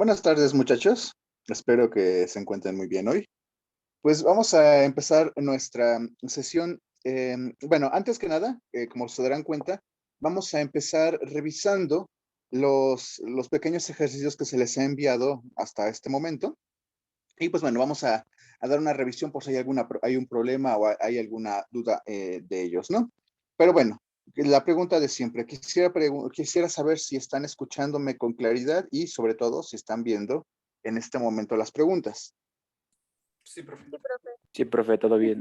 Buenas tardes, muchachos. Espero que se encuentren muy bien hoy. Pues vamos a empezar nuestra sesión. Bueno, antes que nada, como se darán cuenta, vamos a empezar revisando los pequeños ejercicios que se les ha enviado hasta este momento. Y pues bueno, vamos a dar una revisión por si hay un problema o hay alguna duda de ellos, ¿no? Pero bueno, la pregunta de siempre, quisiera saber si están escuchándome con claridad y sobre todo si están viendo en este momento las preguntas. Sí, profe. Sí, profe, todo bien.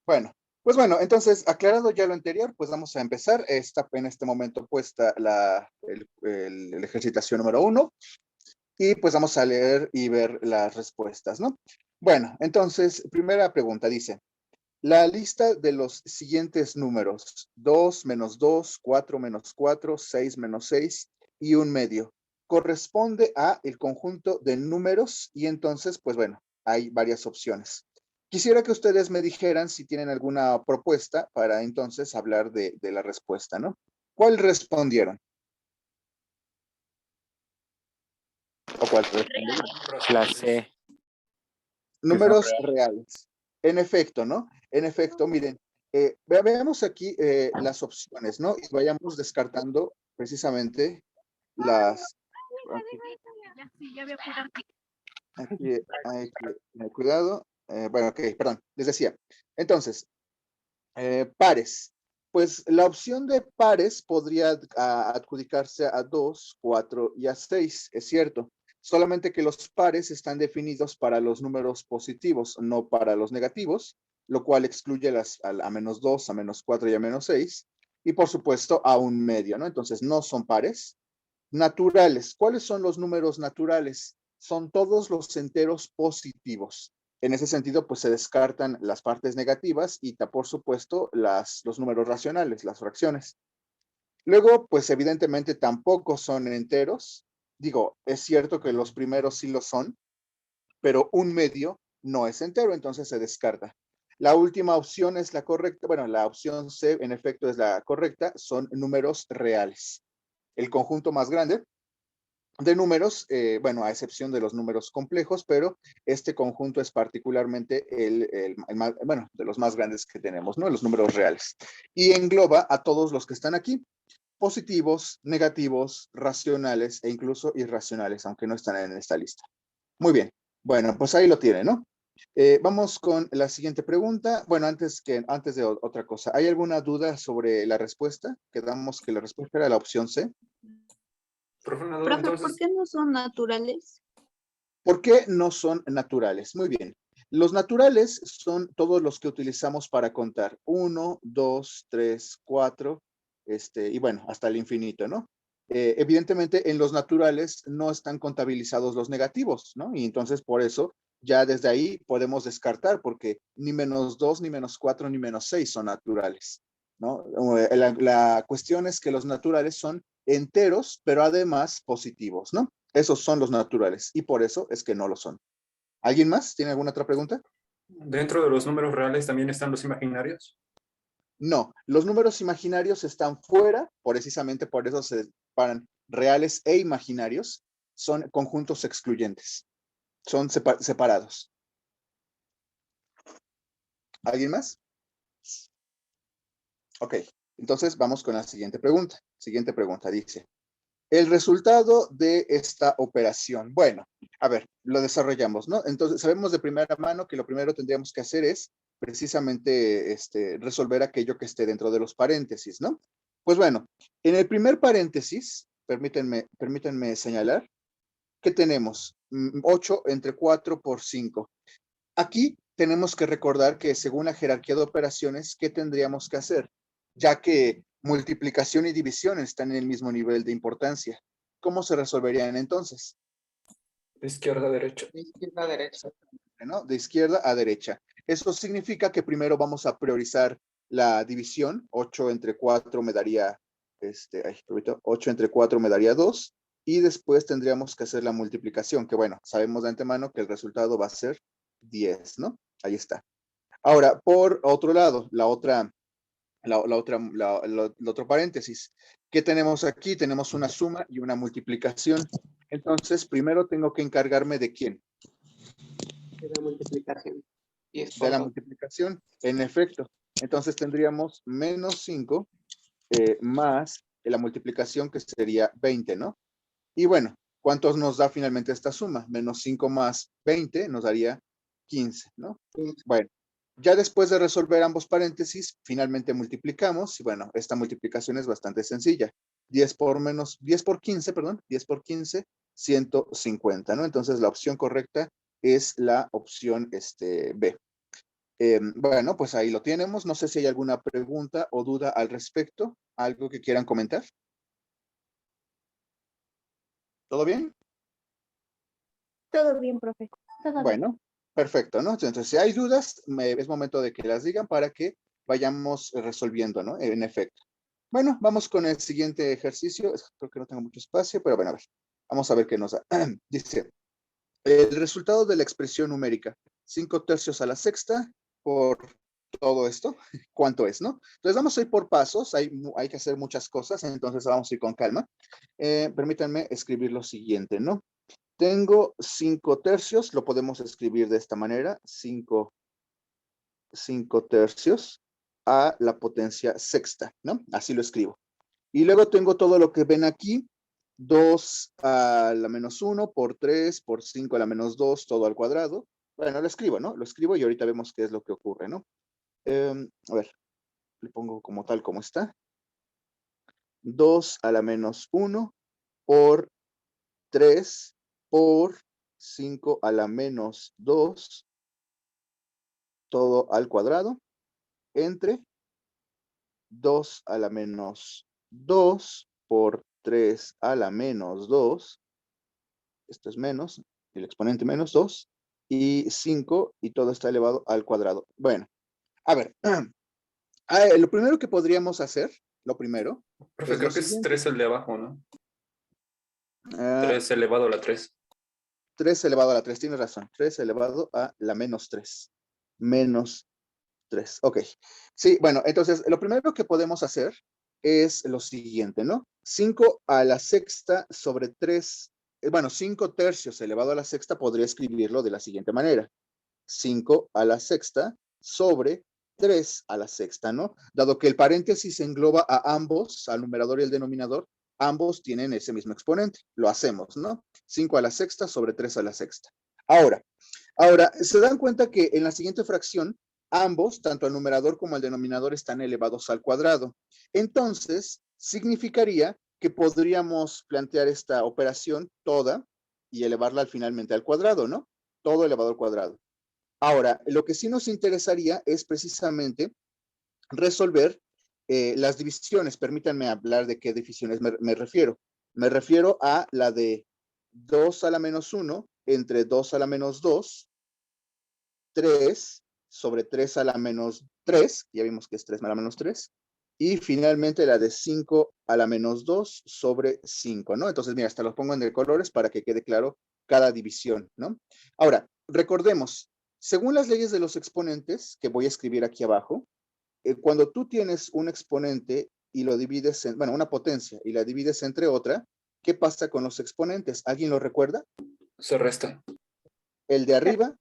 Bueno, pues bueno, entonces aclarado ya lo anterior, pues vamos a empezar. Está en este momento puesta el ejercitación número 1. Y pues vamos a leer y ver las respuestas, ¿no? Bueno, entonces, primera pregunta dice, la lista de los siguientes números, 2 menos 2, 4 menos 4, 6 menos 6 y un medio, corresponde a el conjunto de números y entonces, pues bueno, hay varias opciones. Quisiera que ustedes me dijeran si tienen alguna propuesta para entonces hablar de la respuesta, ¿no? ¿Cuál respondieron? ¿O cuál respondieron? La C. Números reales. En efecto, ¿no? En efecto, miren, veamos aquí las opciones, ¿no? Y vayamos descartando precisamente las... Aquí hay que tener cuidado. Bueno, ok, perdón, les decía. Entonces, pares. Pues la opción de pares podría adjudicarse a 2, 4 y a 6, es cierto. Solamente que los pares están definidos para los números positivos, no para los negativos, lo cual excluye a menos 2, a menos 4 y a menos 6. Y por supuesto a un medio, ¿no? Entonces no son pares. Naturales. ¿Cuáles son los números naturales? Son todos los enteros positivos. En ese sentido, pues se descartan las partes negativas y, por supuesto, los números racionales, las fracciones. Luego, pues evidentemente tampoco son enteros. Digo, es cierto que los primeros sí lo son, pero un medio no es entero, entonces se descarta. La última opción es la correcta. Bueno, la opción C, en efecto, es la correcta. Son números reales. El conjunto más grande de números, bueno, a excepción de los números complejos, pero este conjunto es particularmente bueno, de los más grandes que tenemos, ¿no? Los números reales. Y engloba a todos los que están aquí, positivos, negativos, racionales e incluso irracionales, aunque no están en esta lista. Muy bien. Bueno, pues ahí lo tienen, ¿no? Vamos con la siguiente pregunta. Bueno, antes de otra cosa, ¿hay alguna duda sobre la respuesta? Quedamos que la respuesta era la opción C. Profe, una duda, Profe, entonces, ¿por qué no son naturales? ¿Por qué no son naturales? Muy bien. Los naturales son todos los que utilizamos para contar. 1, 2, 3, 4, y bueno, hasta el infinito, ¿no? Evidentemente, en los naturales no están contabilizados los negativos, ¿no? Y entonces, por eso, ya desde ahí podemos descartar, porque ni menos 2, ni menos 4, ni menos 6 son naturales, ¿no? La cuestión es que los naturales son enteros, pero además positivos, ¿no? Esos son los naturales y por eso es que no lo son. ¿Alguien más? ¿Tiene alguna otra pregunta? dentro de los números reales también están los imaginarios. No, los números imaginarios están fuera, precisamente por eso se separan reales e imaginarios, son conjuntos excluyentes, son separados. ¿Alguien más? Ok, entonces vamos con la siguiente pregunta. Siguiente pregunta dice, el resultado de esta operación. Bueno, a ver, lo desarrollamos, ¿no? Entonces, sabemos de primera mano que lo primero tendríamos que hacer es precisamente resolver aquello que esté dentro de los paréntesis, ¿no? Pues bueno, en el primer paréntesis, permítanme señalar que tenemos 8 entre 4 por 5. Aquí tenemos que recordar que según la jerarquía de operaciones, ¿qué tendríamos que hacer? Ya que multiplicación y división están en el mismo nivel de importancia. ¿Cómo se resolverían entonces? De izquierda a derecha. De izquierda a derecha, ¿no? De izquierda a derecha. Eso significa que primero vamos a priorizar la división. 8 entre 4 me daría, 8 entre 4 me daría 2. Y después tendríamos que hacer la multiplicación, que bueno, sabemos de antemano que el resultado va a ser 10, ¿no? Ahí está. Ahora, por otro lado, el otro paréntesis. ¿Qué tenemos aquí? Tenemos una suma y una multiplicación. Entonces, primero tengo que encargarme de quién. De la multiplicación. 10 De por la 2. multiplicación, en efecto. Entonces tendríamos menos 5 más la multiplicación que sería 20, ¿no? Y bueno, ¿cuántos nos da finalmente esta suma? Menos 5 más 20 nos daría 15, ¿no? Bueno, ya después de resolver ambos paréntesis, finalmente multiplicamos, y bueno, esta multiplicación es bastante sencilla. 10 por 15, perdón, 10 por 15, 150, ¿no? Entonces la opción correcta es la opción B. Bueno, pues ahí lo tenemos. No sé si hay alguna pregunta o duda al respecto. ¿Algo que quieran comentar? ¿Todo bien? Todo bien, profe. Todo bien. Bueno, perfecto, ¿no? Entonces, si hay dudas, es momento de que las digan para que vayamos resolviendo, ¿no? En efecto. Bueno, vamos con el siguiente ejercicio. Creo que no tengo mucho espacio, pero bueno, a ver. Vamos a ver qué nos da. Dice, el resultado de la expresión numérica, 5/3 a la sexta por todo esto, ¿cuánto es, no? Entonces vamos a ir por pasos, hay que hacer muchas cosas, entonces vamos a ir con calma. Permítanme escribir lo siguiente, ¿no? Tengo 5/3, lo podemos escribir de esta manera, 5/3 a la potencia sexta, ¿no? Así lo escribo. Y luego tengo todo lo que ven aquí, 2 a la menos 1 por 3 por 5 a la menos 2, todo al cuadrado. Bueno, lo escribo, ¿no? Lo escribo y ahorita vemos qué es lo que ocurre, ¿no? A ver, le pongo como tal como está. 2 a la menos 1 por 3 por 5 a la menos 2, todo al cuadrado, entre 2 a la menos 2 por 3 a la menos 2, esto es menos, el exponente menos 2, y 5, y todo está elevado al cuadrado. Bueno, a ver, lo primero que podríamos hacer, lo primero, Profe, es lo creo que es siguiente. 3 el de abajo, ¿no? Ah, 3 elevado a la 3. 3 elevado a la 3, tienes razón, 3 elevado a la menos 3, menos 3, ok. Sí, bueno, entonces, lo primero que podemos hacer es lo siguiente, ¿no? 5 a la sexta sobre 3, bueno, 5/3 elevado a la sexta podría escribirlo de la siguiente manera. 5 a la sexta sobre 3 a la sexta, ¿no? Dado que el paréntesis engloba a ambos, al numerador y el denominador, ambos tienen ese mismo exponente. Lo hacemos, ¿no? 5 a la sexta sobre 3 a la sexta. Ahora, se dan cuenta que en la siguiente fracción, ambos, tanto el numerador como el denominador, están elevados al cuadrado. Entonces, significaría que podríamos plantear esta operación toda y elevarla finalmente al cuadrado, ¿no? Todo elevado al cuadrado. Ahora, lo que sí nos interesaría es precisamente resolver las divisiones. Permítanme hablar de qué divisiones me refiero. Me refiero a la de 2 a la menos 1 entre 2 a la menos 2, 3 sobre 3 a la menos 3, ya vimos que es 3 a la menos 3, y finalmente la de 5 a la menos 2 sobre 5, ¿no? Entonces, mira, hasta los pongo en colores para que quede claro cada división, ¿no? Ahora, recordemos, según las leyes de los exponentes, que voy a escribir aquí abajo, cuando tú tienes un exponente y lo divides en, bueno, una potencia y la divides entre otra, ¿qué pasa con los exponentes? ¿Alguien lo recuerda? Se resta. El de arriba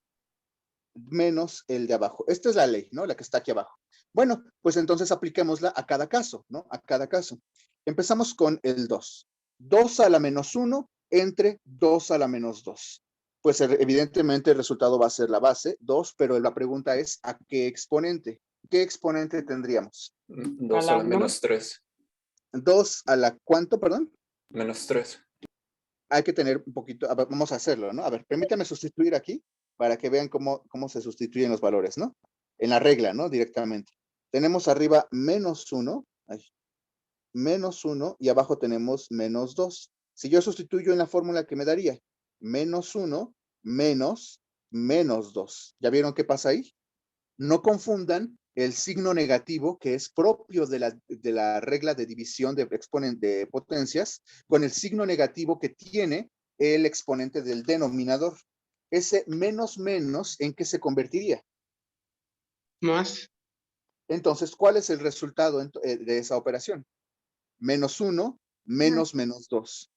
menos el de abajo. Esta es la ley, ¿no? La que está aquí abajo. Bueno, pues entonces apliquémosla a cada caso, ¿no? A cada caso. Empezamos con el 2. 2 a la menos 1 entre 2 a la menos 2. Pues evidentemente el resultado va a ser la base, 2, pero la pregunta es, ¿a qué exponente? ¿Qué exponente tendríamos? 2 a la menos 3. 2 a la, ¿cuánto, perdón? Menos 3. Hay que tener un poquito, a ver, vamos a hacerlo, ¿no? A ver, permítame sustituir aquí para que vean cómo se sustituyen los valores, ¿no? En la regla, ¿no? Directamente. Tenemos arriba menos 1, menos 1, y abajo tenemos menos 2. Si yo sustituyo en la fórmula, ¿qué me daría? Menos 1 menos menos 2. ¿Ya vieron qué pasa ahí? No confundan el signo negativo que es propio de la regla de división de exponente de potencias con el signo negativo que tiene el exponente del denominador. Ese menos menos, ¿en qué se convertiría? Más. Entonces, ¿cuál es el resultado de esa operación? menos 1, menos menos 2.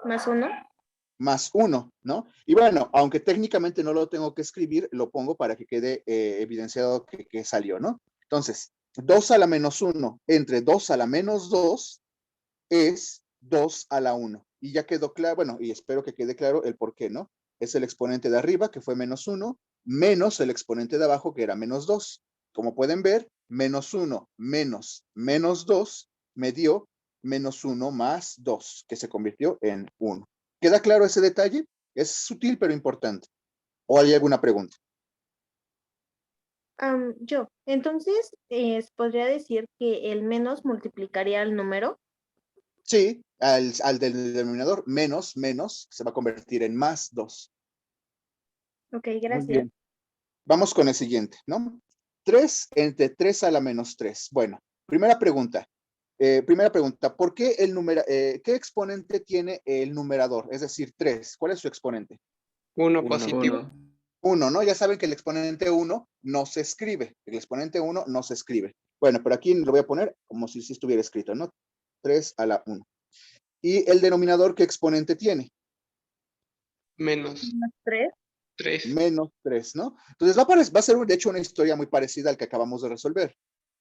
Más 1. Más 1, ¿no? Y bueno, aunque técnicamente no lo tengo que escribir, lo pongo para que quede evidenciado que salió, ¿no? Entonces, 2 a la menos 1 entre 2 a la menos 2 es 2 a la 1. Y ya quedó claro, bueno, y espero que quede claro el por qué, ¿no? Es el exponente de arriba, que fue menos 1, menos el exponente de abajo, que era menos 2. Como pueden ver, menos 1 menos menos 2 me dio menos 1 más 2, que se convirtió en 1. ¿Queda claro ese detalle? Es sutil, pero importante. ¿O hay alguna pregunta? Yo. Entonces, podría decir que el menos multiplicaría el número. Sí, al del denominador, menos, menos, se va a convertir en más 2. Ok, Muy gracias. bien. Vamos con el siguiente, ¿no? 3 entre 3 a la menos 3. Bueno, primera pregunta. ¿Por qué qué exponente tiene el numerador? Es decir, 3. ¿Cuál es su exponente? 1 Uno. positivo. 1, ¿no? Ya saben que el exponente 1 no se escribe. El exponente 1 no se escribe. Bueno, pero aquí lo voy a poner como si estuviera escrito, ¿no? 3 a la 1. ¿Y el denominador qué exponente tiene? Menos Más 3. 3. Menos 3, ¿no? Entonces va a ser, de hecho, una historia muy parecida al que acabamos de resolver.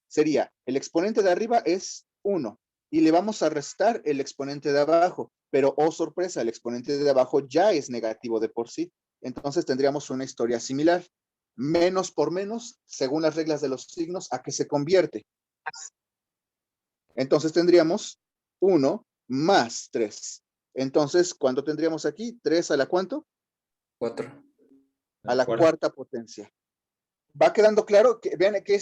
Sería, el exponente de arriba es 1 y le vamos a restar el exponente de abajo, pero, oh sorpresa, el exponente de abajo ya es negativo de por sí. Entonces tendríamos una historia similar. Menos por menos, según las reglas de los signos, ¿a qué se convierte? Entonces tendríamos 1 más 3. Entonces, ¿cuánto tendríamos aquí? 3 a la ¿cuánto? 4. A la cuarta potencia. Va quedando claro que vean que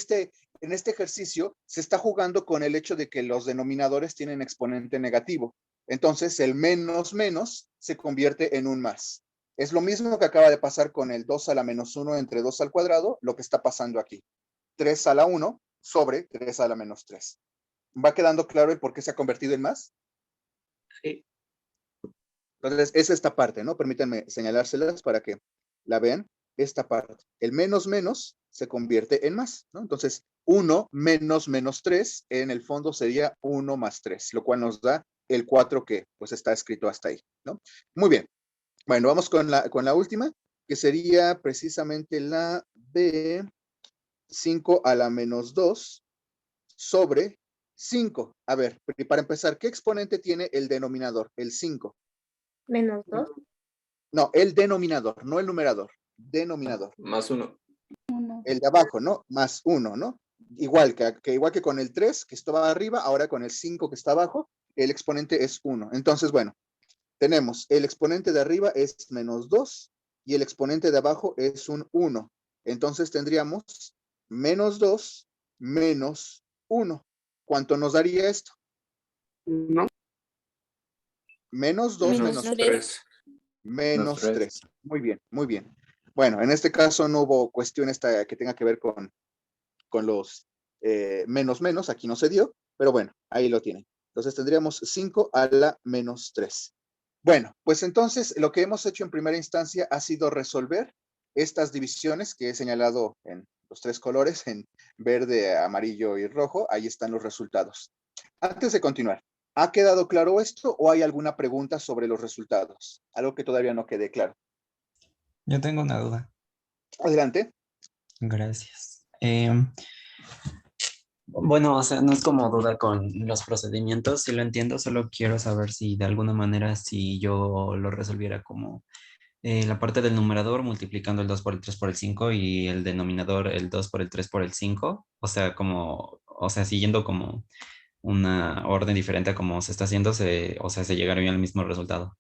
en este ejercicio se está jugando con el hecho de que los denominadores tienen exponente negativo. Entonces el menos menos se convierte en un más. Es lo mismo que acaba de pasar con el 2 a la menos 1 entre 2 al cuadrado, lo que está pasando aquí. 3 a la 1 sobre 3 a la menos 3. ¿Va quedando claro el por qué se ha convertido en más? Sí. Entonces, es esta parte, ¿no? Permítanme señalárselas para que la vean. Esta parte. El menos menos se convierte en más, ¿no? Entonces, 1 menos menos 3 en el fondo sería 1 más 3, lo cual nos da el 4 que pues está escrito hasta ahí, ¿no? Muy bien. Bueno, vamos con la última, que sería precisamente la de 5 a la menos 2 sobre 5. A ver, para empezar, ¿qué exponente tiene el denominador? El 5. Menos 2. No, el denominador, no el numerador. Denominador. Más 1. El de abajo, ¿no? Más 1, ¿no? Igual que con el 3, que estaba arriba, ahora con el 5 que está abajo, el exponente es 1. Entonces, bueno, tenemos el exponente de arriba es menos 2 y el exponente de abajo es un 1. Entonces tendríamos menos 2 menos 1. ¿Cuánto nos daría esto? 1. Menos 2 Menos menos 3. menos Menos 3. Muy bien, muy bien. Bueno, en este caso no hubo cuestión que tenga que ver con los menos menos, aquí no se dio, pero bueno, ahí lo tienen. Entonces tendríamos 5 a la menos 3. Bueno, pues entonces lo que hemos hecho en primera instancia ha sido resolver estas divisiones que he señalado en los 3 colores, en verde, amarillo y rojo. Ahí están los resultados. Antes de continuar, ¿ha quedado claro esto o hay alguna pregunta sobre los resultados? Algo que todavía no quede claro. Yo tengo una duda. Adelante. Gracias. Bueno, o sea, no es como duda con los procedimientos, sí lo entiendo, solo quiero saber si de alguna manera si yo lo resolviera como la parte del numerador multiplicando el 2 por el 3 por el 5 y el denominador el 2 por el 3 por el 5, o sea, siguiendo como una orden diferente a como se está haciendo, o sea, se llegaría al mismo resultado.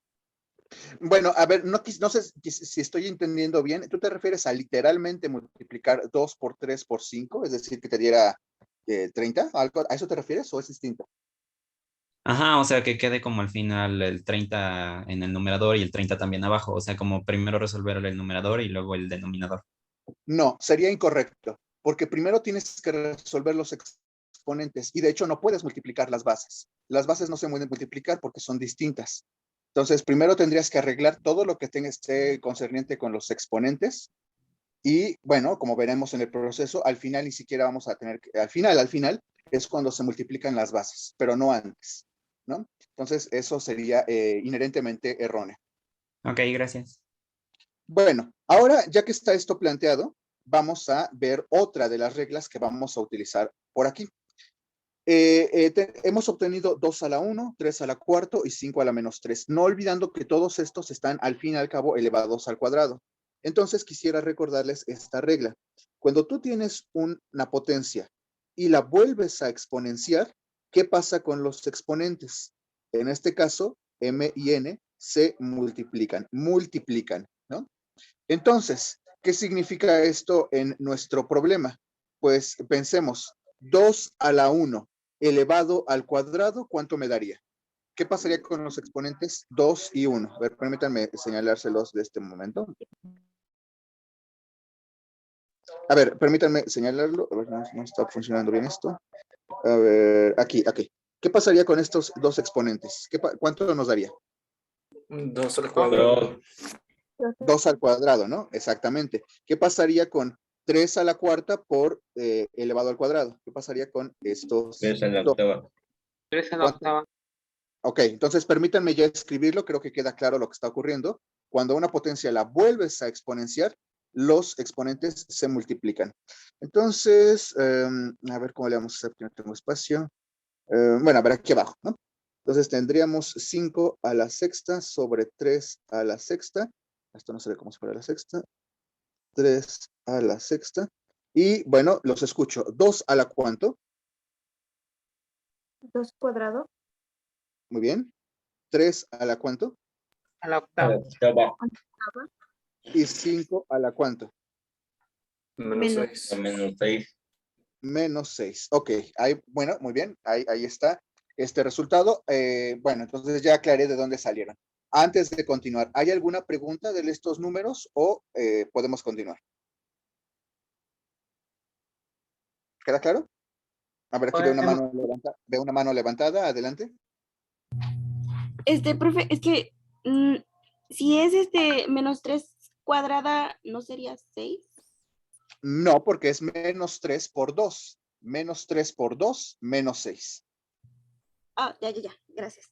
Bueno, a ver, no sé si estoy entendiendo bien. ¿Tú te refieres a literalmente multiplicar 2 por 3 por 5? Es decir, que te diera 30. ¿A eso te refieres o es distinto? Ajá, o sea, que quede como al final el 30 en el numerador y el 30 también abajo, o sea, como primero resolver el numerador y luego el denominador. No, sería incorrecto, porque primero tienes que resolver los exponentes y de hecho no puedes multiplicar las bases. Las bases no se pueden multiplicar porque son distintas. Entonces, primero tendrías que arreglar todo lo que esté concerniente con los exponentes y, bueno, como veremos en el proceso, al final ni siquiera vamos a tener, al final, es cuando se multiplican las bases, pero no antes, ¿no? Entonces, eso sería inherentemente erróneo. Ok, gracias. Bueno, ahora ya que está esto planteado, vamos a ver otra de las reglas que vamos a utilizar por aquí. Hemos obtenido 2 a la 1, 3 a la cuarta y 5 a la menos 3, no olvidando que todos estos están al fin y al cabo elevados al cuadrado. Entonces quisiera recordarles esta regla. Cuando tú tienes una potencia y la vuelves a exponenciar, ¿qué pasa con los exponentes? En este caso, m y n se multiplican, ¿no? Entonces, ¿qué significa esto en nuestro problema? Pues pensemos, 2 a la 1 elevado al cuadrado, ¿cuánto me daría? ¿Qué pasaría con los exponentes 2 y 1? A ver, permítanme señalárselos de este momento. A ver, permítanme señalarlo. A ver, no está funcionando bien esto. A ver, aquí. ¿Qué pasaría con estos dos exponentes? ¿Cuánto nos daría? 2 al cuadrado. 2 al cuadrado, ¿no? Exactamente. ¿Qué pasaría con 3 a la cuarta por elevado al cuadrado? ¿Qué pasaría con estos 3 a la dos? octava. 3 a la ¿Cuánto? octava. Ok, entonces permítanme ya escribirlo, creo que queda claro lo que está ocurriendo. Cuando una potencia la vuelves a exponenciar, los exponentes se multiplican. Entonces, a ver cómo le vamos a hacer, que no tengo espacio. Bueno, a ver aquí abajo, ¿no? Entonces tendríamos 5 a la sexta sobre 3 a la sexta. Esto no se ve como si fuera la sexta. 3 a la sexta. Y bueno, los escucho. 2 a la cuánto. 2 cuadrado. Muy bien. 3 a la cuánto. A la A la octava. octava. Y 5 a la cuánto. Menos Menos. 6. A menos 6. Menos 6. Ok, ahí, bueno, muy bien. Ahí está este resultado. Bueno, entonces ya aclaré de dónde salieron. Antes de continuar, ¿hay alguna pregunta de estos números o podemos continuar? ¿Queda claro? A ver, aquí veo una mano levantada. Veo una mano levantada. Adelante. Profe, es que si es menos 3 cuadrada, ¿no sería 6? No, porque es menos 3 por 2. Menos 3 por 2, menos 6. Ah, ya. Gracias.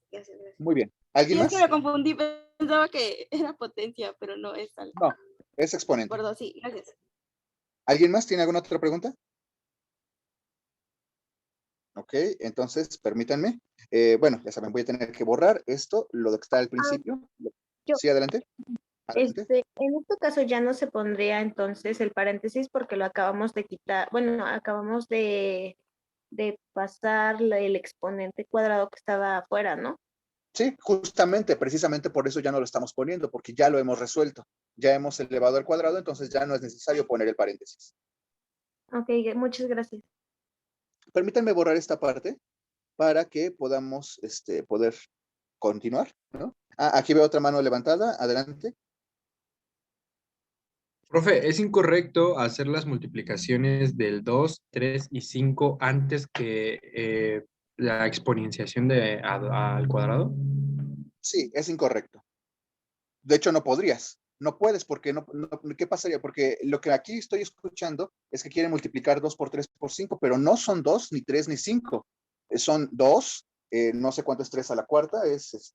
Muy bien. ¿Alguien Sí, es que más? me confundí, pensaba que era potencia, pero no es al No, es exponente. por 2, sí, gracias. ¿Alguien más tiene alguna otra pregunta? Ok, entonces permítanme. Bueno, ya saben, voy a tener que borrar esto, lo que está al principio. yo. Sí, adelante. Adelante. En este caso ya no se pondría entonces el paréntesis porque lo acabamos de quitar, bueno, acabamos de pasar el exponente cuadrado que estaba afuera, ¿no? Sí, justamente, precisamente por eso ya no lo estamos poniendo, porque ya lo hemos resuelto. Ya hemos elevado al cuadrado, entonces ya no es necesario poner el paréntesis. Ok, muchas gracias. Permítanme borrar esta parte para que podamos poder continuar, ¿no? Aquí veo otra mano levantada. Adelante. Profe, ¿es incorrecto hacer las multiplicaciones del 2, 3 y 5 antes que la exponenciación al cuadrado? Sí, es incorrecto. De hecho, no podrías. No puedes porque ¿qué pasaría? Porque lo que aquí estoy escuchando es que quieren multiplicar 2 por 3 por 5, pero no son 2, ni 3, ni 5. Son 2, no sé cuánto es 3 a la cuarta, es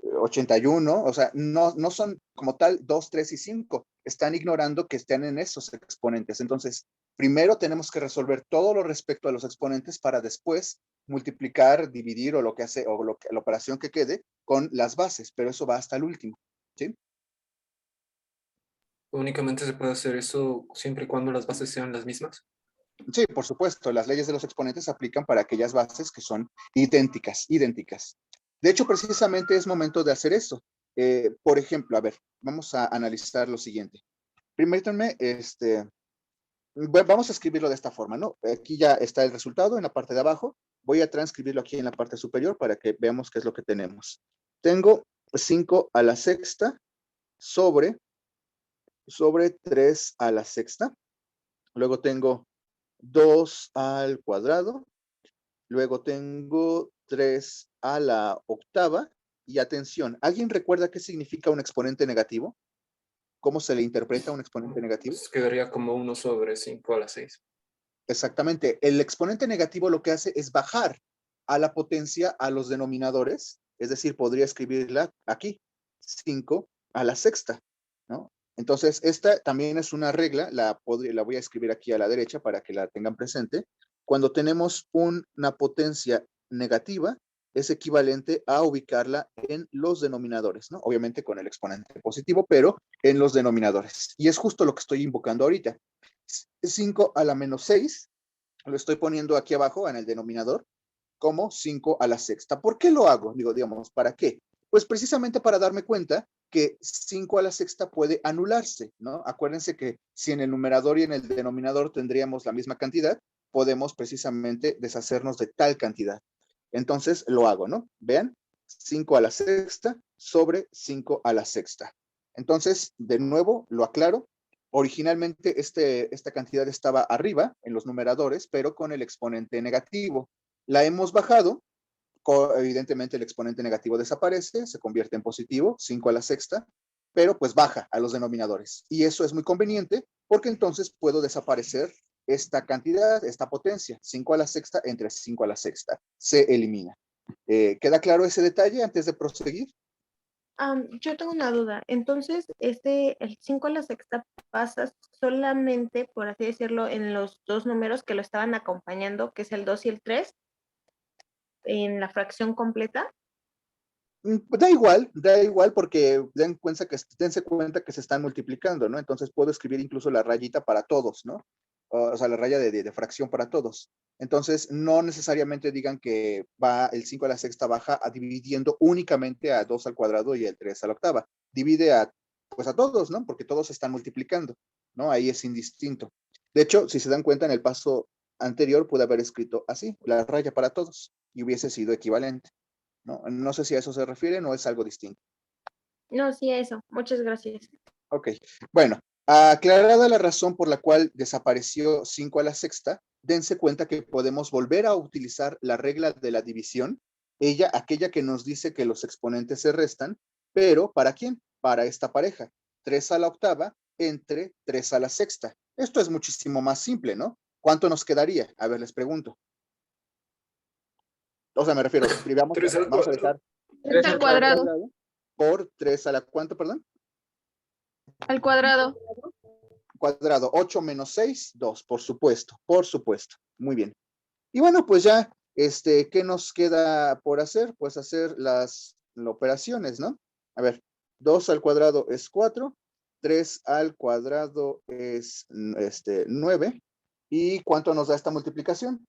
81, o sea, no son como tal 2, 3 y 5. Están ignorando que estén en esos exponentes. Entonces, primero tenemos que resolver todo lo respecto a los exponentes para después multiplicar, dividir o lo que hace, o la operación que quede con las bases, pero eso va hasta el último, ¿sí? Únicamente se puede hacer eso siempre y cuando las bases sean las mismas. Sí, por supuesto, las leyes de los exponentes se aplican para aquellas bases que son idénticas. De hecho, precisamente es momento de hacer esto. Por ejemplo, a ver, vamos a analizar lo siguiente. Permítanme, vamos a escribirlo de esta forma, ¿no? Aquí ya está el resultado en la parte de abajo. Voy a transcribirlo aquí en la parte superior para que veamos qué es lo que tenemos. Tengo 5 a la sexta sobre 3 a la sexta. Luego tengo 2 al cuadrado. Luego tengo 3 a la octava. Y atención, ¿alguien recuerda qué significa un exponente negativo? ¿Cómo se le interpreta un exponente negativo? Pues quedaría como 1 sobre 5 a la 6. Exactamente. El exponente negativo lo que hace es bajar a la potencia a los denominadores, es decir, podría escribirla aquí, 5 a la sexta, ¿no? Entonces, esta también es una regla, la voy a escribir aquí a la derecha para que la tengan presente. Cuando tenemos una potencia negativa, es equivalente a ubicarla en los denominadores, ¿no? Obviamente con el exponente positivo, pero en los denominadores. Y es justo lo que estoy invocando ahorita. 5 a la menos 6, lo estoy poniendo aquí abajo en el denominador, como 5 a la sexta. ¿Por qué lo hago? Digamos, ¿para qué? Pues precisamente para darme cuenta que 5 a la sexta puede anularse, ¿no? Acuérdense que si en el numerador y en el denominador tendríamos la misma cantidad, podemos precisamente deshacernos de tal cantidad. Entonces lo hago, ¿no? Vean, 5 a la sexta sobre 5 a la sexta. Entonces, de nuevo, lo aclaro. Originalmente esta cantidad estaba arriba en los numeradores, pero con el exponente negativo. La hemos bajado, evidentemente el exponente negativo desaparece, se convierte en positivo, 5 a la sexta, pero pues baja a los denominadores. Y eso es muy conveniente porque entonces puedo desaparecer esta cantidad, esta potencia, 5 a la sexta entre 5 a la sexta, se elimina. ¿Queda claro ese detalle antes de proseguir? Yo tengo una duda. Entonces, el 5 a la sexta pasa solamente, por así decirlo, en los dos números que lo estaban acompañando, que es el 2 y el 3, en la fracción completa. Da igual porque dense cuenta que se están multiplicando, ¿no? Entonces puedo escribir incluso la rayita para todos, ¿no? O sea, la raya de fracción para todos. Entonces, no necesariamente digan que va el 5 a la sexta baja dividiendo únicamente a 2 al cuadrado y el 3 a la octava. Divide pues a todos, ¿no? Porque todos se están multiplicando, ¿no? Ahí es indistinto. De hecho, si se dan cuenta, en el paso anterior pude haber escrito así, la raya para todos, y hubiese sido equivalente, ¿no? No sé si a eso se refieren o es algo distinto. No, sí, eso. Muchas gracias. Ok, bueno, aclarada la razón por la cual desapareció 5 a la sexta, dense cuenta que podemos volver a utilizar la regla de la división, aquella que nos dice que los exponentes se restan, pero ¿para quién? Para esta pareja, 3 a la octava entre 3 a la sexta. Esto es muchísimo más simple, ¿no? ¿Cuánto nos quedaría? A ver, les pregunto. O sea, me refiero, vamos a dejar 3 al cuadrado. por 3 a la, ¿cuánto, perdón? Al cuadrado. Cuadrado, 8 menos 6, 2, por supuesto, muy bien. Y bueno, pues ya, ¿qué nos queda por hacer? Pues hacer las operaciones, ¿no? A ver, 2 al cuadrado es 4, 3 al cuadrado es 9, ¿y cuánto nos da esta multiplicación?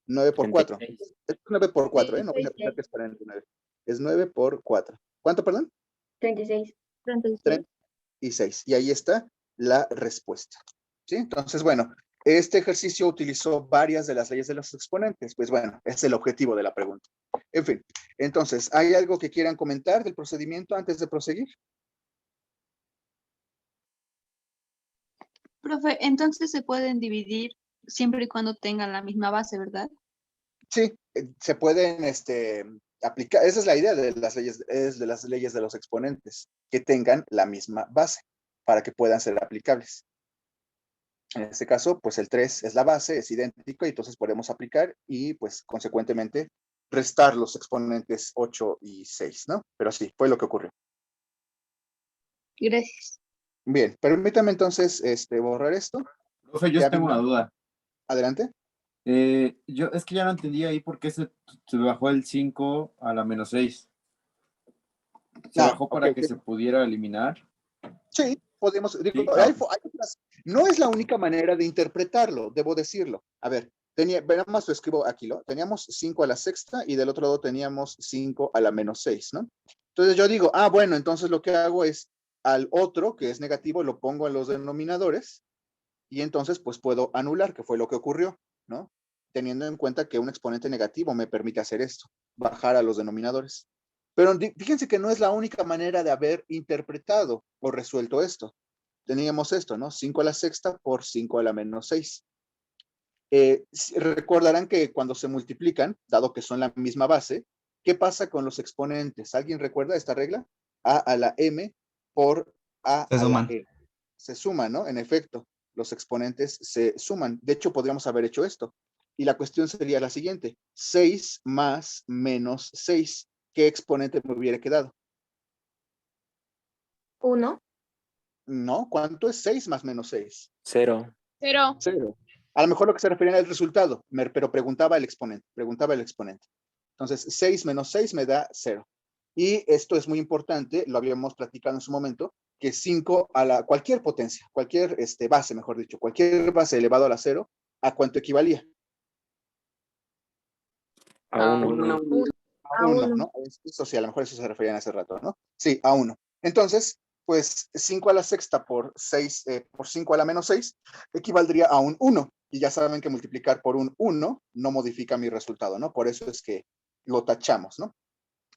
9 por 4. 36. Es 9 por 4, no voy a 36. pensar que es 49. Es 9 por 4. ¿Cuánto, perdón? 36. 36. 36. Y ahí está la respuesta. ¿Sí? Entonces, bueno, este ejercicio utilizó varias de las leyes de los exponentes. Pues bueno, es el objetivo de la pregunta. En fin, entonces, ¿hay algo que quieran comentar del procedimiento antes de proseguir? Profe, entonces se pueden dividir siempre y cuando tengan la misma base, ¿verdad? Sí, se pueden aplicar. Esa es la idea de las leyes de los exponentes, que tengan la misma base para que puedan ser aplicables. En este caso, pues el 3 es la base, es idéntico, y entonces podemos aplicar y pues consecuentemente restar los exponentes 8 y 6, ¿no? Pero sí, fue lo que ocurrió. Gracias. Bien, permítame entonces borrar esto. Profe, yo Ya tengo una duda. Adelante. Es que ya no entendí ahí por qué se bajó el 5 a la menos 6. ¿Se bajó para que se pudiera eliminar? Sí, podemos. Digo, Sí, claro. no es la única manera de interpretarlo, debo decirlo. A ver, veamos, lo escribo aquí, teníamos 5 a la sexta y del otro lado teníamos 5 a la menos 6, ¿no? Entonces yo digo, bueno, entonces lo que hago es al otro, que es negativo, lo pongo en los denominadores y entonces pues puedo anular, que fue lo que ocurrió, ¿no? Teniendo en cuenta que un exponente negativo me permite hacer esto, bajar a los denominadores. Pero fíjense que no es la única manera de haber interpretado o resuelto esto. Teníamos esto, ¿no? 5 a la sexta por 5 a la menos 6. Recordarán que cuando se multiplican, dado que son la misma base, ¿qué pasa con los exponentes? ¿Alguien recuerda esta regla? A la m por a Se a la suman. e. se suman, ¿no? En efecto, los exponentes se suman. De hecho, podríamos haber hecho esto. Y la cuestión sería la siguiente. 6 más menos 6. ¿Qué exponente me hubiera quedado? 1. No, ¿cuánto es 6 más menos 6? 0. 0. 0. A lo mejor lo que se refería al resultado, pero preguntaba el exponente. Entonces, 6 menos 6 me da 0. Y esto es muy importante, lo habíamos platicado en su momento, que 5 a cualquier potencia, cualquier base, mejor dicho, cualquier base elevado a la 0, ¿a cuánto equivalía? A 1. A 1, ¿no? Eso sí, a lo mejor eso se referían hace rato, ¿no? Sí, a 1. Entonces, pues 5 a la sexta por 6, por 5 a la menos 6, equivaldría a un 1. Y ya saben que multiplicar por un 1 no modifica mi resultado, ¿no? Por eso es que lo tachamos, ¿no?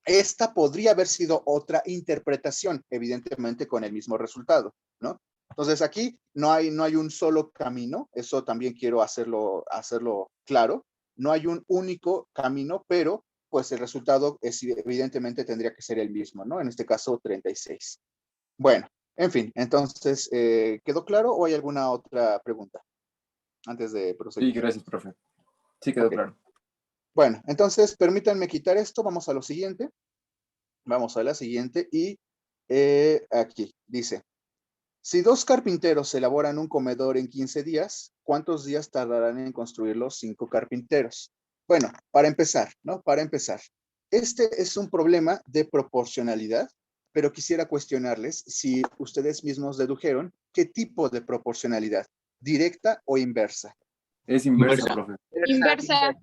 Esta podría haber sido otra interpretación, evidentemente con el mismo resultado, ¿no? Entonces aquí no hay un solo camino, eso también quiero hacerlo claro, no hay un único camino, pero pues el resultado evidentemente tendría que ser el mismo, ¿no? En este caso 36. Bueno, en fin, entonces, ¿quedó claro o hay alguna otra pregunta antes de proseguir? Sí, gracias, profe. Sí, quedó claro. Bueno, entonces permítanme quitar esto, vamos a lo siguiente. Vamos a la siguiente y aquí dice, si 2 carpinteros elaboran un comedor en 15 días, ¿cuántos días tardarán en construir los 5 carpinteros? Bueno, para empezar, ¿no? Para empezar, este es un problema de proporcionalidad, pero quisiera cuestionarles si ustedes mismos dedujeron qué tipo de proporcionalidad, directa o inversa. Es inversa, profe. Inversa.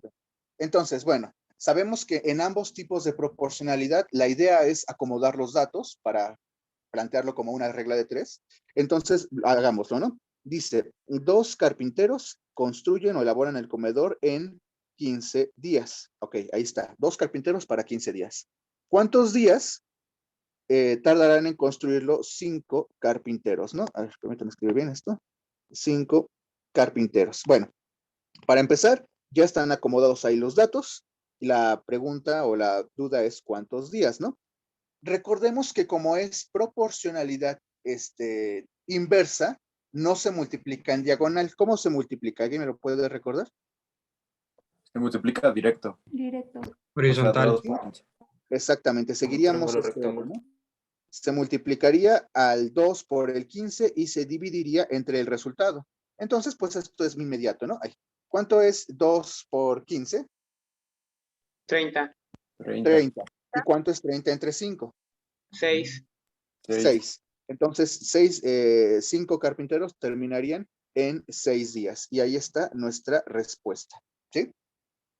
Entonces, bueno, sabemos que en ambos tipos de proporcionalidad la idea es acomodar los datos para plantearlo como una regla de 3. Entonces, hagámoslo, ¿no? Dice, 2 carpinteros construyen o elaboran el comedor en 15 días. Ok, ahí está. 2 carpinteros para 15 días. ¿Cuántos días tardarán en construirlo 5 carpinteros, ¿no? A ver, permítanme escribir bien esto. 5 carpinteros. Bueno, para empezar, ya están acomodados ahí los datos. La pregunta o la duda es cuántos días, ¿no? Recordemos que como es proporcionalidad inversa, no se multiplica en diagonal. ¿Cómo se multiplica? ¿Alguien me lo puede recordar? Se multiplica directo. Directo. Horizontal. O sea, 2 por 15. Exactamente, seguiríamos triángulo este orden, rectángulo. ¿no? Se multiplicaría al 2 por el 15 y se dividiría entre el resultado. Entonces, pues esto es inmediato, ¿no? Ay, ¿cuánto es 2 por 15? 30. 30. ¿Y cuánto es 30 entre 5? 6. 6. Entonces, 5 carpinteros terminarían en 6 días. Y ahí está nuestra respuesta. ¿Sí?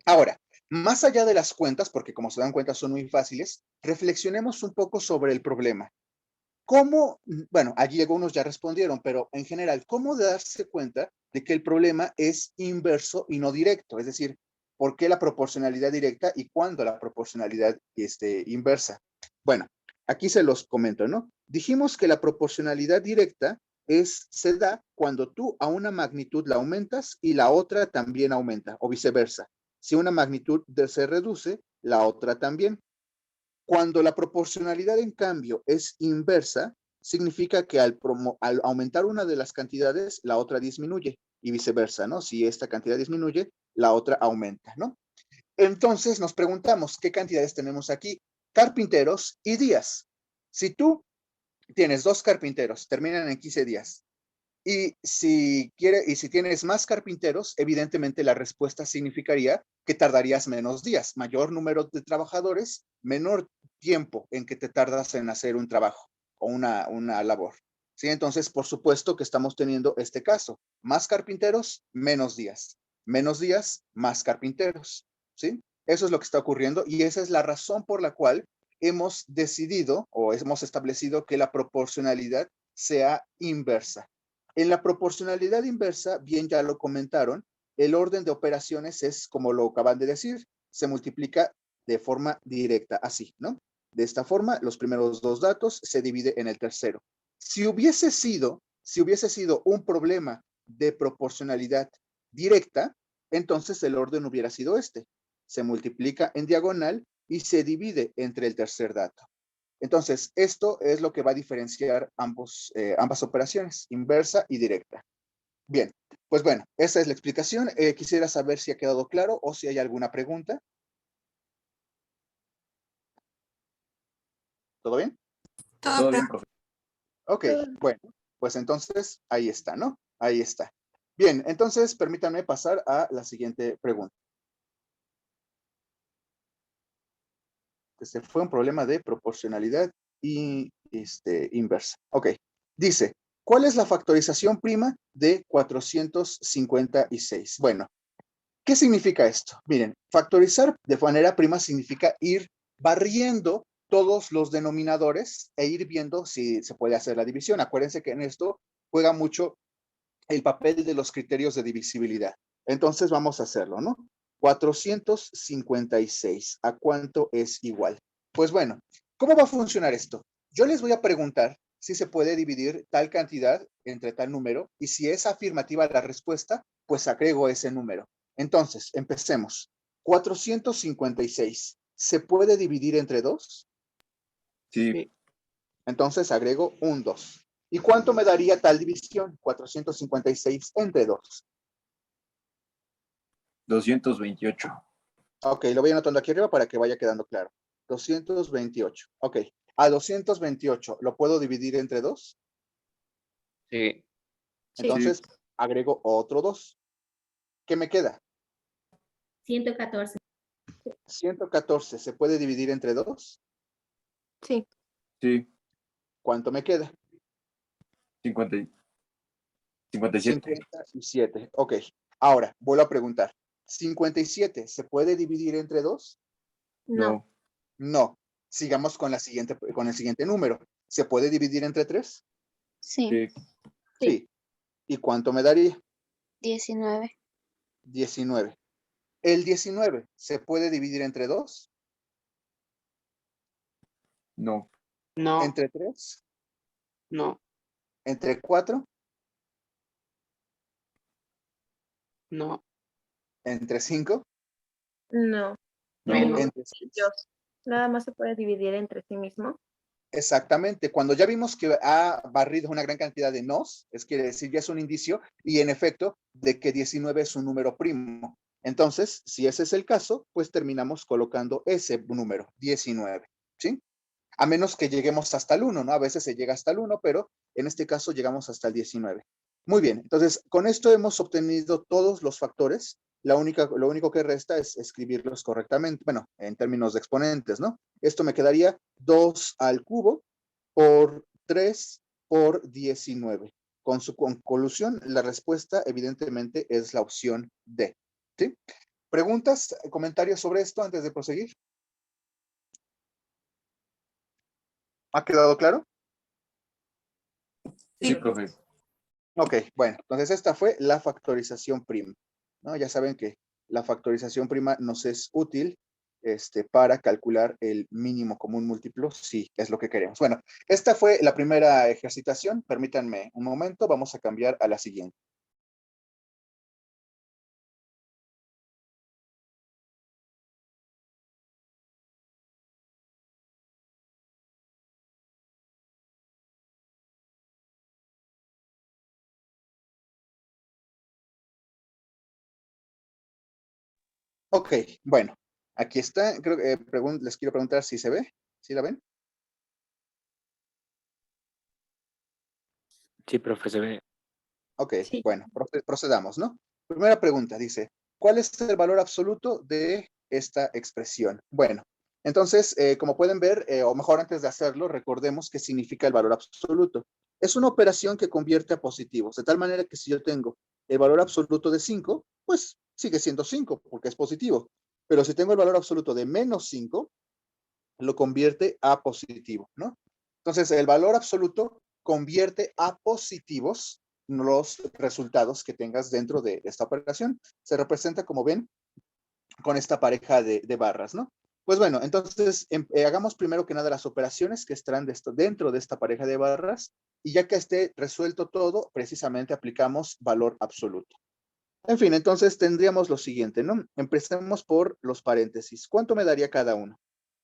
Ahora, más allá de las cuentas, porque como se dan cuenta son muy fáciles, reflexionemos un poco sobre el problema. ¿Cómo? Bueno, allí algunos ya respondieron, pero en general, ¿cómo darse cuenta de que el problema es inverso y no directo? Es decir, ¿por qué la proporcionalidad directa y cuándo la proporcionalidad inversa? Bueno, aquí se los comento, ¿no? Dijimos que la proporcionalidad directa se da cuando tú a una magnitud la aumentas y la otra también aumenta, o viceversa. Si una magnitud se reduce, la otra también. Cuando la proporcionalidad, en cambio, es inversa, significa que al aumentar una de las cantidades, la otra disminuye y viceversa, ¿no? Si esta cantidad disminuye, la otra aumenta, ¿no? Entonces nos preguntamos, ¿qué cantidades tenemos aquí? Carpinteros y días. Si tú tienes 2 carpinteros, terminan en 15 días, y si tienes más carpinteros, evidentemente la respuesta significaría que tardarías menos días, mayor número de trabajadores, menor tiempo en que te tardas en hacer un trabajo o una labor. ¿Sí? Entonces, por supuesto que estamos teniendo este caso. Más carpinteros, menos días. Menos días, más carpinteros. ¿Sí? Eso es lo que está ocurriendo y esa es la razón por la cual hemos decidido o hemos establecido que la proporcionalidad sea inversa. En la proporcionalidad inversa, bien ya lo comentaron, el orden de operaciones es como lo acaban de decir, se multiplica de forma directa, así, ¿no? De esta forma, los primeros 2 datos se divide en el tercero. Si hubiese sido un problema de proporcionalidad directa, entonces el orden hubiera sido este. Se multiplica en diagonal y se divide entre el tercer dato. Entonces, esto es lo que va a diferenciar ambas operaciones, inversa y directa. Bien, pues bueno, esa es la explicación. Quisiera saber si ha quedado claro o si hay alguna pregunta. ¿Todo bien? Todo bien, profe. Ok, bueno, pues entonces ahí está, ¿no? Ahí está. Bien, entonces permítanme pasar a la siguiente pregunta. Este fue un problema de proporcionalidad y inversa. Ok, dice, ¿cuál es la factorización prima de 456? Bueno, ¿qué significa esto? Miren, factorizar de manera prima significa ir barriendo todos los denominadores e ir viendo si se puede hacer la división. Acuérdense que en esto juega mucho el papel de los criterios de divisibilidad. Entonces vamos a hacerlo, ¿no? 456, ¿a cuánto es igual? Pues bueno, ¿cómo va a funcionar esto? Yo les voy a preguntar si se puede dividir tal cantidad entre tal número y si es afirmativa la respuesta, pues agrego ese número. Entonces, empecemos. 456, ¿se puede dividir entre 2? Sí, Entonces agrego un 2. ¿Y cuánto me daría tal división? 456 entre 2. 228. Ok, lo voy anotando aquí arriba para que vaya quedando claro. 228. Ok. A 228, ¿lo puedo dividir entre 2? Sí. Entonces, agrego otro 2. ¿Qué me queda? 114. 114, ¿se puede dividir entre 2? Sí. Sí, ¿Cuánto me queda? 57. 57. Ok. Ahora, vuelvo a preguntar. 57, ¿se puede dividir entre 2? No. No. Sigamos con el siguiente número. ¿Se puede dividir entre 3? Sí, Sí, Sí. ¿Y cuánto me daría? 19. 19. ¿El 19 se puede dividir entre 2? no, No, ¿Entre 3? no, ¿Entre 4? no. ¿Entre 5? No. no, Menos. ¿Entre 6? Nada más se puede dividir entre sí mismo. Exactamente. Cuando ya vimos que ha barrido una gran cantidad de nos, quiere decir ya es un indicio y en efecto de que 19 es un número primo. Entonces, si ese es el caso, pues terminamos colocando ese número, 19, ¿sí? A menos que lleguemos hasta el 1, ¿no? A veces se llega hasta el 1, pero en este caso llegamos hasta el 19. Muy bien, entonces con esto hemos obtenido todos los factores. Lo único que resta es escribirlos correctamente, bueno, en términos de exponentes, ¿no? Esto me quedaría 2 al cubo por 3 por 19. Con su conclusión, la respuesta evidentemente es la opción D, ¿sí? ¿Preguntas, comentarios sobre esto antes de proseguir? ¿Ha quedado claro? sí, profe. Ok, bueno, entonces esta fue la factorización prima, ¿no? Ya saben que la factorización prima nos es útil para calcular el mínimo común múltiplo, si es lo que queremos. Bueno, esta fue la primera ejercitación. Permítanme un momento, vamos a cambiar a la siguiente. Ok, bueno, aquí está. Creo que les quiero preguntar si se ve. ¿Sí la ven? Sí, profe, se ve. Ok, Sí. bueno, procedamos, ¿no? Primera pregunta, dice, ¿cuál es el valor absoluto de esta expresión? Bueno, entonces, como pueden ver, o mejor antes de hacerlo, recordemos qué significa el valor absoluto. Es una operación que convierte a positivos, de tal manera que si yo tengo el valor absoluto de 5, pues sigue siendo 5, porque es positivo. Pero si tengo el valor absoluto de menos 5, lo convierte a positivo, ¿no? Entonces, el valor absoluto convierte a positivos los resultados que tengas dentro de esta operación. Se representa, como ven, con esta pareja de barras, ¿no? Pues bueno, entonces hagamos primero que nada las operaciones que estarán dentro de esta pareja de barras y ya que esté resuelto todo, precisamente aplicamos valor absoluto. En fin, entonces tendríamos lo siguiente, ¿no? Empecemos por los paréntesis. ¿Cuánto me daría cada uno?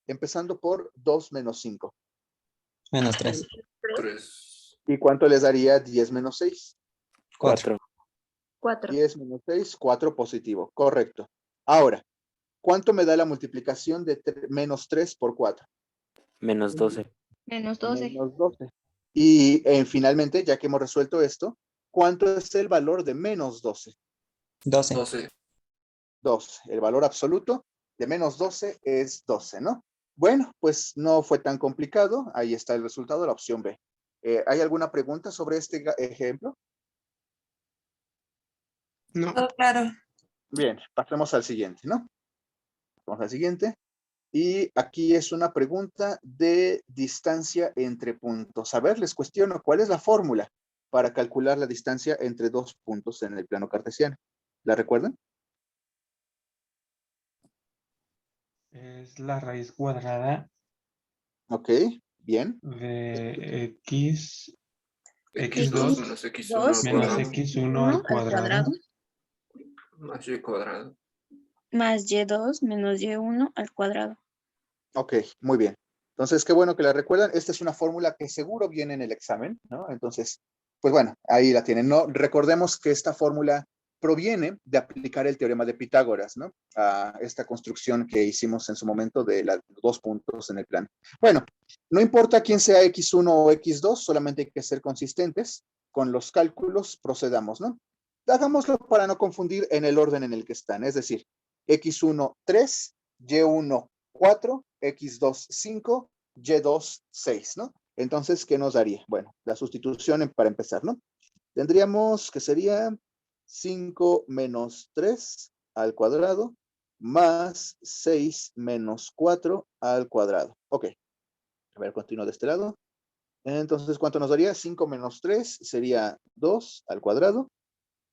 Empezando por 2 menos 5. Menos 3. 3. ¿Y cuánto les daría 10 menos 6? 4. 4. 10 menos 6, 4 positivo. Correcto. Ahora, ¿cuánto me da la multiplicación de menos 3 por 4? Menos 12. Menos 12. Menos 12. Y finalmente, ya que hemos resuelto esto, ¿cuánto es el valor de menos 12? 12. 12. 12. El valor absoluto de menos 12 es 12, ¿no? Bueno, pues no fue tan complicado. Ahí está el resultado, la opción B. ¿Hay alguna pregunta sobre este ejemplo? No. Claro. Bien, pasemos al siguiente, ¿no? Vamos al siguiente. Y aquí es una pregunta de distancia entre puntos. A ver, les cuestiono, ¿cuál es la fórmula para calcular la distancia entre dos puntos en el plano cartesiano? ¿La recuerdan? Es la raíz cuadrada Ok, bien. de x, x2 x2 menos x1 al menos cuadrado x1 al cuadrado más y cuadrado. Más y2 menos y1 al cuadrado. Ok, muy bien. Entonces, qué bueno que la recuerdan. Esta es una fórmula que seguro viene en el examen, ¿no? Entonces, pues bueno, ahí la tienen. No, recordemos que esta fórmula proviene de aplicar el teorema de Pitágoras, ¿no? A esta construcción que hicimos en su momento de los dos puntos en el plano. Bueno, no importa quién sea x1 o x2, solamente hay que ser consistentes con los cálculos, procedamos, ¿no? Hagámoslo para no confundir en el orden en el que están, es decir, x1, 3, y1, 4, x2, 5, y2, 6, ¿no? Entonces, ¿qué nos daría? Bueno, la sustitución para empezar, ¿no? Tendríamos que sería 5 menos 3 al cuadrado más 6 menos 4 al cuadrado. Ok. A ver, continúo de este lado. Entonces, ¿cuánto nos daría? 5 menos 3 sería 2 al cuadrado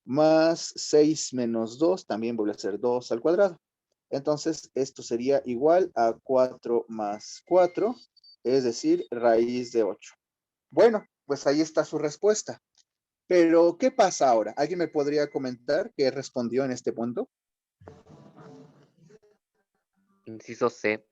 más 6 menos 2 también vuelve a ser 2 al cuadrado. Entonces, esto sería igual a 4 más 4, es decir, raíz de 8. Bueno, pues ahí está su respuesta. Pero, ¿qué pasa ahora? ¿Alguien me podría comentar qué respondió en este punto? Inciso C.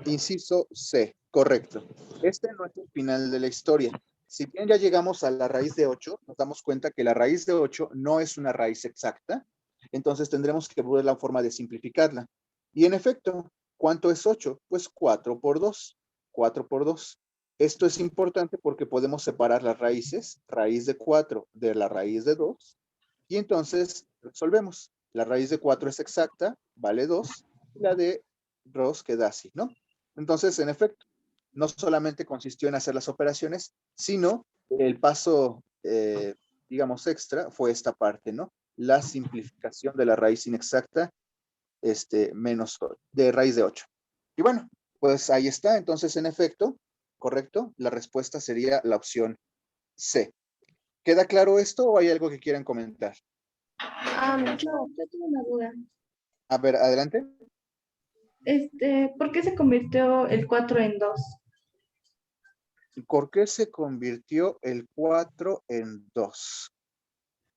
Inciso C, correcto. Este no es el final de la historia. Si bien ya llegamos a la raíz de 8, nos damos cuenta que la raíz de 8 no es una raíz exacta, entonces tendremos que buscar la forma de simplificarla. Y en efecto, ¿cuánto es 8? Pues 4 por 2. 4 por 2. Esto es importante porque podemos separar las raíces, raíz de 4 de la raíz de 2, y entonces resolvemos. La raíz de 4 es exacta, vale 2, y la de 2 queda así, ¿no? Entonces, en efecto, no solamente consistió en hacer las operaciones, sino el paso, digamos, extra fue esta parte, ¿no? La simplificación de la raíz inexacta, menos de raíz de 8. Y bueno, pues ahí está. Entonces, en efecto, correcto, la respuesta sería la opción C. ¿Queda claro esto o hay algo que quieran comentar? Yo tengo una duda. A ver, adelante. ¿Por qué se convirtió el 4 en 2? ¿Por qué se convirtió el 4 en 2?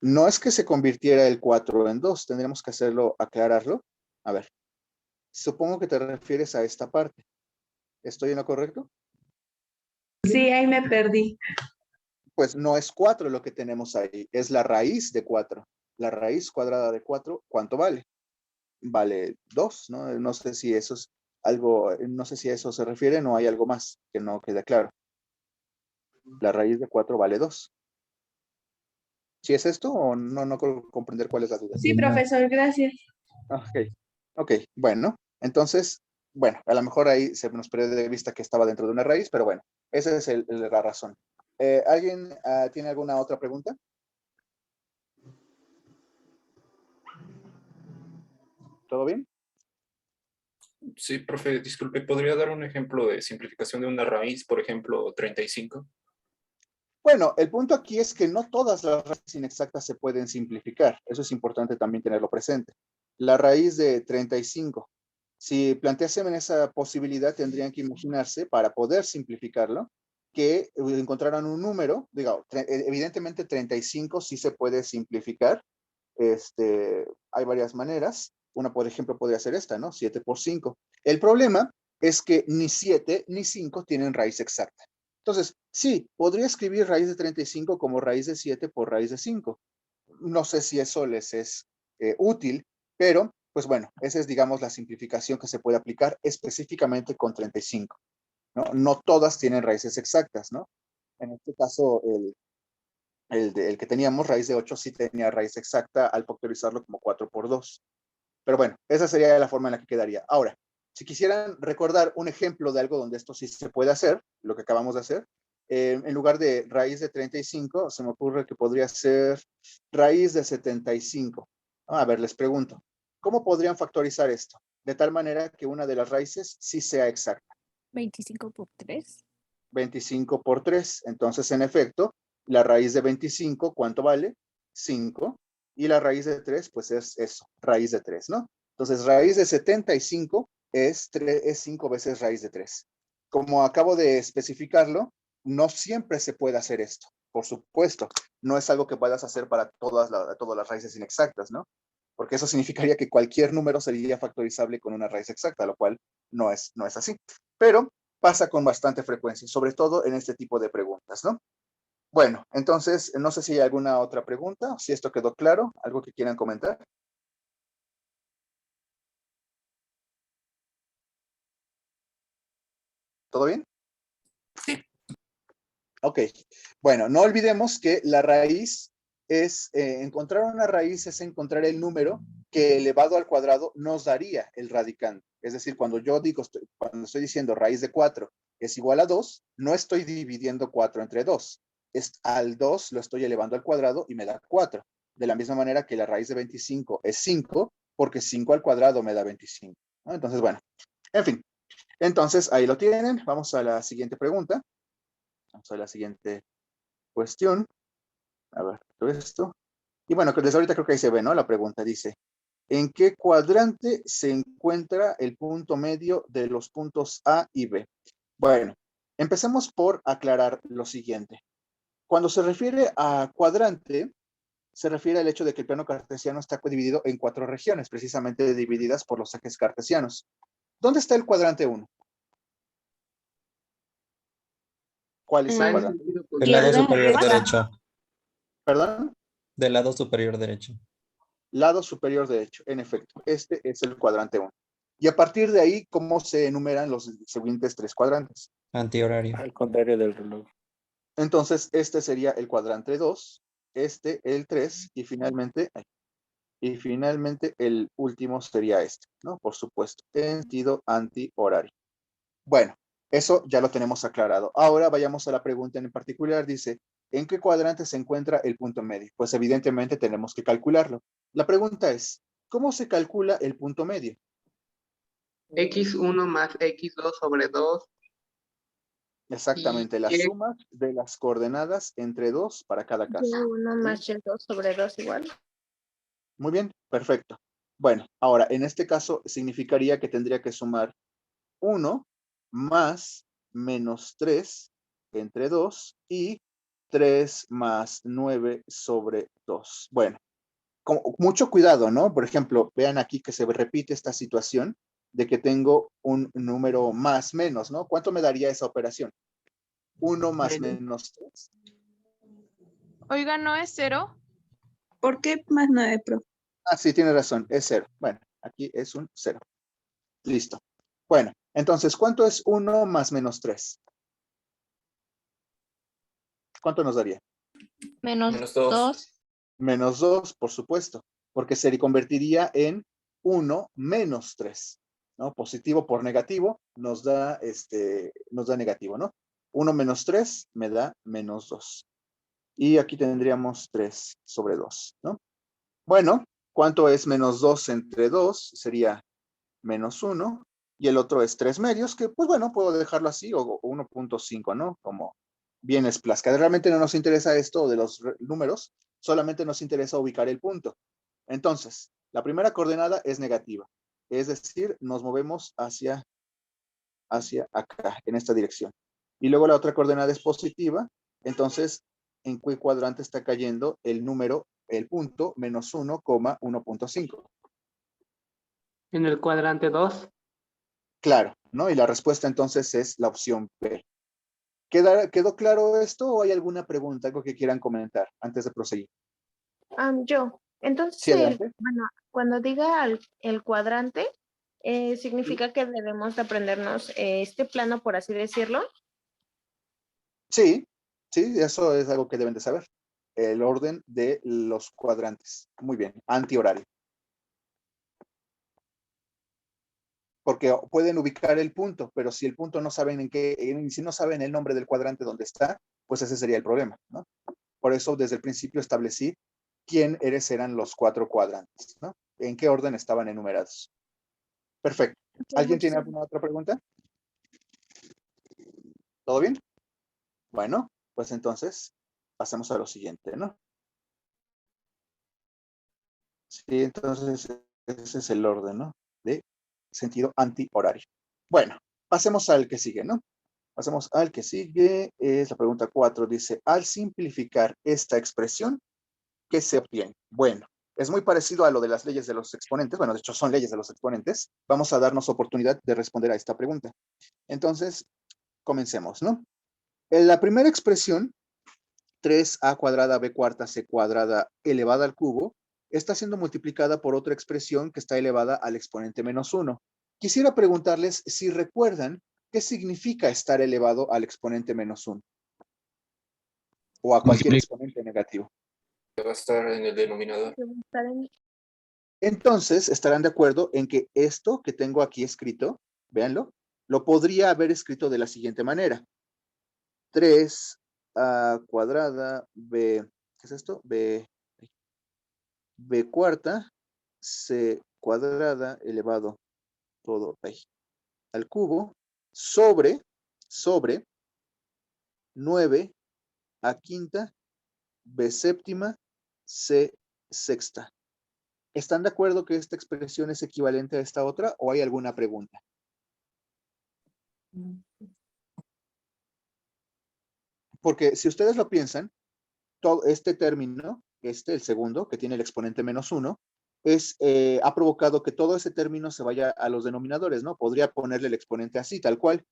No es que se convirtiera el 4 en 2, tendríamos que hacerlo, aclararlo. A ver, supongo que te refieres a esta parte. ¿Estoy en lo correcto? Sí, ahí me perdí. Pues no es 4 lo que tenemos ahí, es la raíz de 4. La raíz cuadrada de 4, ¿cuánto vale? Vale 2, ¿no? No sé si eso es algo, no sé si a eso se refiere, no hay algo más que no queda claro. La raíz de 4 vale 2. ¿Sí es esto o no comprender cuál es la duda? Sí, profesor, gracias. Ok, bueno, entonces, bueno, a lo mejor ahí se nos perdió de vista que estaba dentro de una raíz, pero bueno, esa es la razón. ¿Alguien tiene alguna otra pregunta? ¿Todo bien? Sí, profe, disculpe, ¿podría dar un ejemplo de simplificación de una raíz, por ejemplo, 35? Bueno, el punto aquí es que no todas las raíces inexactas se pueden simplificar. Eso es importante también tenerlo presente. La raíz de 35, si planteasen esa posibilidad, tendrían que imaginarse, para poder simplificarlo, que encontraran un número, digo, evidentemente 35 sí se puede simplificar. Hay varias maneras. Una, por ejemplo, podría ser esta, ¿no? 7 por 5. El problema es que ni 7 ni 5 tienen raíz exacta. Entonces, sí, podría escribir raíz de 35 como raíz de 7 por raíz de 5. No sé si eso les es útil, pero pues bueno, esa es, digamos, la simplificación que se puede aplicar específicamente con 35, ¿no? No todas tienen raíces exactas, ¿no? En este caso, el que teníamos, raíz de 8, sí tenía raíz exacta al factorizarlo como 4 por 2. Pero bueno, esa sería la forma en la que quedaría. Ahora, si quisieran recordar un ejemplo de algo donde esto sí se puede hacer, lo que acabamos de hacer, en lugar de raíz de 35, se me ocurre que podría ser raíz de 75. A ver, les pregunto, ¿cómo podrían factorizar esto? De tal manera que una de las raíces sí sea exacta. 25 por 3. 25 por 3. Entonces, en efecto, la raíz de 25, ¿cuánto vale? 5. Y la raíz de 3, pues es eso, raíz de 3, ¿no? Entonces, raíz de 75 es 5 veces raíz de 3. Como acabo de especificarlo, no siempre se puede hacer esto, por supuesto. No es algo que puedas hacer para todas las raíces inexactas, ¿no? Porque eso significaría que cualquier número sería factorizable con una raíz exacta, lo cual no es así. Pero pasa con bastante frecuencia, sobre todo en este tipo de preguntas, ¿no? Bueno, entonces, no sé si hay alguna otra pregunta, si esto quedó claro, algo que quieran comentar. ¿Todo bien? Sí. Ok, bueno, no olvidemos que la raíz es, encontrar una raíz es encontrar el número que elevado al cuadrado nos daría el radicando. Es decir, cuando yo digo, cuando estoy diciendo raíz de 4 es igual a 2, no estoy dividiendo 4 entre 2. Al 2 lo estoy elevando al cuadrado y me da 4. De la misma manera que la raíz de 25 es 5, porque 5 al cuadrado me da 25, ¿no? Entonces, bueno, en fin. Entonces, ahí lo tienen. Vamos a la siguiente pregunta. Vamos a la siguiente cuestión. A ver, todo esto. Y bueno, desde ahorita creo que ahí se ve, ¿no? La pregunta dice, ¿en qué cuadrante se encuentra el punto medio de los puntos A y B? Bueno, empecemos por aclarar lo siguiente. Cuando se refiere a cuadrante, se refiere al hecho de que el plano cartesiano está dividido en 4 regiones, precisamente divididas por los ejes cartesianos. ¿Dónde está el cuadrante 1? ¿Cuál es el cuadrante? Del lado superior derecho. ¿Perdón? Del lado superior derecho. Lado superior derecho, en efecto. Este es el cuadrante 1. Y a partir de ahí, ¿cómo se enumeran los siguientes 3 cuadrantes? Antihorario. Al contrario del reloj. Entonces, este sería el cuadrante 2, este el 3 y finalmente el último sería este, ¿no? Por supuesto, en sentido antihorario. Bueno, eso ya lo tenemos aclarado. Ahora vayamos a la pregunta en particular. Dice, ¿en qué cuadrante se encuentra el punto medio? Pues evidentemente tenemos que calcularlo. La pregunta es, ¿cómo se calcula el punto medio? X1 más X2 sobre 2. Exactamente, la suma de las coordenadas entre 2 para cada caso. Y1 más Y2 sobre 2 igual. Muy bien, perfecto. Bueno, ahora, en este caso significaría que tendría que sumar 1 más menos 3 entre 2 y 3 más 9 sobre 2. Bueno, con mucho cuidado, ¿no? Por ejemplo, vean aquí que se repite esta situación de que tengo un número más menos, ¿no? ¿Cuánto me daría esa operación? 1 más menos 3. Oiga, ¿no es 0? ¿Por qué más 9, pro? Ah, sí, tiene razón, es 0. Bueno, aquí es un 0. Listo. Bueno, entonces, ¿cuánto es 1 más menos 3? ¿Cuánto nos daría? Menos 2. Menos 2, por supuesto, porque se convertiría en 1 menos 3, ¿no? Positivo por negativo nos da negativo, ¿no? 1 menos 3 me da menos 2. Y aquí tendríamos 3 sobre 2, ¿no? Bueno, ¿cuánto es menos 2 entre 2? Sería menos 1. Y el otro es 3 medios, que pues bueno, puedo dejarlo así, o 1.5, ¿no? Como bien les plazca. Realmente no nos interesa esto de los números, solamente nos interesa ubicar el punto. Entonces, la primera coordenada es negativa, es decir, nos movemos hacia acá, en esta dirección. Y luego la otra coordenada es positiva, entonces, ¿en qué cuadrante está cayendo el número, el punto, menos 1,1.5? En el cuadrante 2. Claro, ¿no? Y la respuesta entonces es la opción B. ¿Quedó claro esto o hay alguna pregunta, algo que quieran comentar antes de proseguir? Yo. Entonces, Sí, adelante. bueno, cuando diga el cuadrante, significa que debemos de aprendernos este plano, por así decirlo. Sí, eso es algo que deben de saber. El orden de los cuadrantes. Muy bien, antihorario. Porque pueden ubicar el punto, pero si el punto no saben si no saben el nombre del cuadrante donde está, pues ese sería el problema, ¿no? Por eso desde el principio establecí quiénes eran los 4 cuadrantes, ¿no? En qué orden estaban enumerados. Perfecto. ¿Alguien tiene alguna otra pregunta? ¿Todo bien? Bueno, pues entonces pasemos a lo siguiente, ¿no? Sí, entonces ese es el orden, ¿no? De sentido antihorario. Bueno, pasemos al que sigue, ¿no? Pasemos al que sigue. Es la pregunta 4. Dice, al simplificar esta expresión, ¿qué se obtiene? Bueno, es muy parecido a lo de las leyes de los exponentes. Bueno, de hecho son leyes de los exponentes. Vamos a darnos oportunidad de responder a esta pregunta. Entonces, comencemos, ¿no? En la primera expresión, 3a cuadrada b cuarta c cuadrada elevada al cubo, está siendo multiplicada por otra expresión que está elevada al exponente menos 1. Quisiera preguntarles si recuerdan qué significa estar elevado al exponente menos 1 o a cualquier exponente negativo. Va a estar en el denominador. Entonces, estarán de acuerdo en que esto que tengo aquí escrito, véanlo, lo podría haber escrito de la siguiente manera. 3a cuadrada b, ¿qué es esto? b cuarta c cuadrada elevado todo ahí al cubo sobre 9 a quinta b séptima c sexta. ¿Están de acuerdo que esta expresión es equivalente a esta otra o hay alguna pregunta? Porque si ustedes lo piensan, todo este término, el segundo, que tiene el exponente menos 1, ha provocado que todo ese término se vaya a los denominadores, ¿no? Podría ponerle el exponente así, tal cual,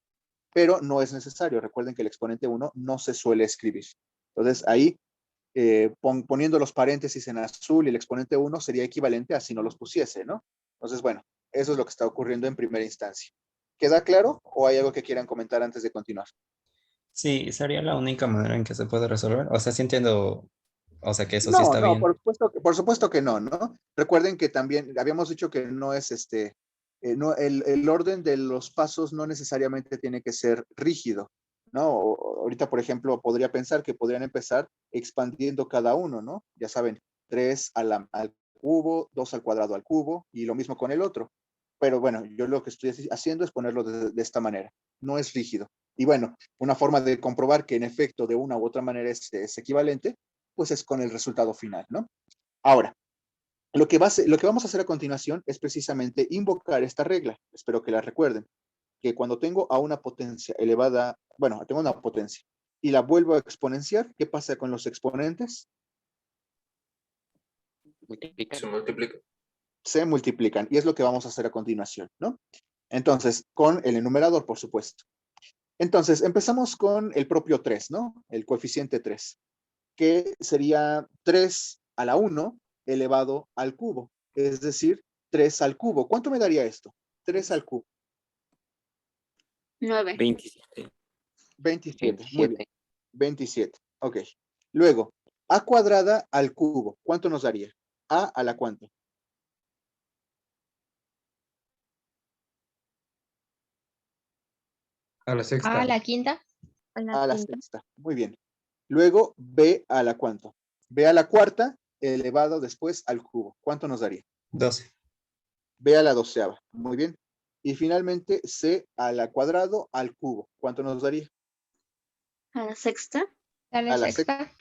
pero no es necesario. Recuerden que el exponente 1 no se suele escribir. Entonces, ahí, poniendo los paréntesis en azul y el exponente 1 sería equivalente a si no los pusiese, ¿no? Entonces, bueno, eso es lo que está ocurriendo en primera instancia. ¿Queda claro o hay algo que quieran comentar antes de continuar? Sí, sería la única manera en que se puede resolver. O sea, sí entiendo, o sea, que eso sí No, está bien. por supuesto que no, ¿no? Recuerden que también habíamos dicho que no es no, el orden de los pasos no necesariamente tiene que ser rígido, ¿no? Ahorita, por ejemplo, podría pensar que podrían empezar expandiendo cada uno, ¿no? Ya saben, 3 al cubo, 2 al cuadrado al cubo, y lo mismo con el otro. Pero bueno, yo lo que estoy haciendo es ponerlo de esta manera. No es rígido. Y bueno, una forma de comprobar que en efecto de una u otra manera es equivalente, pues es con el resultado final, ¿no? Ahora, lo que vamos a hacer a continuación es precisamente invocar esta regla. Espero que la recuerden. Que cuando tengo a una potencia elevada, bueno, tengo una potencia y la vuelvo a exponenciar, ¿qué pasa con los exponentes? Se multiplica. Se multiplican. Y es lo que vamos a hacer a continuación, ¿no? Entonces, con el enumerador, por supuesto. Entonces, empezamos con el propio 3, ¿no? El coeficiente 3, que sería 3 a la 1 elevado al cubo, es decir, 3 al cubo. ¿Cuánto me daría esto? 3 al cubo. 9. 27. 27. Muy bien. 27. Ok. Luego, a cuadrada al cubo. ¿Cuánto nos daría? A la cuánto. A la sexta. A la quinta. A la sexta. Muy bien. Luego, b a la cuánto. B a la cuarta elevado después al cubo. ¿Cuánto nos daría? 12. B a la doceava. Muy bien. Y finalmente, c a la cuadrado al cubo. ¿Cuánto nos daría? A la sexta. A la sexta.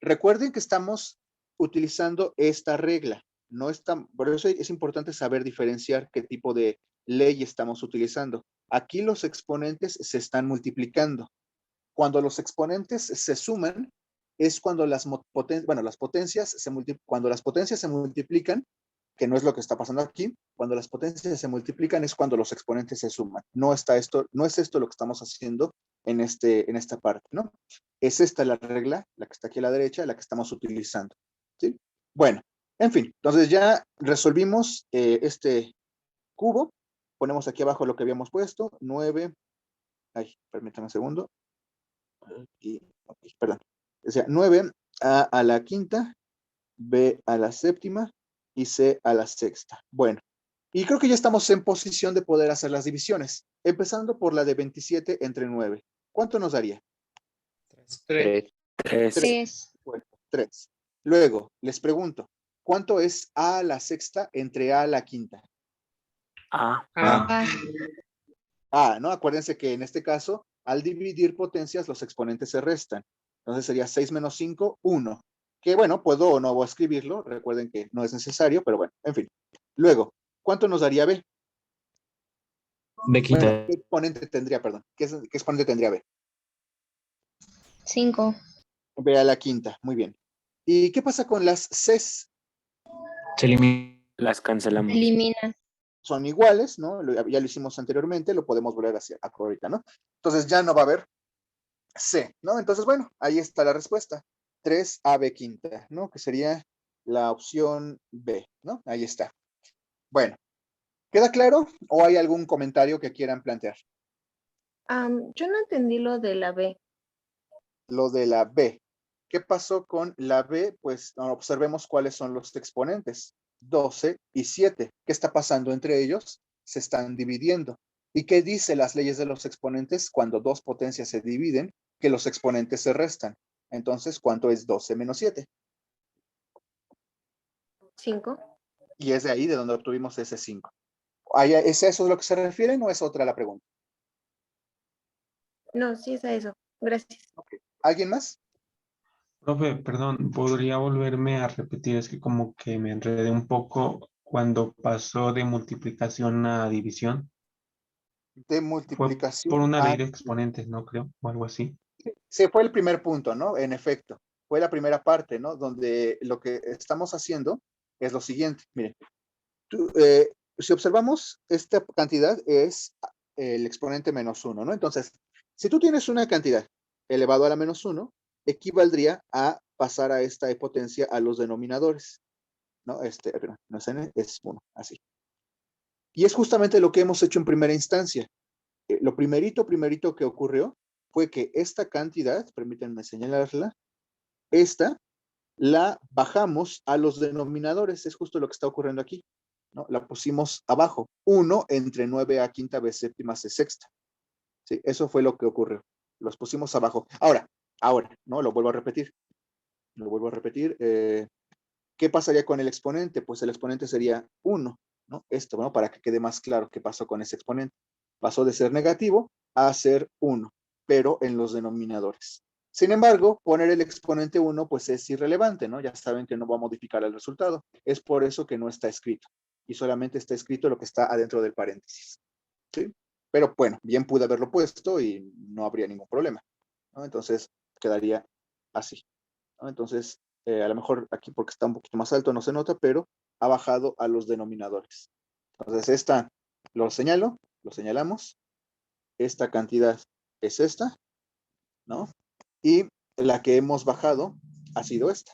Recuerden que estamos utilizando esta regla. Por eso es importante saber diferenciar qué tipo de ley estamos utilizando. Aquí los exponentes se están multiplicando. Cuando los exponentes se suman, es cuando cuando las potencias se multiplican, que no es lo que está pasando aquí. Cuando las potencias se multiplican es cuando los exponentes se suman. No es esto lo que estamos haciendo en esta parte, ¿no? Es esta la regla, la que está aquí a la derecha, la que estamos utilizando, ¿sí? Bueno, en fin, entonces ya resolvimos este cubo. Ponemos aquí abajo lo que habíamos puesto, 9, permítame un segundo. Perdón. O sea, 9 a la quinta, B a la séptima y C a la sexta. Bueno, y creo que ya estamos en posición de poder hacer las divisiones, empezando por la de 27 entre 9. ¿Cuánto nos daría? 3. 3. Bueno, 3. Luego, les pregunto, ¿cuánto es A a la sexta entre A a la quinta? A. ¿No? Acuérdense que en este caso, al dividir potencias, los exponentes se restan. Entonces sería 6 menos 5, 1. Que bueno, puedo o no escribirlo. Recuerden que no es necesario, pero bueno, en fin. Luego, ¿cuánto nos daría B? B quinta. Bueno, ¿qué exponente tendría, perdón? ¿Qué exponente tendría B? 5. B a la quinta, muy bien. ¿Y qué pasa con las Cs? Se elimina. Las cancelamos. Elimina. Son iguales, ¿no? Ya lo hicimos anteriormente, lo podemos volver a hacer ahorita, ¿no? Entonces ya no va a haber C, ¿no? Entonces, bueno, ahí está la respuesta. 3AB quinta, ¿no? Que sería la opción B, ¿no? Ahí está. Bueno, ¿queda claro o hay algún comentario que quieran plantear? Yo no entendí lo de la B. Lo de la B. ¿Qué pasó con la B? Pues observemos cuáles son los exponentes. 12 y 7. ¿Qué está pasando entre ellos? Se están dividiendo. ¿Y qué dice las leyes de los exponentes? Cuando dos potencias se dividen, que los exponentes se restan. Entonces, ¿cuánto es 12 menos 7? 5. Y es de ahí de donde obtuvimos ese 5. ¿Es eso lo que se refieren o es otra la pregunta? No, sí es a eso. Gracias. Okay. ¿Alguien más? Profe, perdón, ¿podría volverme a repetir? Es que como que me enredé un poco cuando pasó de multiplicación a división. De Fue multiplicación por una a... ley de exponentes, ¿no? Creo, o algo así. Sí, fue el primer punto, ¿no? En efecto, fue la primera parte, ¿no? Donde lo que estamos haciendo es lo siguiente. Miren, si observamos, esta cantidad es el exponente menos 1, ¿no? Entonces, si tú tienes una cantidad elevado a la menos 1, equivaldría a pasar a esta potencia a los denominadores, ¿no? No es n, es 1, así. Y es justamente lo que hemos hecho en primera instancia. Lo primerito que ocurrió fue que esta cantidad, permítanme señalarla, esta la bajamos a los denominadores, es justo lo que está ocurriendo aquí, ¿no? La pusimos abajo, 1 entre 9 a quinta b séptima c sexta. Sí, eso fue lo que ocurrió. Los pusimos abajo. Ahora, ¿no? Lo vuelvo a repetir. ¿Qué pasaría con el exponente? Pues el exponente sería 1, ¿no? Esto, ¿no? Para que quede más claro qué pasó con ese exponente. Pasó de ser negativo a ser 1, pero en los denominadores. Sin embargo, poner el exponente 1, pues es irrelevante, ¿no? Ya saben que no va a modificar el resultado. Es por eso que no está escrito. Y solamente está escrito lo que está adentro del paréntesis. ¿Sí? Pero bueno, bien pude haberlo puesto y no habría ningún problema, ¿no? Entonces, quedaría así, ¿no? Entonces, a lo mejor aquí porque está un poquito más alto no se nota, pero ha bajado a los denominadores. Entonces, esta lo señalamos. Esta cantidad es esta, ¿no? Y la que hemos bajado ha sido esta.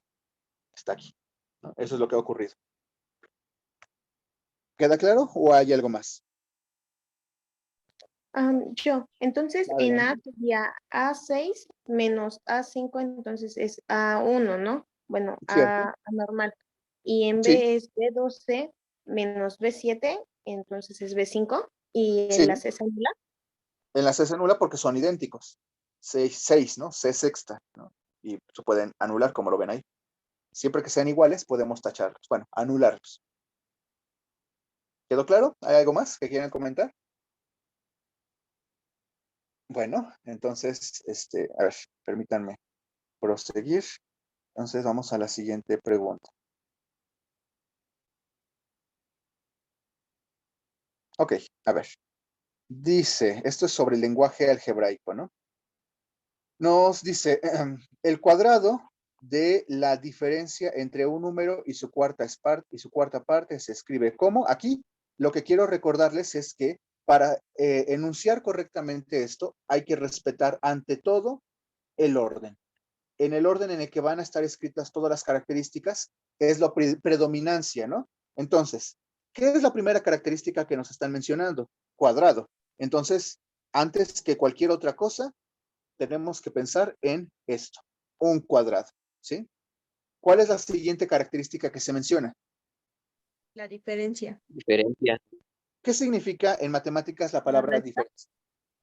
Está aquí, ¿no? Eso es lo que ha ocurrido. ¿Queda claro o hay algo más? Entonces en A sería A6 menos A5, entonces es A1, ¿no? Bueno, A normal. Y en B es B12 menos B7, entonces es B5. Y en la C se anula. En la C se anula porque son idénticos. 6, ¿no? C sexta, ¿no? Y se pueden anular como lo ven ahí. Siempre que sean iguales podemos tacharlos. Bueno, anularlos. ¿Quedó claro? ¿Hay algo más que quieran comentar? Bueno, entonces, a ver, permítanme proseguir. Entonces vamos a la siguiente pregunta. Ok, a ver. Dice, esto es sobre el lenguaje algebraico, ¿no? Nos dice, el cuadrado de la diferencia entre un número y su cuarta parte se escribe como. Aquí lo que quiero recordarles es que para enunciar correctamente esto hay que respetar ante todo el orden. En el orden en el que van a estar escritas todas las características es la predominancia, ¿no? Entonces, ¿qué es la primera característica que nos están mencionando? Cuadrado. Entonces, antes que cualquier otra cosa, tenemos que pensar en esto, un cuadrado, ¿sí? ¿Cuál es la siguiente característica que se menciona? La diferencia. Diferencia. ¿Qué significa en matemáticas la palabra resta. diferencia?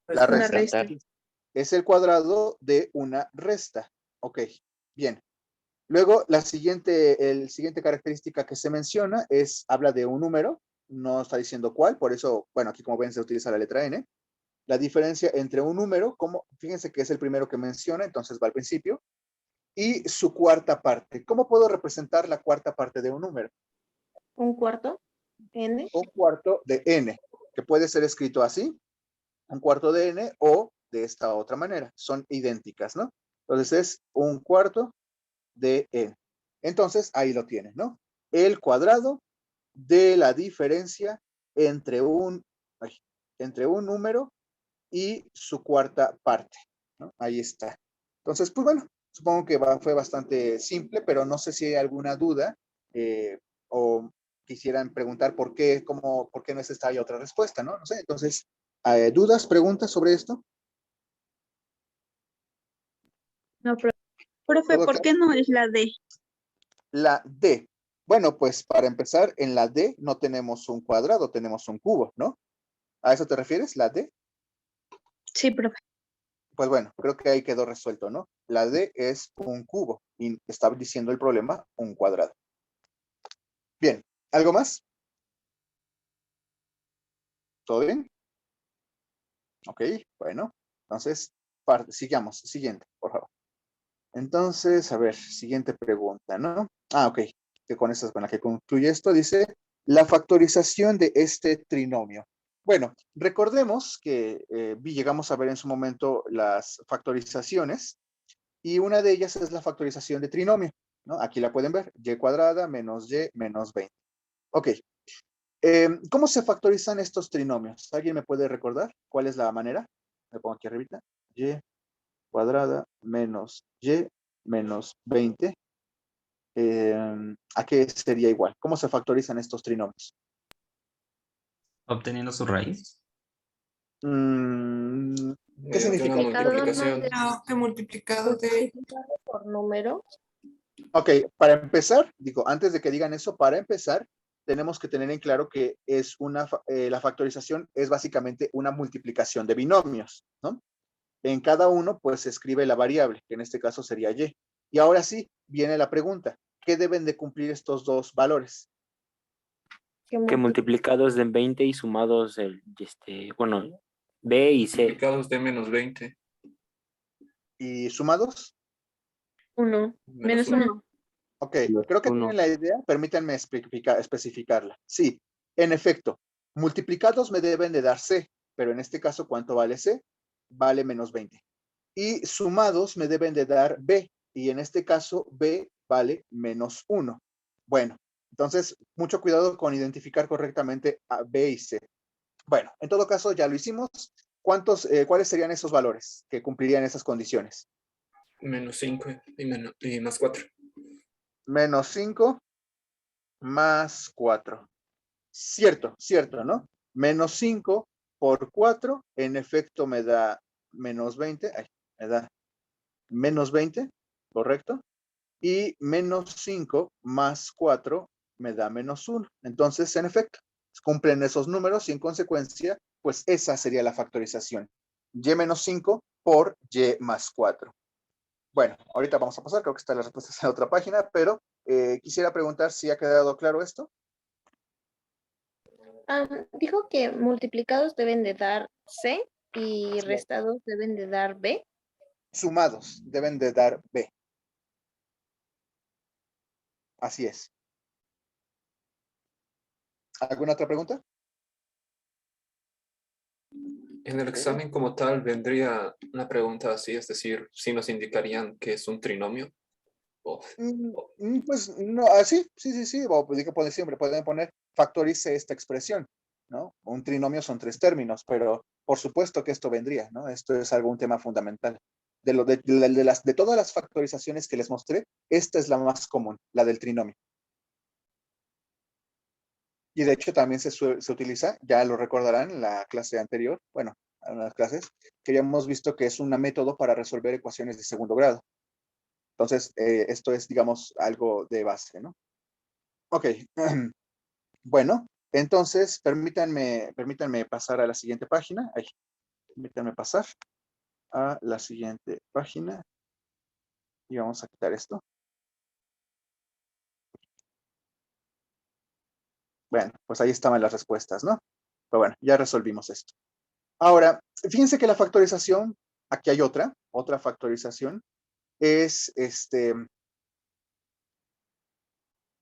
Pues La una resta. resta. Es el cuadrado de una resta. Ok, bien. Luego, el siguiente característica que se menciona habla de un número, no está diciendo cuál, por eso, bueno, aquí como ven se utiliza la letra N. La diferencia entre un número, fíjense que es el primero que menciona, entonces va al principio, y su cuarta parte. ¿Cómo puedo representar la cuarta parte de un número? Un cuarto, n. Un cuarto de n, que puede ser escrito así, un cuarto de n, o de esta otra manera. Son idénticas, ¿no? Entonces es un cuarto de n. Entonces ahí lo tienen, ¿no? El cuadrado de la diferencia entre un número y su cuarta parte, ¿no? Ahí está. Entonces, pues bueno, supongo que fue bastante simple, pero no sé si hay alguna duda o quisieran preguntar por qué no es esta y otra respuesta, ¿no? No sé, entonces, ¿dudas, preguntas sobre esto? No, profe, ¿por qué no es la D? La D. Bueno, pues para empezar, en la D no tenemos un cuadrado, tenemos un cubo, ¿no? ¿A eso te refieres, la D? Sí, profe. Pues bueno, creo que ahí quedó resuelto, ¿no? La D es un cubo y está diciendo el problema un cuadrado. Bien, ¿algo más? ¿Todo bien? Ok, bueno. Entonces, sigamos. Siguiente, por favor. Entonces, a ver, siguiente pregunta, ¿no? Ok, que con esta es con la que concluye esto, dice, la factorización de este trinomio. Bueno, recordemos que llegamos a ver en su momento las factorizaciones y una de ellas es la factorización de trinomio, ¿no? Aquí la pueden ver, y cuadrada menos y menos 20. Ok, ¿cómo se factorizan estos trinomios? ¿Alguien me puede recordar cuál es la manera? Me pongo aquí arribita, y cuadrada menos y menos 20. ¿A qué sería igual? ¿Cómo se factorizan estos trinomios? Obteniendo su raíz. ¿Qué Mediante significa? una multiplicación. Multiplicado por número. Ok, para empezar, antes de que digan eso, para empezar, tenemos que tener en claro que la factorización es básicamente una multiplicación de binomios, ¿no? En cada uno, pues, se escribe la variable, que en este caso sería y. Y ahora sí, viene la pregunta, ¿qué deben de cumplir estos dos valores? Que multiplicados de 20 y sumados, bueno, B y C. Multiplicados de menos 20. ¿Y sumados? 1. Menos Menos 1. Ok, creo que tienen la idea, permítanme especificarla. Sí, en efecto, multiplicados me deben de dar C, pero en este caso, ¿cuánto vale C? Vale menos 20. Y sumados me deben de dar B, y en este caso B vale menos 1. Bueno, entonces, mucho cuidado con identificar correctamente a B y C. Bueno, en todo caso, ya lo hicimos. ¿Cuáles serían esos valores que cumplirían esas condiciones? Menos 5 y más 4. Menos 5 más 4. Cierto, ¿no? Menos 5 por 4, en efecto me da menos 20. Me da menos 20, ¿correcto? Y menos 5 más 4 me da menos 1. Entonces, en efecto, cumplen esos números y en consecuencia, pues esa sería la factorización. Y menos 5 por y más 4. Bueno, ahorita vamos a pasar, creo que están las respuestas en otra página, pero quisiera preguntar si ha quedado claro esto. Dijo que multiplicados deben de dar C y restados deben de dar B. Sumados deben de dar B. Así es. ¿Alguna otra pregunta? En el examen como tal vendría una pregunta así, es decir, si nos indicarían que es un trinomio. Pues no, sí, o pueden poner factorice esta expresión, ¿no? Un trinomio son 3 términos, pero por supuesto que esto vendría, ¿no? Esto es un tema fundamental. De todas las factorizaciones que les mostré, esta es la más común, la del trinomio. Y de hecho también se utiliza, ya lo recordarán en la clase anterior, bueno, en las clases, que ya hemos visto que es un método para resolver ecuaciones de segundo grado. Entonces, esto es, digamos, algo de base, ¿no? Ok. Bueno, entonces, permítanme pasar a la siguiente página. Ahí, permítanme pasar a la siguiente página. Y vamos a quitar esto. Bueno, pues ahí estaban las respuestas, ¿no? Pero bueno, ya resolvimos esto. Ahora, fíjense que la factorización, aquí hay otra factorización, es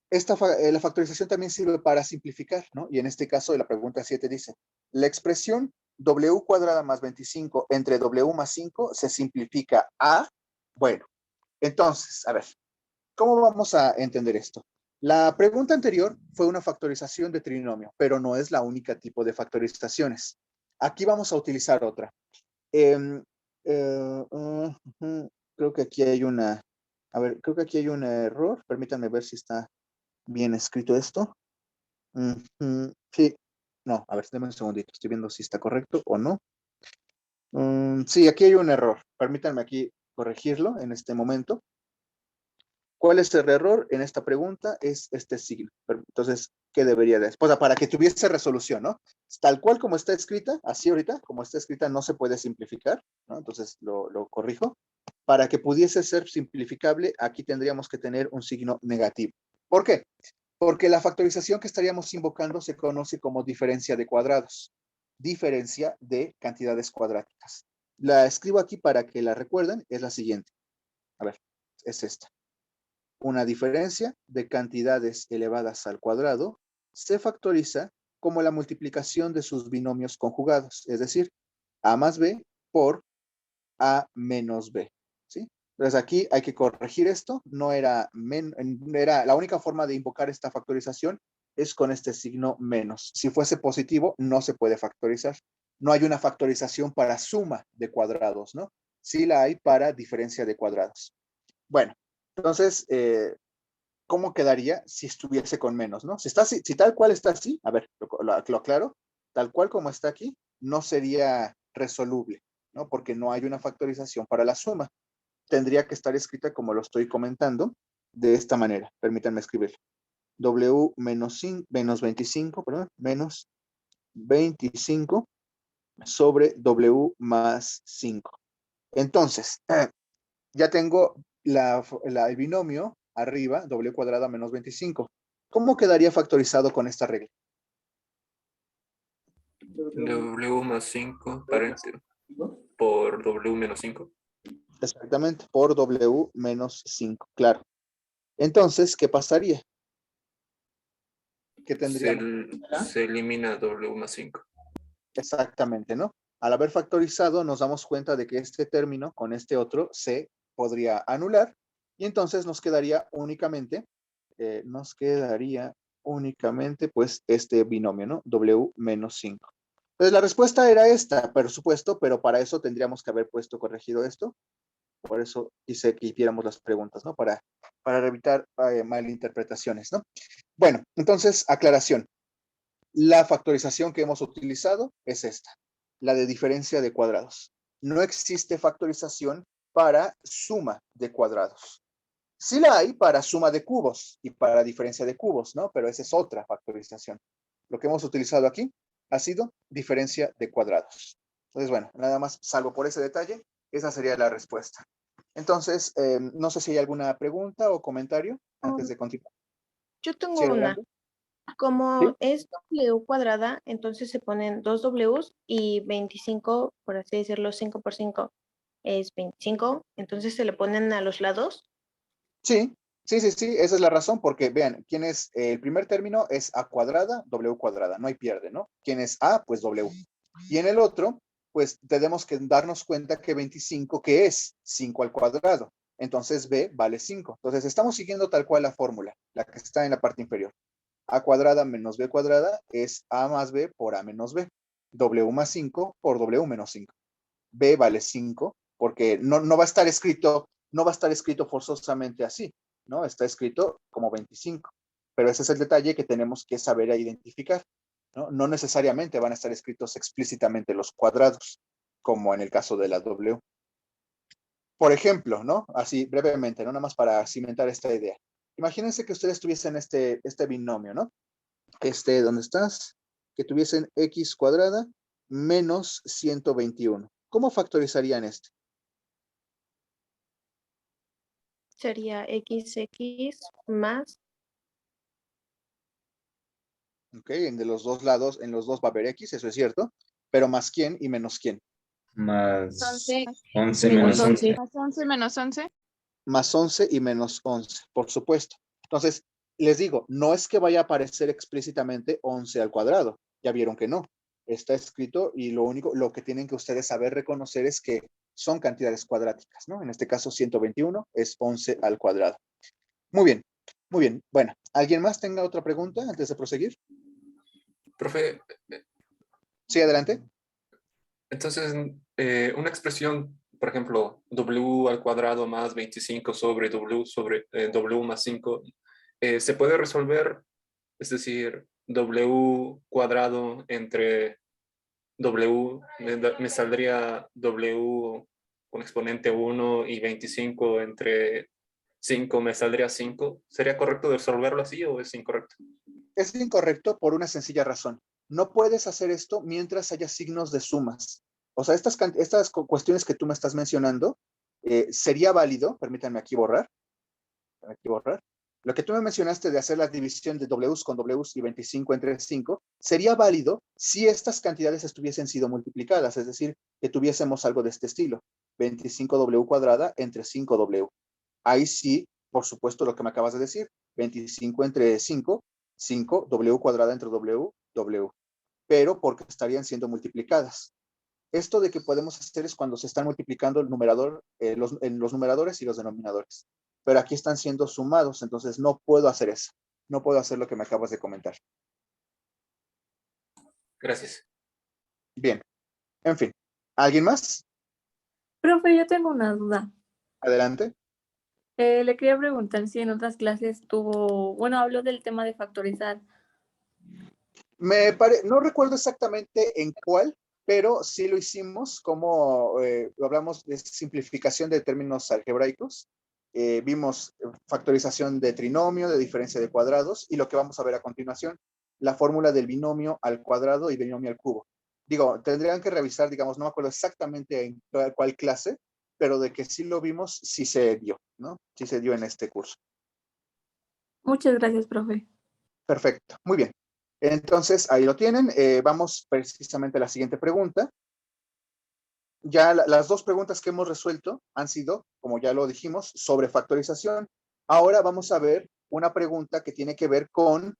la factorización también sirve para simplificar, ¿no? Y en este caso, la pregunta 7 dice, la expresión w cuadrada más 25 entre w más 5 se simplifica a, bueno, entonces, a ver, ¿cómo vamos a entender esto? La pregunta anterior fue una factorización de trinomio, pero no es la única tipo de factorizaciones. Aquí vamos a utilizar otra. Creo que aquí hay creo que aquí hay un error. Permítanme ver si está bien escrito esto. Sí, no, a ver, déme un segundito. Estoy viendo si está correcto o no. Sí, aquí hay un error. Permítanme aquí corregirlo en este momento. ¿Cuál es el error en esta pregunta? Es este signo. Entonces, ¿qué debería de? Pues para que tuviese resolución, ¿no? Tal cual como está escrita, así ahorita, como está escrita, no se puede simplificar, ¿no? Entonces, lo corrijo. Para que pudiese ser simplificable, aquí tendríamos que tener un signo negativo. ¿Por qué? Porque la factorización que estaríamos invocando se conoce como diferencia de cuadrados. Diferencia de cantidades cuadráticas. La escribo aquí para que la recuerden, es la siguiente. A ver, es esta. Una diferencia de cantidades elevadas al cuadrado se factoriza como la multiplicación de sus binomios conjugados, es decir, a más b por a menos b, ¿sí? Entonces aquí hay que corregir esto, no era la única forma de invocar esta factorización es con este signo menos. Si fuese positivo, no se puede factorizar. No hay una factorización para suma de cuadrados, ¿no? Sí la hay para diferencia de cuadrados. Bueno, entonces, ¿cómo quedaría si estuviese con menos, no? Si tal cual está así, a ver, lo aclaro, tal cual como está aquí, no sería resoluble, ¿no? Porque no hay una factorización para la suma. Tendría que estar escrita como lo estoy comentando, de esta manera. Permítanme escribirlo. W menos 25, perdón, menos 25 sobre W más 5. Entonces, ya tengo el binomio arriba, w cuadrada menos 25. ¿Cómo quedaría factorizado con esta regla? W más 5 por W menos 5. Exactamente, por W menos 5, claro. Entonces, ¿qué pasaría? ¿Qué tendríamos? Se elimina W más 5. Exactamente, ¿no? Al haber factorizado, nos damos cuenta de que este término con este otro se podría anular y entonces nos quedaría únicamente, pues este binomio, ¿no? W menos 5. Entonces la respuesta era esta, por supuesto, pero para eso tendríamos que haber corregido esto. Por eso quise que hiciéramos las preguntas, ¿no? Para evitar malinterpretaciones, ¿no? Bueno, entonces, aclaración. La factorización que hemos utilizado es esta, la de diferencia de cuadrados. No existe factorización para suma de cuadrados. Sí la hay para suma de cubos y para diferencia de cubos, ¿no? Pero esa es otra factorización. Lo que hemos utilizado aquí ha sido diferencia de cuadrados. Entonces, bueno, nada más salvo por ese detalle, esa sería la respuesta. Entonces, no sé si hay alguna pregunta o comentario antes de continuar. Yo tengo Sí, una. adelante. Como ¿Sí? es W cuadrada, entonces se ponen 2 Ws y 25, por así decirlo, 5 por 5 es 25. Entonces se le ponen a los lados. Sí, esa es la razón, porque vean, ¿quién es el primer término? Es a cuadrada, w cuadrada, no hay pierde, ¿no? ¿Quién es a? Pues w. Y en el otro, pues tenemos que darnos cuenta que 25, ¿qué es? 5 al cuadrado. entonces B vale 5. Entonces estamos siguiendo tal cual la fórmula, la que está en la parte inferior. A cuadrada menos B cuadrada es A más B por A menos B. W más 5 por W menos 5. B vale 5 porque no va a estar escrito, forzosamente así, ¿no? Está escrito como 25. Pero ese es el detalle que tenemos que saber identificar, ¿no? No necesariamente van a estar escritos explícitamente los cuadrados, como en el caso de la W. Por ejemplo, ¿no? Así brevemente, ¿no? Nada más para cimentar esta idea. Imagínense que ustedes tuviesen este binomio, ¿no? ¿Dónde estás? Que tuviesen x cuadrada menos 121. ¿Cómo factorizarían este? Sería XX más. Ok, de los dos lados, en los dos va a haber x, eso es cierto. Pero más quién y menos quién. Más 11 11 menos 11. Más 11 menos 11. Más 11 y menos 11, por supuesto. Entonces, les digo, no es que vaya a aparecer explícitamente 11 al cuadrado. Ya vieron que no. Está escrito y lo que tienen que ustedes saber reconocer es que son cantidades cuadráticas, ¿no? En este caso, 121 es 11 al cuadrado. Muy bien, muy bien. Bueno, ¿alguien más tenga otra pregunta antes de proseguir? Profe, Sí, adelante. entonces, una expresión, por ejemplo, W al cuadrado más 25 sobre W más 5, se puede resolver, es decir, W cuadrado entre W, me saldría W con exponente 1 y 25 entre 5 me saldría 5. ¿Sería correcto resolverlo así o es incorrecto? Es incorrecto por una sencilla razón. No puedes hacer esto mientras haya signos de sumas. O sea, estas cuestiones que tú me estás mencionando, sería válido, permítanme aquí borrar. Lo que tú me mencionaste de hacer la división de Ws con Ws y 25 entre 5, sería válido si estas cantidades estuviesen sido multiplicadas, es decir, que tuviésemos algo de este estilo. 25W cuadrada entre 5W. Ahí sí, por supuesto, lo que me acabas de decir. 25 entre 5, 5W cuadrada entre W. Pero porque estarían siendo multiplicadas. Esto de que podemos hacer es cuando se están multiplicando el numerador, en los numeradores y los denominadores. Pero aquí están siendo sumados, entonces no puedo hacer eso. No puedo hacer lo que me acabas de comentar. Gracias. Bien. En fin. ¿Alguien más? Profe, yo tengo una duda. Adelante. Le quería preguntar si en otras clases habló del tema de factorizar. No recuerdo exactamente en cuál, pero sí lo hicimos, como hablamos de simplificación de términos algebraicos. Vimos factorización de trinomio, de diferencia de cuadrados, y lo que vamos a ver a continuación, la fórmula del binomio al cuadrado y binomio al cubo. Digo, tendrían que revisar, digamos, no me acuerdo exactamente en cuál clase, pero de que sí lo vimos, sí se dio, ¿no? Sí se dio en este curso. Muchas gracias, profe. Perfecto, muy bien. Entonces, ahí lo tienen. Vamos precisamente a la siguiente pregunta. Ya las dos preguntas que hemos resuelto han sido, como ya lo dijimos, sobre factorización. Ahora vamos a ver una pregunta que tiene que ver con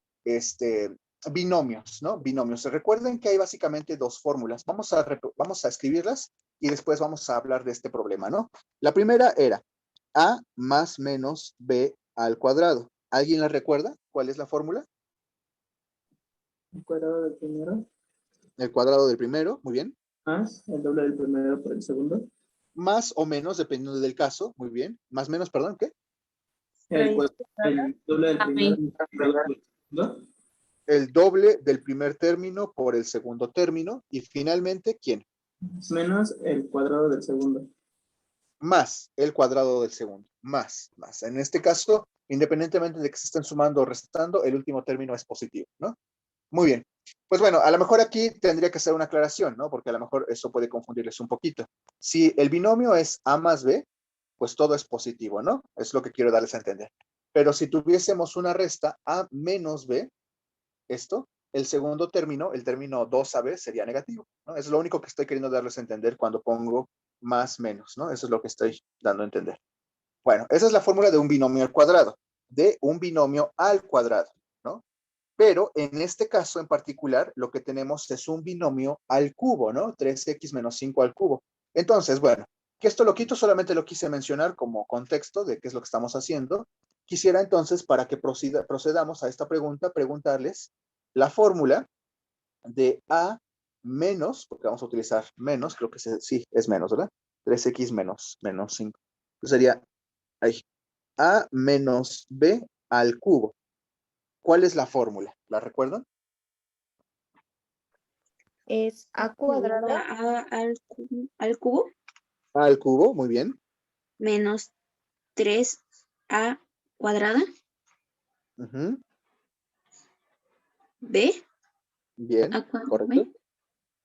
binomios, ¿no? Binomios. Recuerden que hay básicamente dos fórmulas. Vamos a escribirlas y después vamos a hablar de este problema, ¿no? La primera era A más menos B al cuadrado. ¿Alguien la recuerda? ¿Cuál es la fórmula? El cuadrado del primero El cuadrado del primero, muy bien. más el doble del primero por el segundo. Más o menos, dependiendo del caso, muy bien. Más o menos, perdón, ¿qué? El doble del primero ¿no? El doble del primer término por el segundo término. Y finalmente, ¿quién? Menos el cuadrado del segundo. Más el cuadrado del segundo. Más. En este caso, independientemente de que se estén sumando o restando, el último término es positivo, ¿no? Muy bien. Pues bueno, a lo mejor aquí tendría que hacer una aclaración, ¿no? Porque a lo mejor eso puede confundirles un poquito. Si el binomio es A más B, pues todo es positivo, ¿no? Es lo que quiero darles a entender. Pero si tuviésemos una resta A menos B, el segundo término, el término 2AB, sería negativo, ¿no? Es lo único que estoy queriendo darles a entender cuando pongo más menos, ¿no? Eso es lo que estoy dando a entender. Bueno, esa es la fórmula de un binomio al cuadrado, de un binomio al cuadrado, ¿no? Pero en este caso en particular, lo que tenemos es un binomio al cubo, ¿no? 3x menos 5 al cubo. Entonces, bueno, Que esto lo quito, solamente lo quise mencionar como contexto de qué es lo que estamos haciendo. Quisiera entonces, para que procedamos a esta pregunta, preguntarles la fórmula de A menos, porque vamos a utilizar menos, creo que sí, es menos, ¿verdad? 3x menos 5. Entonces sería ahí, A menos B al cubo. ¿Cuál es la fórmula? ¿La recuerdan? Es A cuadrada. Al cubo A al cubo, muy bien. menos 3a cuadrada Ujú, b bien, a cuadrada correcto,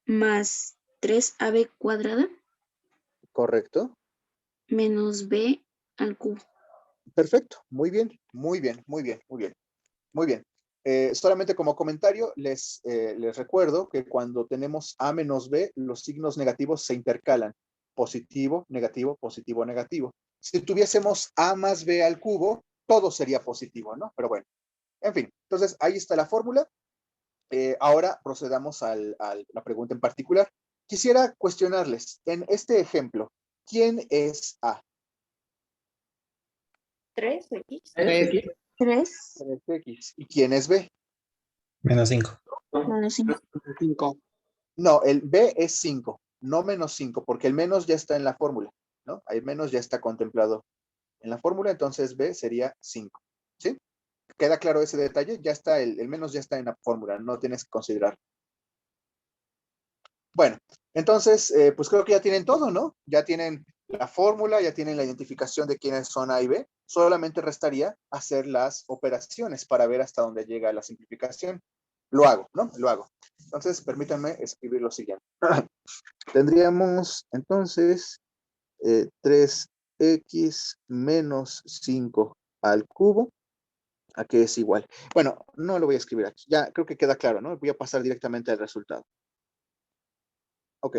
b más 3ab cuadrada correcto. menos b al cubo. Perfecto, muy bien, muy bien, muy bien, muy bien, muy bien. Solamente como comentario, les recuerdo que cuando tenemos A menos B, los signos negativos se intercalan. Positivo, negativo, positivo, negativo. Si tuviésemos A más B al cubo, todo sería positivo, ¿no? Pero bueno, en fin. Entonces, ahí está la fórmula. Ahora procedamos a la pregunta en particular. Quisiera cuestionarles, en este ejemplo, ¿quién es A? 3x. 3x. 3x. ¿Y quién es B? Menos 5. Menos 5. 5. No, el B es 5, no menos 5, porque el menos ya está en la fórmula, ¿no? El menos ya está contemplado en la fórmula, entonces B sería 5, ¿sí? ¿Queda claro ese detalle? Ya está, el menos ya está en la fórmula, no tienes que considerar. Bueno, entonces, pues creo que ya tienen todo, ¿no? Ya tienen la fórmula, ya tienen la identificación de quiénes son A y B, solamente restaría hacer las operaciones para ver hasta dónde llega la simplificación. Lo hago, ¿no? Lo hago. Entonces, permítanme escribir lo siguiente. Tendríamos, entonces, 3x menos 5 al cubo, ¿a qué es igual? Bueno, no lo voy a escribir aquí. Ya creo que queda claro, ¿no? Voy a pasar directamente al resultado. Ok.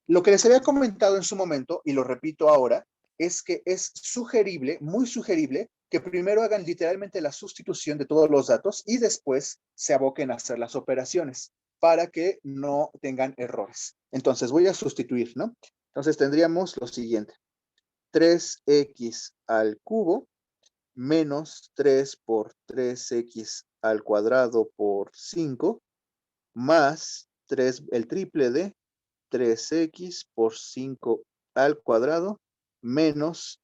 Lo que les había comentado en su momento, y lo repito ahora, es que es sugerible, muy sugerible, que primero hagan literalmente la sustitución de todos los datos y después se aboquen a hacer las operaciones para que no tengan errores. Entonces voy a sustituir, ¿no? Entonces tendríamos lo siguiente. 3x al cubo menos 3 por 3x al cuadrado por 5 más 3, el triple de 3x por 5 al cuadrado menos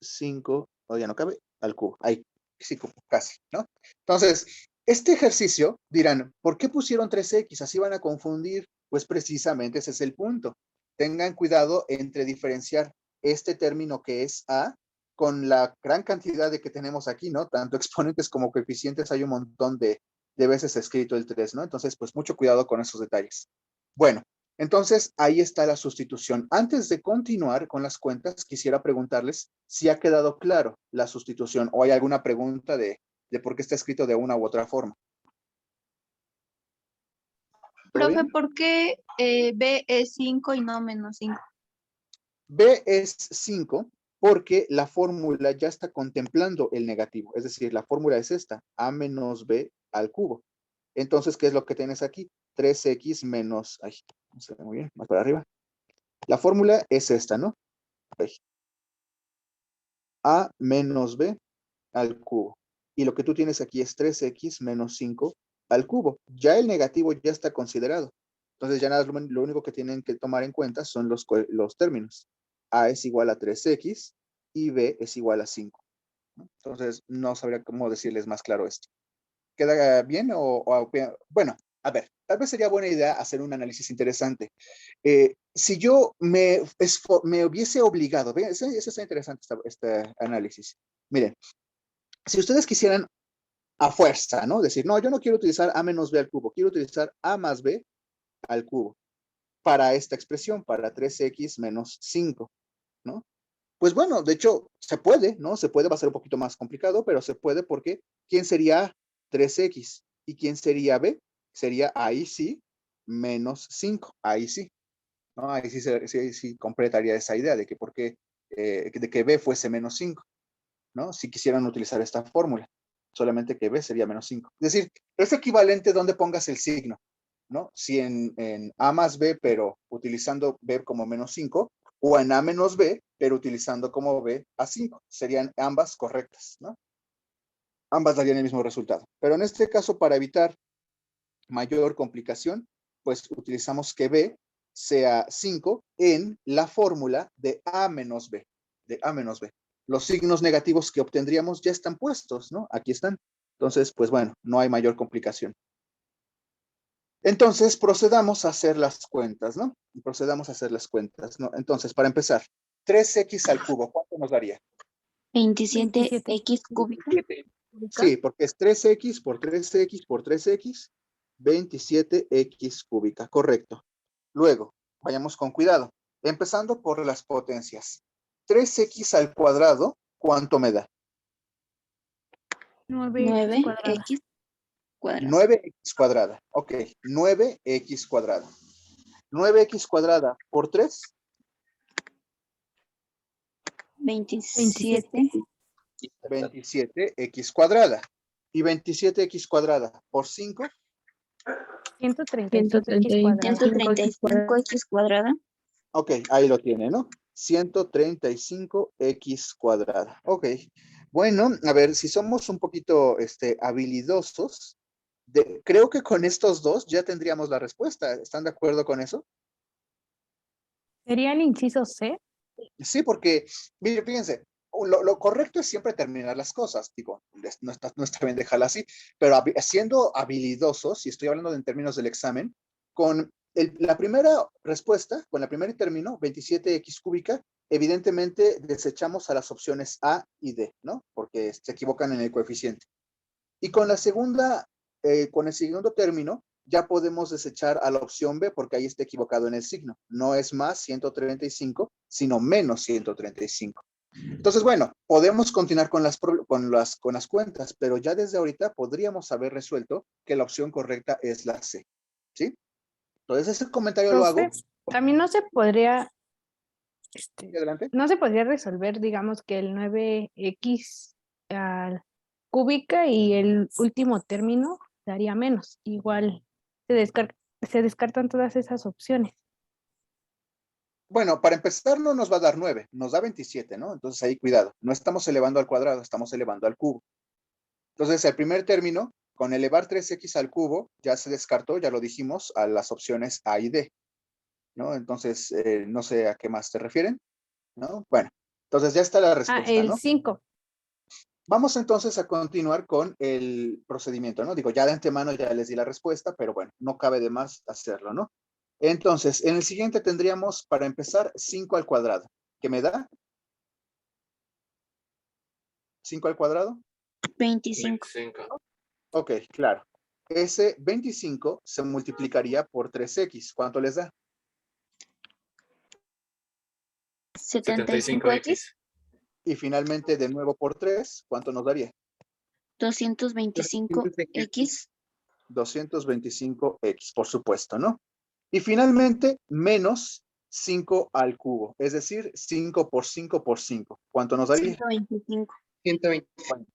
5, ya no cabe, al cubo. Ahí, sí, casi, ¿no? Entonces, este ejercicio, dirán, ¿por qué pusieron 3x? Así van a confundir. Pues precisamente ese es el punto. Tengan cuidado entre diferenciar este término que es A con la gran cantidad de que tenemos aquí, ¿no? Tanto exponentes como coeficientes, hay un montón de veces escrito el 3, ¿no? Entonces, pues mucho cuidado con esos detalles. Bueno, entonces, ahí está la sustitución. Antes de continuar con las cuentas, quisiera preguntarles si ha quedado claro la sustitución o hay alguna pregunta de por qué está escrito de una u otra forma. Profe, bien? ¿por qué B es 5 y no menos 5? B es 5 porque la fórmula ya está contemplando el negativo. Es decir, la fórmula es esta, A menos B al cubo. Entonces, ¿qué es lo que tienes aquí? 3x menos, ay, no se ve muy bien, más para arriba. La fórmula es esta, ¿no? Ay. A menos B al cubo. Y lo que tú tienes aquí es 3x menos 5 al cubo. Ya el negativo ya está considerado. Entonces ya nada, lo único que tienen que tomar en cuenta son los términos. A es igual a 3x y B es igual a 5. Entonces no sabría cómo decirles más claro esto. ¿Queda bien? Bueno, a ver, tal vez sería buena idea hacer un análisis interesante. Si yo me hubiese obligado, ¿ven? Eso está interesante, este análisis. Miren, si ustedes quisieran a fuerza, ¿no? Decir, no, yo no quiero utilizar A menos B al cubo, quiero utilizar A más B al cubo para esta expresión, para 3x menos 5, ¿no? Pues bueno, de hecho, se puede, ¿no? Se puede, va a ser un poquito más complicado, pero se puede porque ¿quién sería 3x? ¿Y quién sería B? Sería ahí sí, menos 5, ahí sí, ¿no? Ahí sí completaría esa idea de que por qué, de que B fuese menos 5, ¿no? Si quisieran utilizar esta fórmula, solamente que B sería menos 5. Es decir, es equivalente donde pongas el signo, ¿no? Si en A más B, pero utilizando B como menos 5, o en A menos B, pero utilizando como B a 5. Serían ambas correctas, ¿no? Ambas darían el mismo resultado. Pero en este caso, para evitar mayor complicación, pues utilizamos que B sea 5 en la fórmula de A menos B. De A menos B. Los signos negativos que obtendríamos ya están puestos, ¿no? Aquí están. Entonces, pues bueno, no hay mayor complicación. Entonces, procedamos a hacer las cuentas, ¿no? Procedamos a hacer las cuentas, ¿no? Entonces, para empezar, 3x al cubo, ¿cuánto nos daría? 27x cúbico. Sí, porque es 3x por 3x por 3x, 27x cúbica, correcto. Luego, vayamos con cuidado. Empezando por las potencias. 3x al cuadrado, ¿cuánto me da? 9x cuadrado. 9x cuadrada. Ok, 9x cuadrada. 9x cuadrada por 3. 27. 27x cuadrada. Y 27x cuadrada por 5. 135x cuadrada. Ok, ahí lo tiene, ¿no? 135x cuadrada. Ok. Bueno, a ver, si somos un poquito habilidosos, creo que con estos dos ya tendríamos la respuesta. ¿Están de acuerdo con eso? ¿Sería el inciso C? Sí, porque, mire, fíjense, lo correcto es siempre terminar las cosas. Digo, no está bien dejarla así, pero siendo habilidosos, si estoy hablando en términos del examen, con la primera respuesta, con la primera término, 27x cúbica, evidentemente desechamos a las opciones A y D, ¿no? Porque se equivocan en el coeficiente. Y con la segunda, con el segundo término, ya podemos desechar a la opción B porque ahí está equivocado en el signo. No es más 135, sino menos 135. Entonces, bueno, podemos continuar con las cuentas, pero ya desde ahorita podríamos haber resuelto que la opción correcta es la C. ¿Sí? Entonces, ese comentario lo hago. También no se podría, adelante. no se podría resolver, digamos, que el 9x cúbica y el último término daría menos. Igual se descartan todas esas opciones. Bueno, para empezar no nos va a dar 9, nos da 27, ¿no? Entonces ahí cuidado, no estamos elevando al cuadrado, estamos elevando al cubo. Entonces el primer término, con elevar 3x al cubo, ya se descartó, ya lo dijimos, a las opciones A y D, ¿no? Entonces, no sé a qué más te refieren, ¿no? Bueno, entonces ya está la respuesta, el ¿no? 5. Vamos entonces a continuar con el procedimiento, ¿no? Digo, ya de antemano ya les di la respuesta, pero bueno, no cabe de más hacerlo, ¿no? Entonces, en el siguiente tendríamos, para empezar, 5 al cuadrado. ¿Qué me da? 5 al cuadrado. 25. Ok, claro. Ese 25 se multiplicaría por 3x. ¿Cuánto les da? 75x. Y finalmente, de nuevo por 3, ¿cuánto nos daría? 225x. 225x, por supuesto, ¿no? Y finalmente, menos 5 al cubo, es decir, 5 por 5 por 5. ¿Cuánto nos daría? 125. 125. Bueno,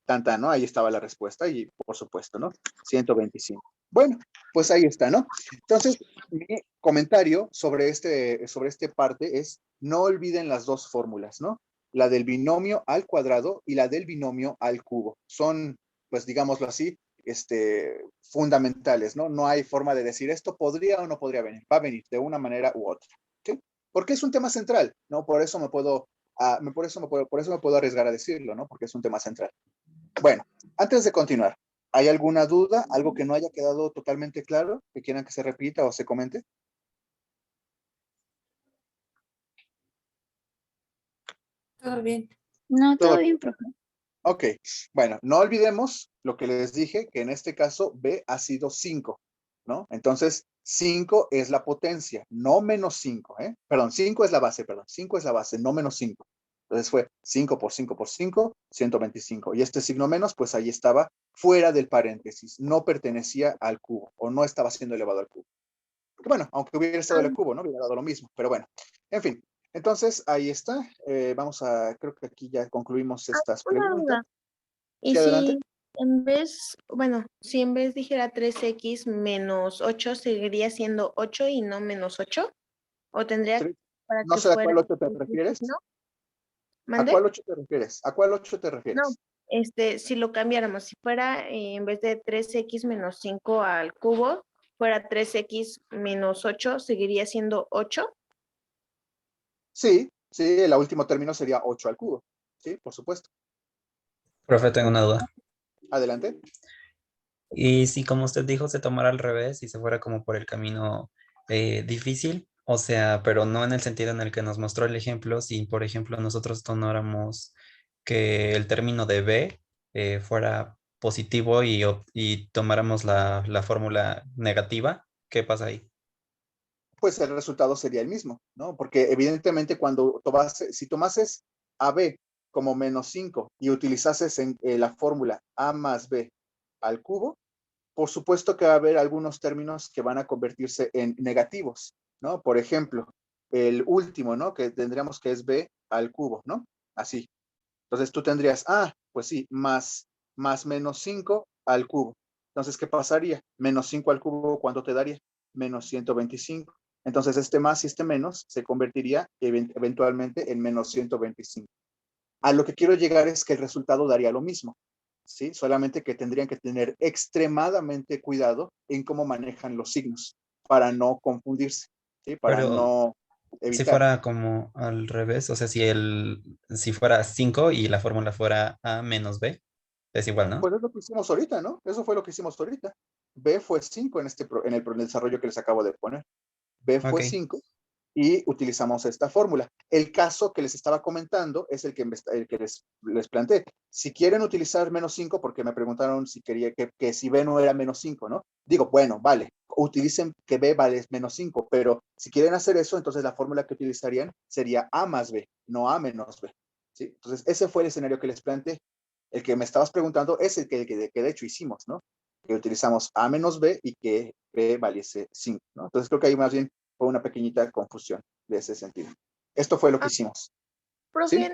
tanta, ¿no? Ahí estaba la respuesta y por supuesto, ¿no? 125. Bueno, pues ahí está, ¿no? Entonces, mi comentario sobre este parte es, no olviden las dos fórmulas, ¿no? La del binomio al cuadrado y la del binomio al cubo. Son, pues digámoslo así, fundamentales, ¿no? No hay forma de decir esto podría o no podría venir. Va a venir de una manera u otra, ¿sí? Porque es un tema central, ¿no? Por eso me puedo arriesgar a decirlo, ¿no? Porque es un tema central. Bueno, antes de continuar, ¿hay alguna duda? ¿Algo que no haya quedado totalmente claro? ¿Que quieran que se repita o se comente? Todo bien. No, todo bien, profe. Ok, bueno, no olvidemos lo que les dije, que en este caso B ha sido 5, ¿no? Entonces, 5 es la potencia, no menos 5, ¿eh? Perdón, 5 es la base, 5 es la base, no menos 5. Entonces fue 5 por 5 por 5, 125. Y este signo menos, pues ahí estaba fuera del paréntesis, no pertenecía al cubo, o no estaba siendo elevado al cubo. Porque bueno, aunque hubiera estado el cubo, ¿no? Hubiera dado lo mismo, pero bueno, en fin. Entonces, ahí está. Creo que aquí ya concluimos estas preguntas. Y Sí, adelante. si en vez dijera 3x menos 8, ¿seguiría siendo 8 y no menos 8? ¿O tendría para No que sé a fuera cuál 8 te tres refieres. X, ¿no? ¿A ¿Mande? cuál 8 te refieres? ¿A cuál 8 te No, refieres? si lo cambiáramos, si fuera en vez de 3x menos 5 al cubo, fuera 3x menos 8, seguiría siendo 8. Sí, sí, el último término sería 8 al cubo. Sí, por supuesto. Profe, tengo una duda. Adelante. Y si, como usted dijo, se tomara al revés y se fuera como por el camino difícil, o sea, pero no en el sentido en el que nos mostró el ejemplo, si por ejemplo nosotros tomáramos que el término de B fuera positivo y tomáramos la fórmula negativa, ¿qué pasa ahí? Pues el resultado sería el mismo, ¿no? Porque evidentemente cuando si tomases a b como menos 5 y utilizases la fórmula a más b al cubo, por supuesto que va a haber algunos términos que van a convertirse en negativos, ¿no? Por ejemplo, el último, ¿no? Que tendríamos que es b al cubo, ¿no? Así. Entonces tú tendrías, pues sí, más menos 5 al cubo. Entonces, ¿qué pasaría? Menos 5 al cubo, ¿cuánto te daría? Menos 125. Entonces, este más y este menos se convertiría eventualmente en menos 125. A lo que quiero llegar es que el resultado daría lo mismo, ¿sí? Solamente que tendrían que tener extremadamente cuidado en cómo manejan los signos para no confundirse, ¿sí? Para Pero no si evitar. fuera como al revés, o sea, si fuera 5 y la fórmula fuera A menos B, es igual, ¿no? Pues es lo que hicimos ahorita, ¿no? Eso fue lo que hicimos ahorita. B fue 5 en el desarrollo que les acabo de poner. B fue Ok. 5 y utilizamos esta fórmula. El caso que les estaba comentando es el que les planteé. Si quieren utilizar menos 5, porque me preguntaron si quería que si B no era menos 5, ¿no? Digo, bueno, vale, utilicen que B vale menos 5, pero si quieren hacer eso, entonces la fórmula que utilizarían sería A más B, no A menos B. ¿Sí? Entonces, ese fue el escenario que les planteé. El que me estabas preguntando es que de hecho hicimos, ¿no? Que utilizamos A menos B y que B valiese 5, ¿no? Entonces creo que ahí más bien fue una pequeñita confusión de ese sentido. Esto fue lo que hicimos, ¿sí? Profe,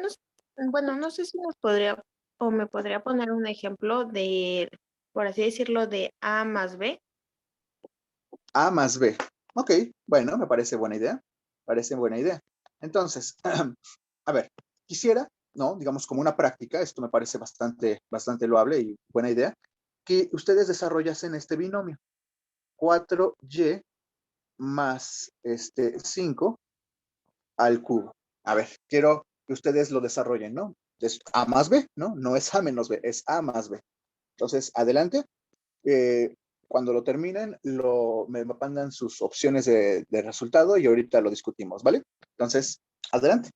bueno, no sé si nos podría o me podría poner un ejemplo de, por así decirlo, de A más B. A más B. Ok, bueno, me parece buena idea. Parece buena idea. Entonces, a ver, quisiera, ¿no? Digamos como una práctica, esto me parece bastante loable y buena idea, que ustedes desarrollasen este binomio. 4y más 5 al cubo. A ver, quiero que ustedes lo desarrollen, ¿no? Es A más B, ¿no? No es A menos B, es A más B. Entonces, adelante. Cuando lo terminen, me mandan sus opciones de resultado y ahorita lo discutimos, ¿vale? Entonces, adelante.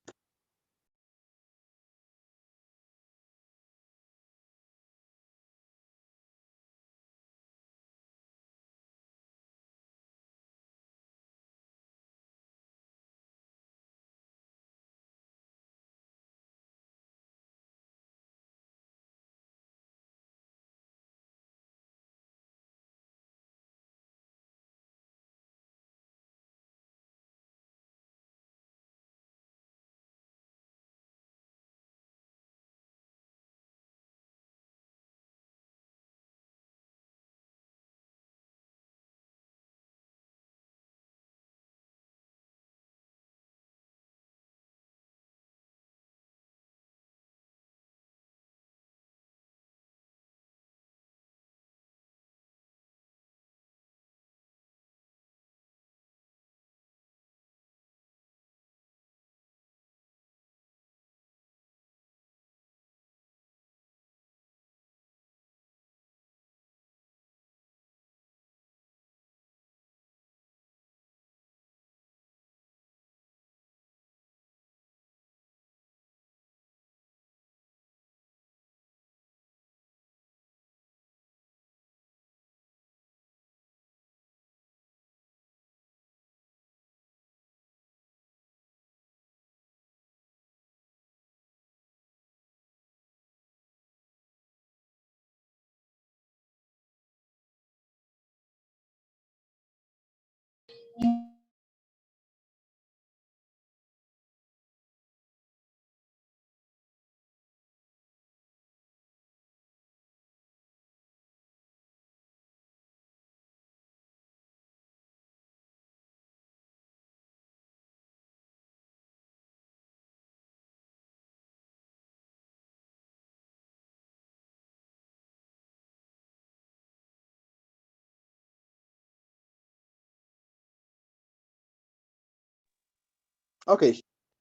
Ok,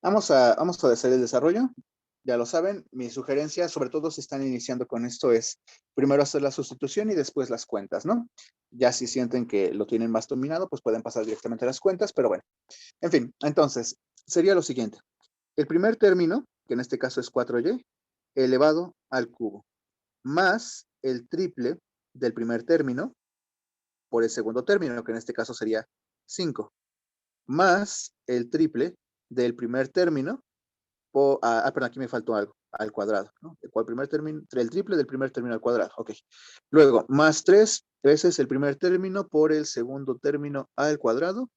vamos a hacer el desarrollo. Ya lo saben, mi sugerencia, sobre todo si están iniciando con esto, es primero hacer la sustitución y después las cuentas, ¿no? Ya si sienten que lo tienen más dominado, pues pueden pasar directamente a las cuentas, pero bueno. En fin, entonces, sería lo siguiente. El primer término, que en este caso es 4y, elevado al cubo, más el triple del primer término por el segundo término, que en este caso sería 5, más el triple del primer término, perdón, aquí me faltó algo, al cuadrado, ¿no? El triple del primer término al cuadrado, ok. Luego, más 3 veces el primer término por el segundo término al cuadrado,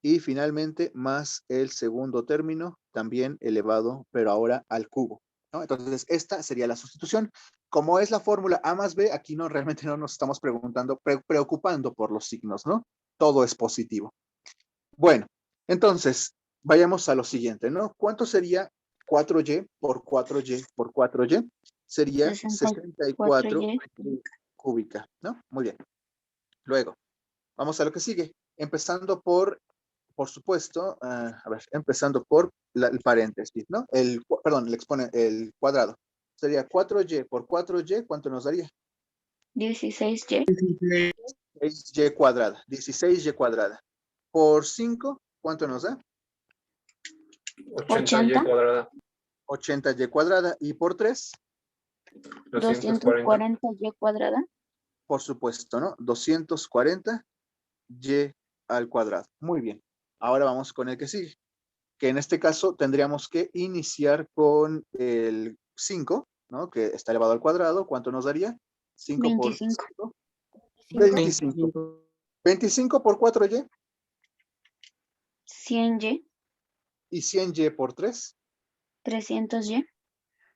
y finalmente más el segundo término también elevado, pero ahora al cubo, ¿no? Entonces, esta sería la sustitución. Como es la fórmula A más B, aquí no realmente no nos estamos preocupando por los signos, ¿no? Todo es positivo. Bueno, entonces, vayamos a lo siguiente, ¿no? ¿Cuánto sería 4y por 4y por 4y? Sería 64 cúbica, ¿no? Muy bien. Luego, vamos a lo que sigue. Empezando por supuesto, empezando por el paréntesis, ¿no? Perdón, el cuadrado. Sería 4y por 4y, ¿cuánto nos daría? 16y. 16y cuadrada. 16y cuadrada. Por 5, ¿cuánto nos da? 80y cuadrada. 80y cuadrada. ¿Y por 3? 240y cuadrada. Por supuesto, ¿no? 240y al cuadrado. Muy bien. Ahora vamos con el que sigue, que en este caso tendríamos que iniciar con el 5, ¿no? Que está elevado al cuadrado. ¿Cuánto nos daría? 5 25. por 5. 25. 25 por 4y. 100y. ¿Y 100y por 3? 300y.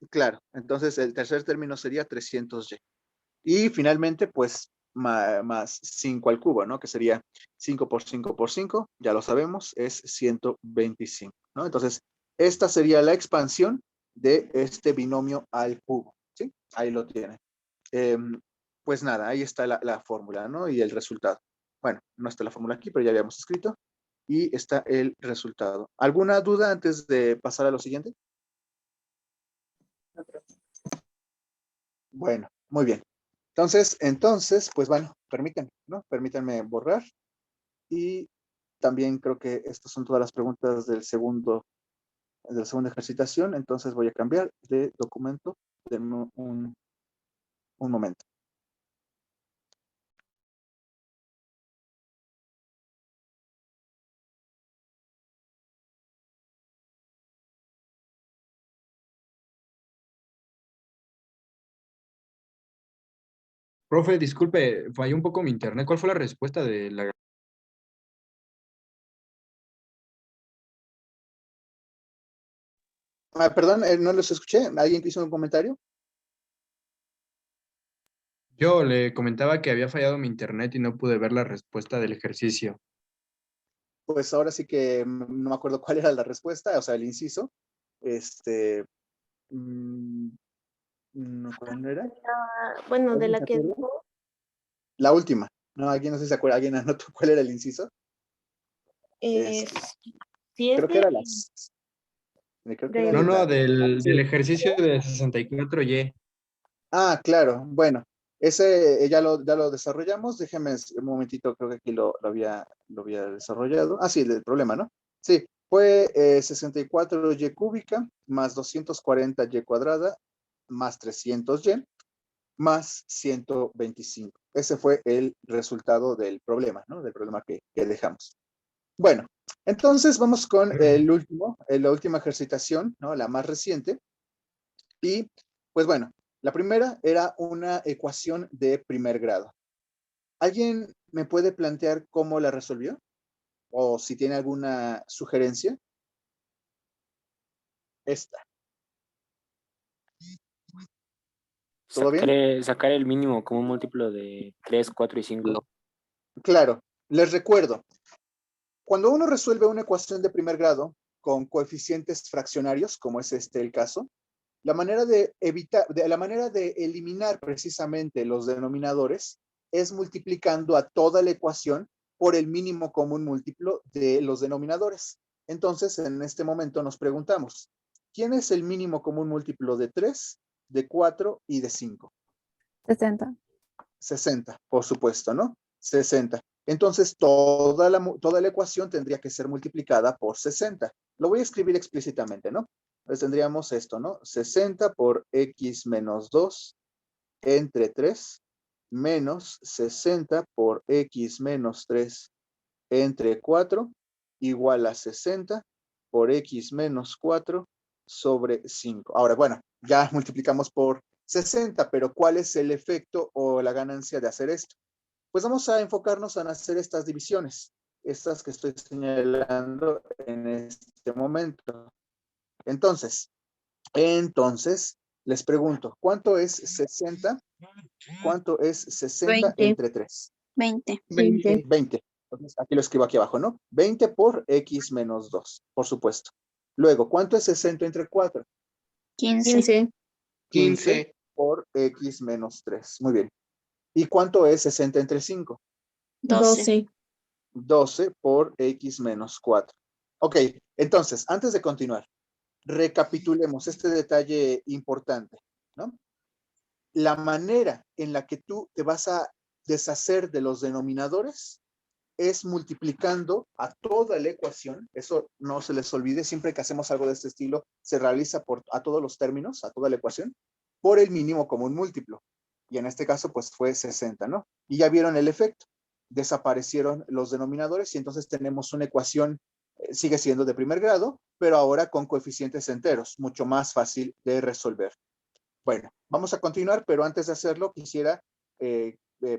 Claro, entonces el tercer término sería 300y. Y finalmente, pues, más 5 al cubo, ¿no? Que sería 5 por 5 por 5, ya lo sabemos, es 125, ¿no? Entonces, esta sería la expansión de este binomio al cubo, ¿sí? Ahí lo tienen. Pues nada, ahí está la fórmula, ¿no? Y el resultado. Bueno, no está la fórmula aquí, pero ya habíamos escrito. Y está el resultado. ¿Alguna duda antes de pasar a lo siguiente? Bueno, muy bien. Entonces, pues bueno, permítanme, ¿no? Permítanme borrar. Y también creo que estas son todas las preguntas de la segunda ejercitación. Entonces voy a cambiar de documento. Denme un momento. Profe, disculpe, falló un poco mi internet. ¿Cuál fue la respuesta de la... Perdón, no los escuché. ¿Alguien hizo un comentario? Yo le comentaba que había fallado mi internet y no pude ver la respuesta del ejercicio. Pues ahora sí que no me acuerdo cuál era la respuesta, o sea, el inciso. ¿Cuál era? Bueno, de la que dijo. La última. No, alguien no sé si se acuerda, alguien anotó cuál era el inciso. Creo que era las. No, del ejercicio de 64Y. Ah, claro. Bueno, ese ya lo desarrollamos. Déjeme un momentito, creo que aquí lo había desarrollado. Ah, sí, el problema, ¿no? Sí, fue 64y cúbica más 240y cuadrada más 300y más 125. Ese fue el resultado del problema, ¿no? Del problema que dejamos. Bueno, entonces vamos con la última ejercitación, ¿no? La más reciente. Y, pues bueno, la primera era una ecuación de primer grado. ¿Alguien me puede plantear cómo la resolvió? O si tiene alguna sugerencia. Esta. ¿Todo bien? Sacar el mínimo como un múltiplo de 3, 4 y 5. Claro, les recuerdo. Cuando uno resuelve una ecuación de primer grado con coeficientes fraccionarios, como es el caso, la manera de eliminar precisamente los denominadores es multiplicando a toda la ecuación por el mínimo común múltiplo de los denominadores. Entonces, en este momento nos preguntamos, ¿quién es el mínimo común múltiplo de 3, de 4 y de 5? 60. 60, por supuesto, ¿no? 60. Entonces, toda la ecuación tendría que ser multiplicada por 60. Lo voy a escribir explícitamente, ¿no? Entonces tendríamos esto, ¿no? 60 por x menos 2 entre 3 menos 60 por x menos 3 entre 4 igual a 60 por x menos 4 sobre 5. Ahora, bueno, ya multiplicamos por 60, pero ¿cuál es el efecto o la ganancia de hacer esto? Pues vamos a enfocarnos en hacer estas divisiones, estas que estoy señalando en este momento. Entonces, les pregunto, ¿cuánto es 60? ¿Cuánto es 60 20. entre 3? 20. 20. Entonces, aquí lo escribo aquí abajo, ¿no? 20 por x menos 2, por supuesto. Luego, ¿cuánto es 60 entre 4? 15. 15 por x menos 3. Muy bien. ¿Y cuánto es 60 entre 5? 12. 12 por x menos 4. Ok, entonces, antes de continuar, recapitulemos este detalle importante, ¿no? La manera en la que tú te vas a deshacer de los denominadores es multiplicando a toda la ecuación. Eso no se les olvide, siempre que hacemos algo de este estilo, se realiza a todos los términos, a toda la ecuación, por el mínimo común múltiplo. Y en este caso, pues fue 60, ¿no? Y ya vieron el efecto. Desaparecieron los denominadores y entonces tenemos una ecuación, sigue siendo de primer grado, pero ahora con coeficientes enteros, mucho más fácil de resolver. Bueno, vamos a continuar, pero antes de hacerlo, quisiera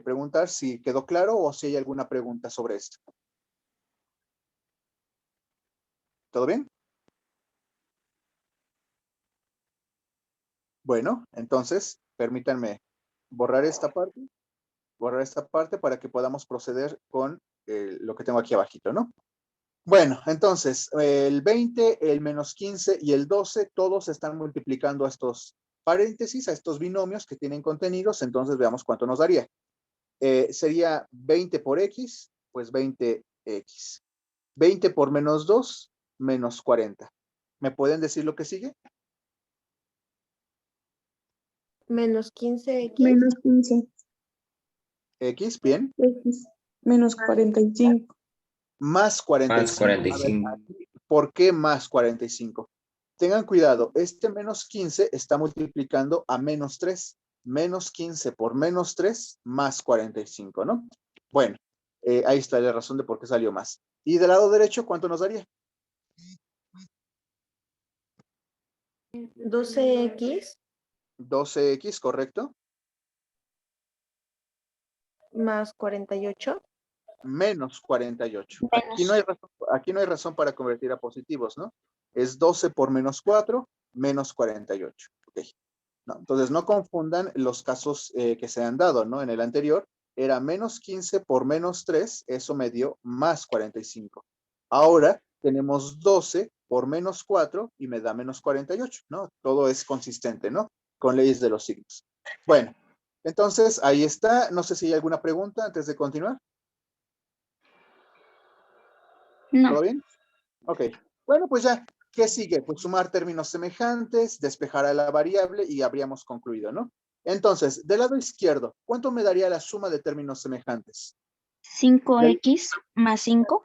preguntar si quedó claro o si hay alguna pregunta sobre esto. ¿Todo bien? Bueno, entonces, permítanme borrar esta parte para que podamos proceder con lo que tengo aquí abajito, ¿no? Bueno, entonces, el 20, el menos 15 y el 12, todos están multiplicando a estos paréntesis, a estos binomios que tienen contenidos, entonces veamos cuánto nos daría. Sería 20 por x, pues 20x. 20 por menos 2, menos 40. ¿Me pueden decir lo que sigue? Menos 15x. Menos 15. X, bien. X. Menos 45. Más 45. Más 45. A ver, ¿por qué más 45? Tengan cuidado, este menos 15 está multiplicando a menos 3. Menos 15 por menos 3, más 45, ¿no? Bueno, ahí está la razón de por qué salió más. Y del lado derecho, ¿cuánto nos daría? 12x. 12x, ¿correcto? Más 48. Menos 48. Menos. Aquí no hay razón para convertir a positivos, ¿no? Es 12 por menos 4, menos 48. Ok. No, entonces no confundan los casos que se han dado, ¿no? En el anterior era menos 15 por menos 3, eso me dio más 45. Ahora tenemos 12 por menos 4 y me da menos 48, ¿no? Todo es consistente, ¿no? Con leyes de los signos. Bueno, entonces ahí está. No sé si hay alguna pregunta antes de continuar. No. ¿Todo bien? Ok. Bueno, pues ya. ¿Qué sigue? Pues sumar términos semejantes, despejar a la variable y habríamos concluido, ¿no? Entonces, del lado izquierdo, ¿cuánto me daría la suma de términos semejantes? 5x más 5.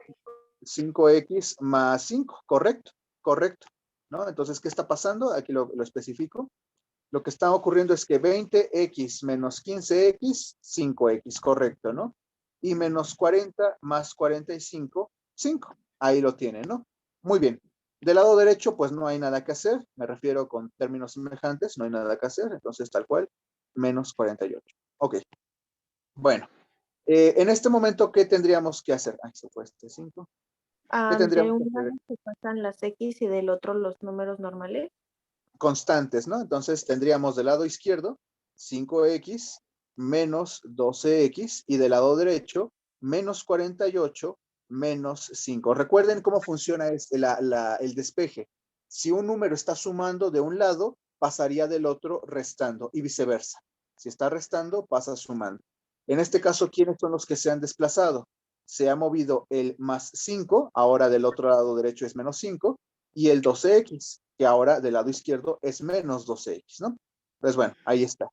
5x más 5, correcto, correcto, ¿no? Entonces, ¿qué está pasando? Aquí lo especifico. Lo que está ocurriendo es que 20x menos 15x, 5x, correcto, ¿no? Y menos 40 más 45, 5. Ahí lo tiene, ¿no? Muy bien. Del lado derecho, pues no hay nada que hacer. Me refiero con términos semejantes, no hay nada que hacer. Entonces, tal cual, menos 48. Ok. Bueno. En este momento, ¿qué tendríamos que hacer? Ay, se fue este 5. ¿Qué De tendríamos que un hacer? lado se pasan las x y del otro los números normales. Constantes, ¿no? Entonces, tendríamos del lado izquierdo 5x menos 12x y del lado derecho menos 48 menos 5. Recuerden cómo funciona el despeje. Si un número está sumando de un lado, pasaría del otro restando y viceversa. Si está restando, pasa sumando. En este caso, ¿quiénes son los que se han desplazado? se ha movido el más 5, ahora del otro lado derecho es menos 5, y el 12x, que ahora del lado izquierdo es menos 12x, ¿no? Pues bueno, ahí está.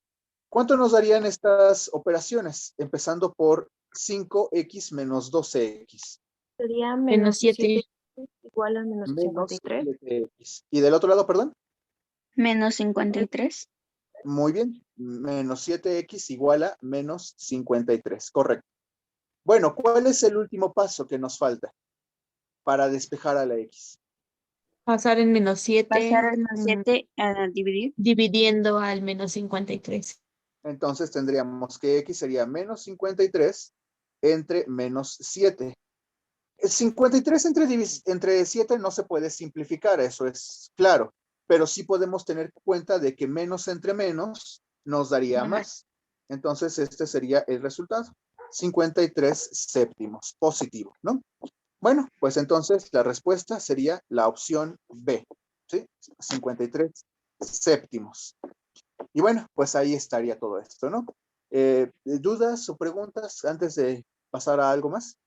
¿Cuánto nos darían estas operaciones? Empezando por 5x menos 12x. Sería Menos menos 7. 7 igual a menos Menos 53. 7x. ¿Y del otro lado, perdón? Menos 53. Muy bien. Menos 7x igual a menos 53. Correcto. Bueno, ¿cuál es el último paso que nos falta para despejar a la x? Pasar el menos 7. Pasar al menos 7 a dividir. Dividiendo al menos 53. Entonces tendríamos que x sería menos 53 entre menos 7. 53 entre 7 no se puede simplificar, eso es claro, pero sí podemos tener cuenta de que menos entre menos nos daría más. Entonces este sería el resultado, 53 séptimos, positivo, ¿no? Bueno, pues entonces la respuesta sería la opción B, ¿sí? 53 séptimos. Y bueno, pues ahí estaría todo esto, ¿no? ¿Dudas o preguntas antes de pasar a algo más?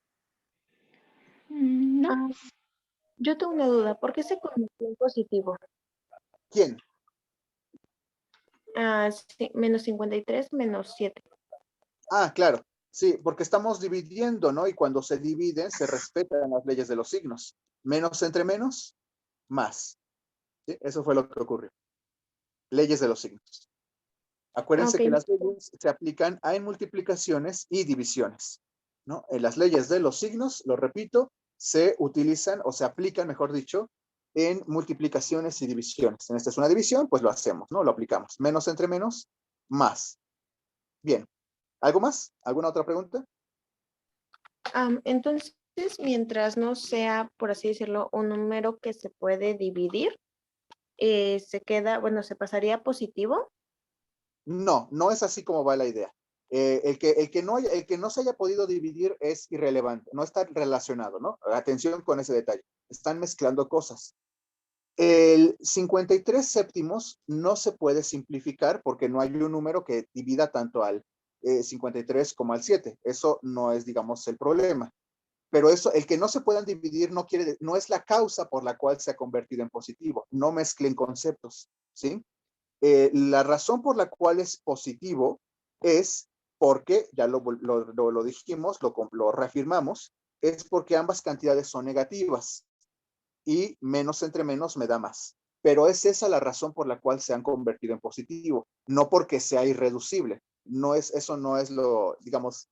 No. Yo tengo una duda. ¿Por qué se convirtió en positivo? ¿Quién? Sí, menos 53 menos 7. Ah, claro. Sí, porque estamos dividiendo, ¿no? Y cuando se dividen, se respetan las leyes de los signos. Menos entre menos, más. ¿Sí? Eso fue lo que ocurrió. Leyes de los signos. Acuérdense que las leyes se aplican en multiplicaciones y divisiones, ¿no? En las leyes de los signos, lo repito, se utilizan o se aplican, mejor dicho, en multiplicaciones y divisiones. En esta es una división, pues lo hacemos, ¿no? Lo aplicamos. Menos entre menos, más. Bien. ¿Algo más? ¿Alguna otra pregunta? Entonces, mientras no sea, por así decirlo, un número que se puede dividir, se queda, bueno, se pasaría positivo. No, no es así como va la idea. El que no se haya podido dividir es irrelevante, no está relacionado, ¿no? Atención con ese detalle. Están mezclando cosas. El 53 séptimos no se puede simplificar porque no hay un número que divida tanto al 53 como al 7. Eso no es, digamos, el problema. Pero eso, el que no se puedan dividir no es la causa por la cual se ha convertido en positivo. No mezclen conceptos, ¿sí? La razón por la cual es positivo es porque, ya lo dijimos, lo reafirmamos, es porque ambas cantidades son negativas y menos entre menos me da más. Pero es esa la razón por la cual se han convertido en positivo, no porque sea irreducible. Eso no es lo, digamos,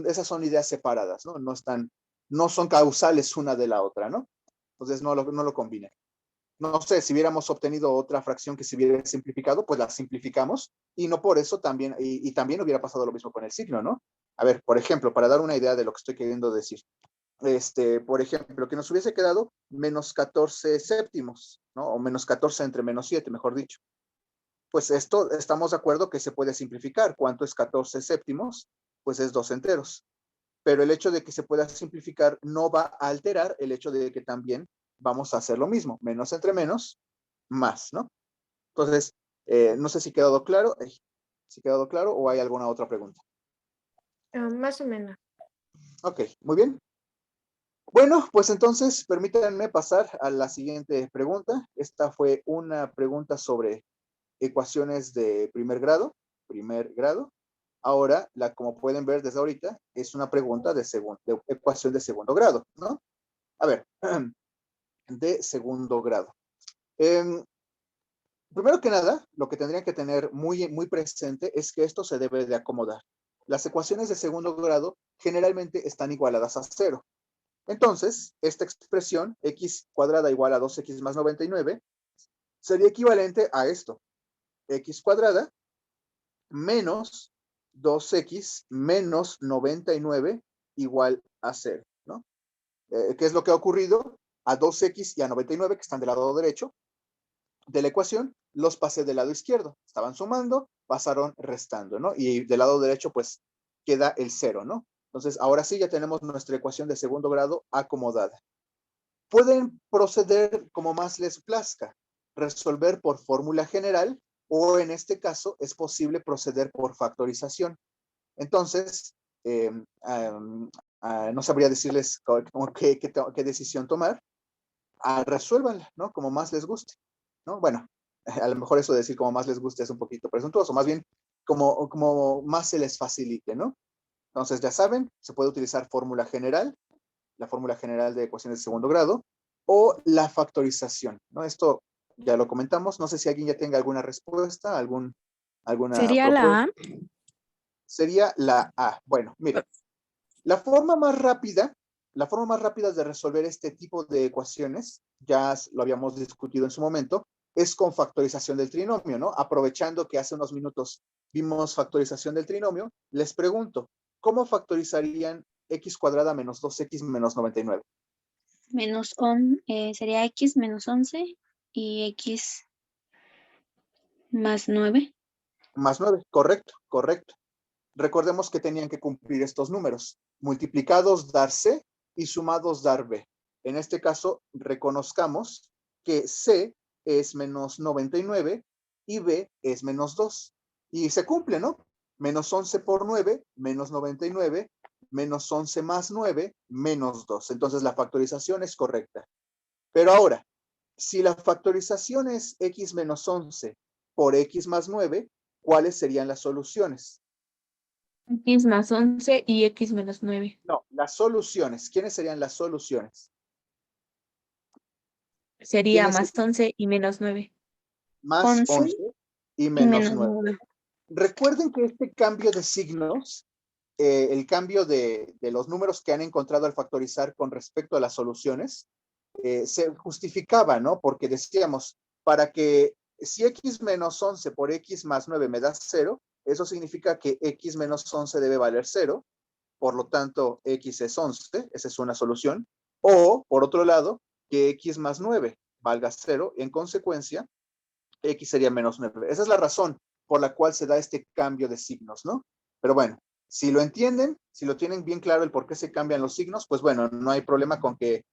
esas son ideas separadas, ¿no? No son causales una de la otra, ¿no? Entonces no lo combinen. No sé, si hubiéramos obtenido otra fracción que se hubiera simplificado, pues la simplificamos y no por eso también, y también hubiera pasado lo mismo con el signo, ¿no? A ver, por ejemplo, para dar una idea de lo que estoy queriendo decir, por ejemplo, que nos hubiese quedado menos 14 séptimos, ¿no? O menos 14 entre menos 7, mejor dicho. Pues esto estamos de acuerdo que se puede simplificar. ¿Cuánto es 14 séptimos? Pues es 2 enteros. Pero el hecho de que se pueda simplificar no va a alterar el hecho de que también vamos a hacer lo mismo. Menos entre menos, más, ¿no? Entonces, no sé si ha quedado claro. ¿Si ha quedado claro o hay alguna otra pregunta? Más o menos. Ok, muy bien. Bueno, pues entonces permítanme pasar a la siguiente pregunta. Esta fue una pregunta sobre ecuaciones de primer grado. Ahora, como pueden ver desde ahorita, es una pregunta de ecuación de segundo grado, ¿no? A ver, de segundo grado. Primero que nada, lo que tendrían que tener muy, muy presente es que esto se debe de acomodar. Las ecuaciones de segundo grado generalmente están igualadas a 0. Entonces, esta expresión, x cuadrada igual a 2x más 99, sería equivalente a esto. X cuadrada menos 2x menos 99 igual a 0, ¿no? ¿Qué es lo que ha ocurrido? A 2x y a 99, que están del lado derecho de la ecuación, los pasé del lado izquierdo. Estaban sumando, pasaron restando, ¿no? Y del lado derecho, pues, queda el 0, ¿no? Entonces, ahora sí ya tenemos nuestra ecuación de segundo grado acomodada. Pueden proceder como más les plazca, resolver por fórmula general o en este caso es posible proceder por factorización. Entonces, no sabría decirles qué decisión tomar. Resuélvanla, ¿no? Como más les guste, ¿no? Bueno, a lo mejor eso de decir como más les guste es un poquito presuntuoso, más bien como más se les facilite, ¿no? Entonces, ya saben, se puede utilizar fórmula general, la fórmula general de ecuaciones de segundo grado, o la factorización, ¿no? Esto ya lo comentamos. No sé si alguien ya tenga alguna respuesta, alguna ¿Sería la A? Sería la A. Bueno, miren, la forma más rápida de resolver este tipo de ecuaciones, ya lo habíamos discutido en su momento, es con factorización del trinomio, ¿no? Aprovechando que hace unos minutos vimos factorización del trinomio, les pregunto, ¿cómo factorizarían x cuadrada menos 2x menos 99? Sería x menos 11 y x más 9. Más 9, correcto, correcto. Recordemos que tenían que cumplir estos números. Multiplicados dar C y sumados dar B. En este caso, reconozcamos que C es menos 99 y B es menos 2. Y se cumple, ¿no? Menos 11 por 9, menos 99, menos 11 más 9, menos 2. Entonces la factorización es correcta. Pero ahora, si la factorización es x menos 11 por x más 9, ¿cuáles serían las soluciones? X más 11 y x menos 9. No, las soluciones. ¿Quiénes serían las soluciones? Sería más 11 y menos 9. Más 11 y menos 9. 9. Recuerden que este cambio de signos, el cambio de los números que han encontrado al factorizar con respecto a las soluciones, se justificaba, ¿no? Porque decíamos, para que si x menos 11 por x más 9 me da 0, eso significa que x menos 11 debe valer 0, por lo tanto x es 11, esa es una solución. O, por otro lado, que x más 9 valga 0, y en consecuencia, x sería menos 9. Esa es la razón por la cual se da este cambio de signos, ¿no? Pero bueno, si lo entienden, si lo tienen bien claro el por qué se cambian los signos, pues bueno, no hay problema con que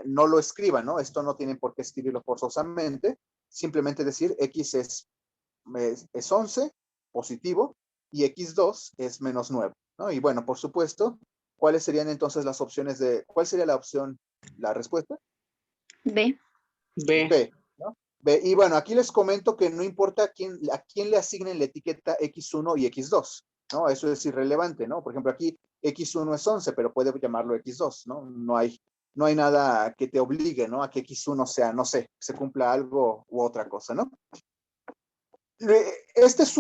no lo escriban, ¿no? Esto no tienen por qué escribirlo forzosamente, simplemente decir x es 11, positivo, y x2 es menos 9, ¿no? Y bueno, por supuesto, ¿cuáles serían entonces las opciones cuál sería la opción, la respuesta? B. B, ¿no? B. Y bueno, aquí les comento que no importa a quién le asignen la etiqueta x1 y x2, ¿no? Eso es irrelevante, ¿no? Por ejemplo, aquí x1 es 11, pero puede llamarlo x2, ¿no? No hay nada que te obligue, ¿no? A que x1 sea, no sé, se cumpla algo u otra cosa, ¿no? Esta es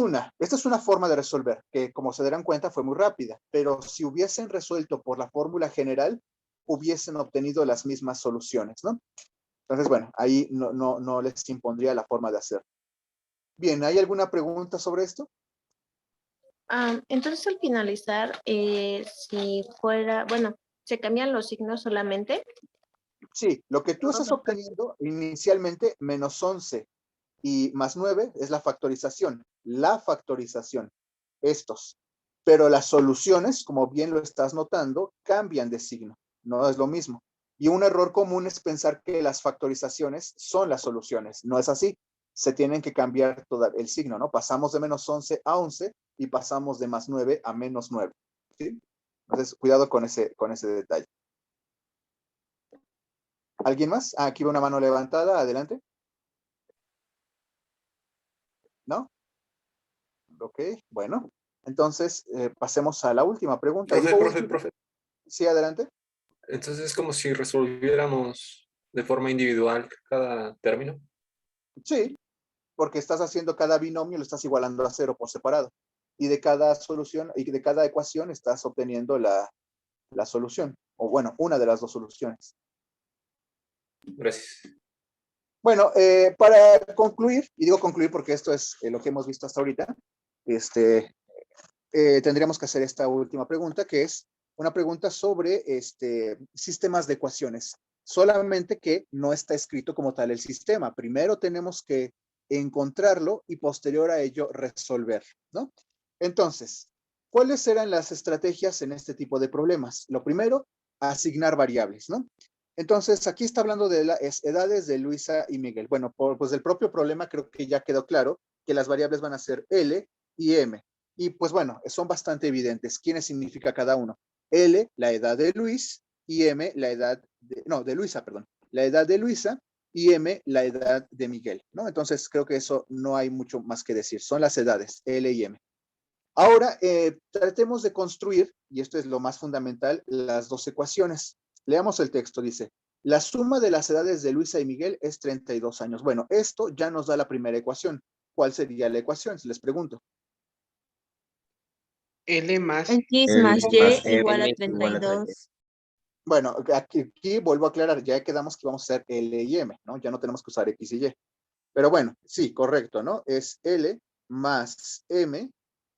una forma de resolver, que como se darán cuenta fue muy rápida, pero si hubiesen resuelto por la fórmula general, hubiesen obtenido las mismas soluciones, ¿no? Entonces, bueno, ahí no les impondría la forma de hacer. Bien, ¿hay alguna pregunta sobre esto? Entonces, al finalizar, si fuera, bueno, ¿se cambian los signos solamente? Sí, lo que tú estás obteniendo inicialmente, menos 11 y más 9, es la factorización. Estos. Pero las soluciones, como bien lo estás notando, cambian de signo. No es lo mismo. Y un error común es pensar que las factorizaciones son las soluciones. No es así. Se tienen que cambiar todo el signo, ¿no? Pasamos de menos 11 a 11 y pasamos de más 9 a menos 9. ¿Sí? Entonces, cuidado con ese detalle. ¿Alguien más? Aquí veo una mano levantada. Adelante. ¿No? Ok, bueno. Entonces, pasemos a la última pregunta. Profe. Sí, adelante. Entonces es como si resolviéramos de forma individual cada término. Sí, porque estás haciendo cada binomio, lo estás igualando a 0 por separado. Y de cada solución, y de cada ecuación estás obteniendo la solución. O bueno, una de las dos soluciones. Gracias. Bueno, para concluir, y digo concluir porque esto es lo que hemos visto hasta ahorita, tendríamos que hacer esta última pregunta, que es una pregunta sobre sistemas de ecuaciones. Solamente que no está escrito como tal el sistema. Primero tenemos que encontrarlo y posterior a ello resolver, ¿no? Entonces, ¿cuáles eran las estrategias en este tipo de problemas? Lo primero, asignar variables, ¿no? Entonces, aquí está hablando de las edades de Luisa y Miguel. Bueno, pues del propio problema creo que ya quedó claro que las variables van a ser L y M. Y pues bueno, son bastante evidentes. ¿Quiénes significa cada uno? L, la edad de Luis, y M, la edad de Luisa, perdón. La edad de Luisa y M, la edad de Miguel, ¿no? Entonces creo que eso no hay mucho más que decir. Son las edades, L y M. Ahora, tratemos de construir, y esto es lo más fundamental, las dos ecuaciones. Leamos el texto, dice, la suma de las edades de Luisa y Miguel es 32 años. Bueno, esto ya nos da la primera ecuación. ¿Cuál sería la ecuación? Si les pregunto. L más X L más más Y M igual a igual a 32. Bueno, aquí vuelvo a aclarar, ya quedamos que vamos a hacer L y M, ¿no? Ya no tenemos que usar X y Y. Pero bueno, sí, correcto, ¿no? Es L más M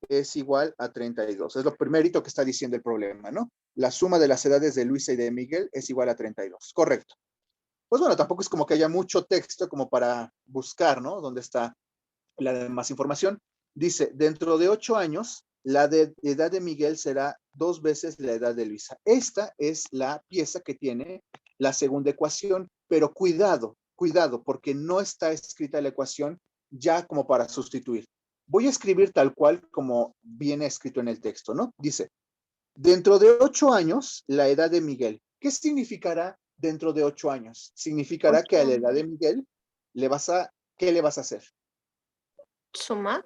es igual a 32. Es lo primerito que está diciendo el problema, ¿no? La suma de las edades de Luisa y de Miguel es igual a 32. Correcto. Pues bueno, tampoco es como que haya mucho texto como para buscar, ¿no? ¿Dónde está la demás información? Dice, dentro de 8 años, la edad de Miguel será 2 veces la edad de Luisa. Esta es la pieza que tiene la segunda ecuación, pero cuidado, porque no está escrita la ecuación ya como para sustituir. Voy a escribir tal cual como viene escrito en el texto, ¿no? Dice, dentro de 8 años, la edad de Miguel. ¿Qué significará dentro de 8 años? Significará que a la edad de Miguel, ¿qué le vas a hacer? ¿Sumar?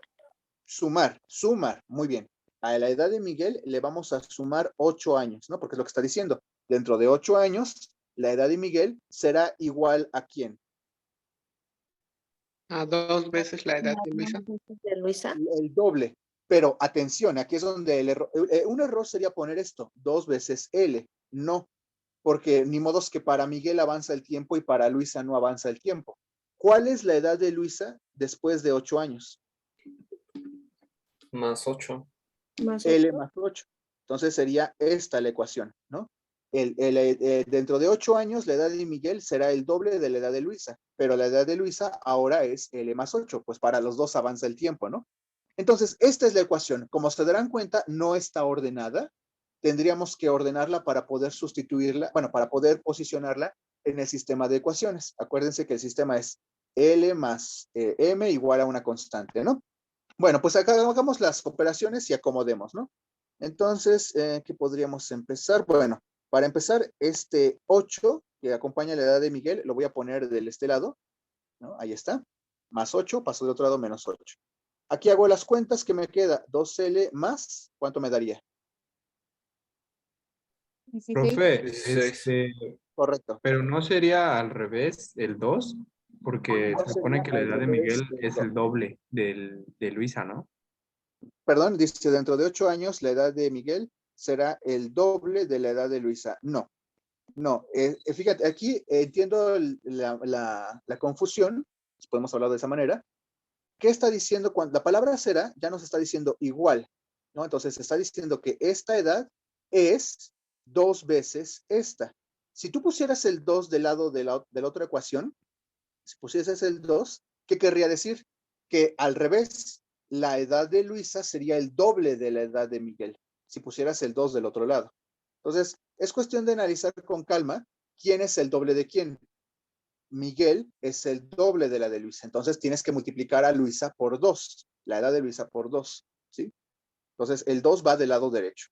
Sumar, muy bien. A la edad de Miguel le vamos a sumar 8 años, ¿no? Porque es lo que está diciendo. Dentro de 8 años, la edad de Miguel será igual ¿a quién? a 2 veces la edad de Luisa. ¿De Luisa? El doble. Pero atención, aquí es donde el error, un error sería poner esto, 2 veces L. No, porque ni modos que para Miguel avanza el tiempo y para Luisa no avanza el tiempo. ¿Cuál es la edad de Luisa después de 8 años? Más 8. L más 8. Entonces sería esta la ecuación, ¿no? Dentro de 8 años, la edad de Miguel será el doble de la edad de Luisa, pero la edad de Luisa ahora es L más 8, pues para los dos avanza el tiempo, ¿no? Entonces, esta es la ecuación. Como se darán cuenta, no está ordenada. Tendríamos que ordenarla para poder sustituirla, bueno, para poder posicionarla en el sistema de ecuaciones. Acuérdense que el sistema es L más M igual a una constante, ¿no? Bueno, pues acá hagamos las operaciones y acomodemos, ¿no? Entonces, ¿qué podríamos empezar? Bueno, para empezar, este 8 que acompaña la edad de Miguel, lo voy a poner de este lado, ¿no? Ahí está. Más 8, paso del otro lado, menos 8. Aquí hago las cuentas, ¿qué me queda? 2L más, ¿cuánto me daría? Profe, 16. Correcto. pero no sería al revés el 2, porque No se supone sería que la al edad de revés Miguel del es el doble de Luisa, ¿no? Perdón, dice, dentro de 8 años la edad de Miguel será el doble de la edad de Luisa. No, fíjate, aquí entiendo la confusión, podemos hablar de esa manera. ¿Qué está diciendo? Cuando la palabra será ya nos está diciendo igual, ¿no? Entonces está diciendo que esta edad es 2 veces esta. Si tú pusieras el 2 del lado de la otra ecuación, si pusieras el 2, ¿qué querría decir? Que al revés, la edad de Luisa sería el doble de la edad de Miguel, si pusieras el 2 del otro lado. Entonces, es cuestión de analizar con calma quién es el doble de quién. Miguel es el doble de la de Luisa. Entonces, tienes que multiplicar a Luisa por 2, la edad de Luisa por 2, ¿sí? Entonces, el 2 va del lado derecho.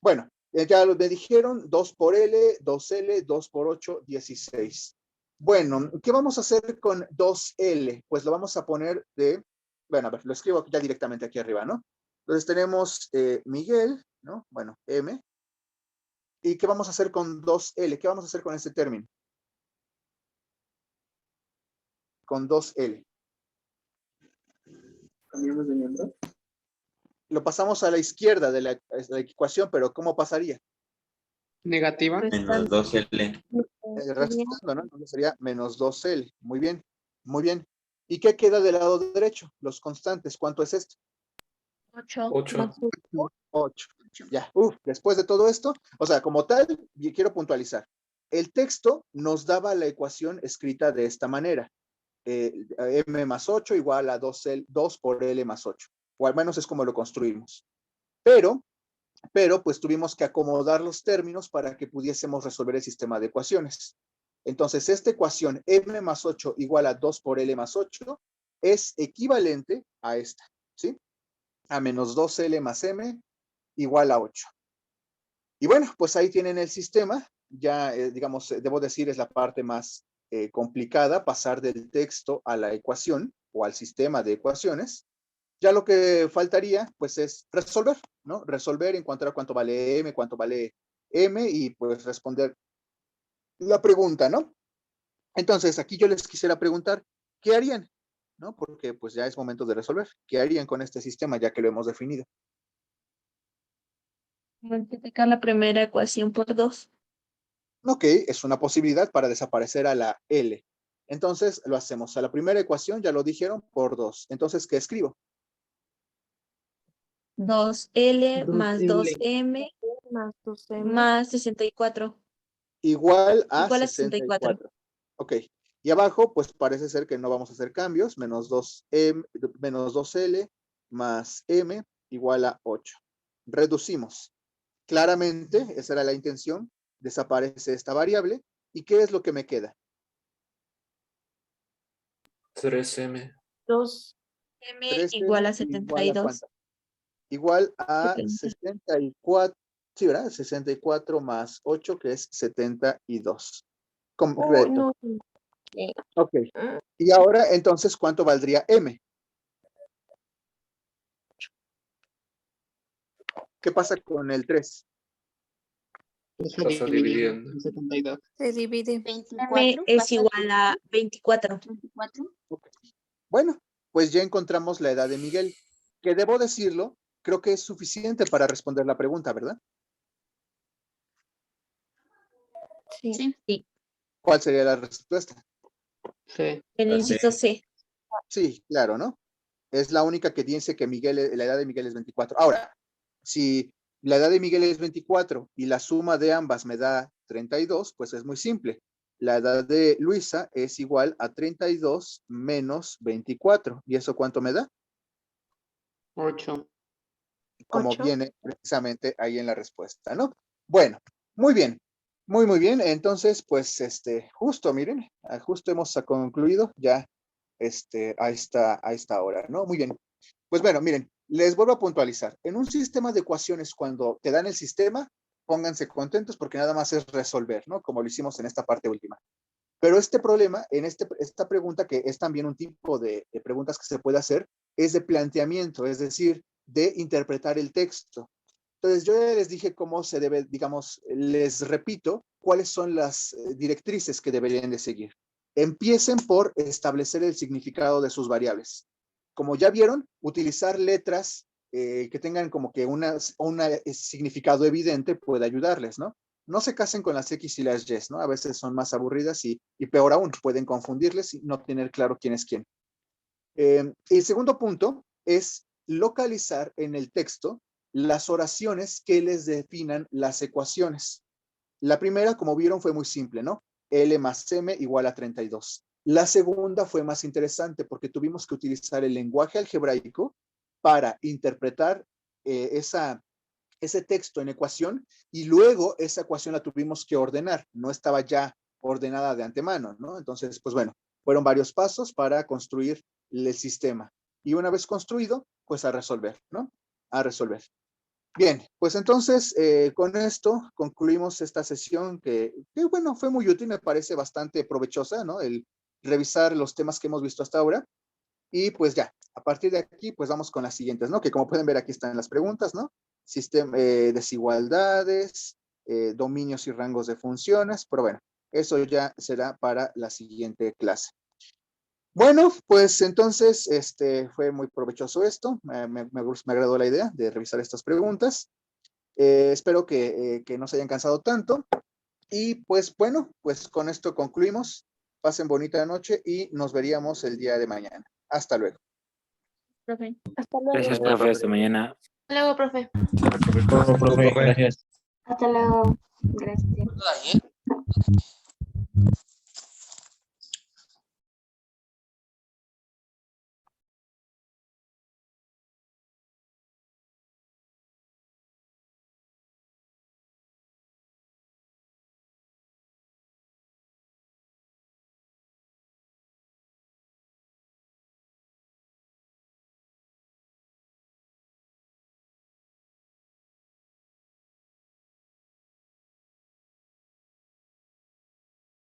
Bueno, ya me dijeron 2 por L, 2L, 2 por 8, 16. Bueno, ¿qué vamos a hacer con 2L? Pues lo vamos a poner bueno, a ver, lo escribo ya directamente aquí arriba, ¿no? Entonces tenemos Miguel, ¿no? Bueno, M. ¿Y qué vamos a hacer con 2L? ¿Qué vamos a hacer con este término? Con 2L. ¿Cambiamos de miembro? Lo pasamos a la izquierda de la ecuación, pero ¿cómo pasaría? Negativa. Menos 2L. Restando, ¿no? Entonces sería menos 2L. Muy bien, muy bien. ¿Y qué queda del lado derecho? Los constantes. ¿Cuánto es esto? 8. 8. Ya, después de todo esto, o sea, como tal, quiero puntualizar. El texto nos daba la ecuación escrita de esta manera. M más 8 igual a 2 por L más 8. O al menos es como lo construimos. Pero pues tuvimos que acomodar los términos para que pudiésemos resolver el sistema de ecuaciones. Entonces, esta ecuación M más 8 igual a 2 por L más 8 es equivalente a esta, ¿sí? A menos 2L más M igual a 8. Y bueno, pues ahí tienen el sistema. Ya, digamos, debo decir, es la parte más complicada, pasar del texto a la ecuación o al sistema de ecuaciones. Ya lo que faltaría, pues, es resolver, ¿no? Resolver, encontrar cuánto vale m, cuánto vale m, y pues responder la pregunta, ¿no? Entonces, aquí yo les quisiera preguntar, ¿qué harían? ¿No? Porque pues ya es momento de resolver. ¿Qué harían con este sistema ya que lo hemos definido? Multiplicar la primera ecuación por 2. Ok, es una posibilidad para desaparecer a la L. Entonces, lo hacemos. A la primera ecuación, ya lo dijeron, por 2. Entonces, ¿qué escribo? 2L más 2M Más 2M. más 64. Igual a Igual a 64. Ok. Y abajo, pues parece ser que no vamos a hacer cambios. Menos 2M, menos 2L más M igual a 8. Reducimos. Claramente, esa era la intención. Desaparece esta variable. ¿Y qué es lo que me queda? 3M. 2. M 3M igual a igual a 72. ¿cuánto? Igual a 70. 64. Sí, ¿verdad? 64 más 8, que es 72. Oh, Correcto. no. Ok. Y ahora, entonces, ¿cuánto valdría M? ¿Qué pasa con el 3? Paso dividiendo. 72. Se divide. 24 M es pasa igual a 24. 24. Bueno, pues ya encontramos la edad de Miguel, que debo decirlo, creo que es suficiente para responder la pregunta, ¿verdad? Sí. Sí. ¿Cuál sería la respuesta? Sí. El inciso C. Sí, claro, ¿no? Es la única que dice que la edad de Miguel es 24. Ahora, si la edad de Miguel es 24 y la suma de ambas me da 32, pues es muy simple. La edad de Luisa es igual a 32 menos 24. ¿Y eso cuánto me da? 8. Como 8. viene precisamente ahí en la respuesta, ¿no? Bueno, muy bien. Muy bien. Entonces, pues, justo, miren, justo hemos concluido ya a esta hora, ¿no? Muy bien. Pues bueno, miren, les vuelvo a puntualizar. En un sistema de ecuaciones, cuando te dan el sistema, pónganse contentos porque nada más es resolver, ¿no? Como lo hicimos en esta parte última. Pero este problema, en esta pregunta, que es también un tipo de preguntas que se puede hacer, es de planteamiento, es decir, de interpretar el texto. Entonces, yo ya les dije cómo se debe, digamos, les repito, cuáles son las directrices que deberían de seguir. Empiecen por establecer el significado de sus variables. Como ya vieron, utilizar letras que tengan como que un significado evidente puede ayudarles, ¿no? No se casen con las X y las Y, ¿no? A veces son más aburridas y peor aún, pueden confundirles y no tener claro quién es quién. El segundo punto es localizar en el texto las oraciones que les definan las ecuaciones. La primera, como vieron, fue muy simple, ¿no? L más M igual a 32. La segunda fue más interesante porque tuvimos que utilizar el lenguaje algebraico para interpretar ese texto en ecuación y luego esa ecuación la tuvimos que ordenar. No estaba ya ordenada de antemano, ¿no? Entonces, pues bueno, fueron varios pasos para construir el sistema. Y una vez construido, pues a resolver, ¿no? A resolver. Bien, pues entonces con esto concluimos esta sesión que, bueno, fue muy útil, me parece bastante provechosa, ¿no? El revisar los temas que hemos visto hasta ahora. Y pues ya, a partir de aquí, pues vamos con las siguientes, ¿no? Que como pueden ver aquí están las preguntas, ¿no? Desigualdades, dominios y rangos de funciones, pero bueno, eso ya será para la siguiente clase. Bueno, pues entonces fue muy provechoso esto. Me agradó la idea de revisar estas preguntas. Espero que no se hayan cansado tanto. Y pues bueno, pues con esto concluimos. Pasen bonita noche y nos veríamos el día de mañana. Hasta luego. Profe. Hasta luego. Gracias, profe. Hasta mañana. Hasta luego, profe. Profe, gracias. Hasta luego. Gracias.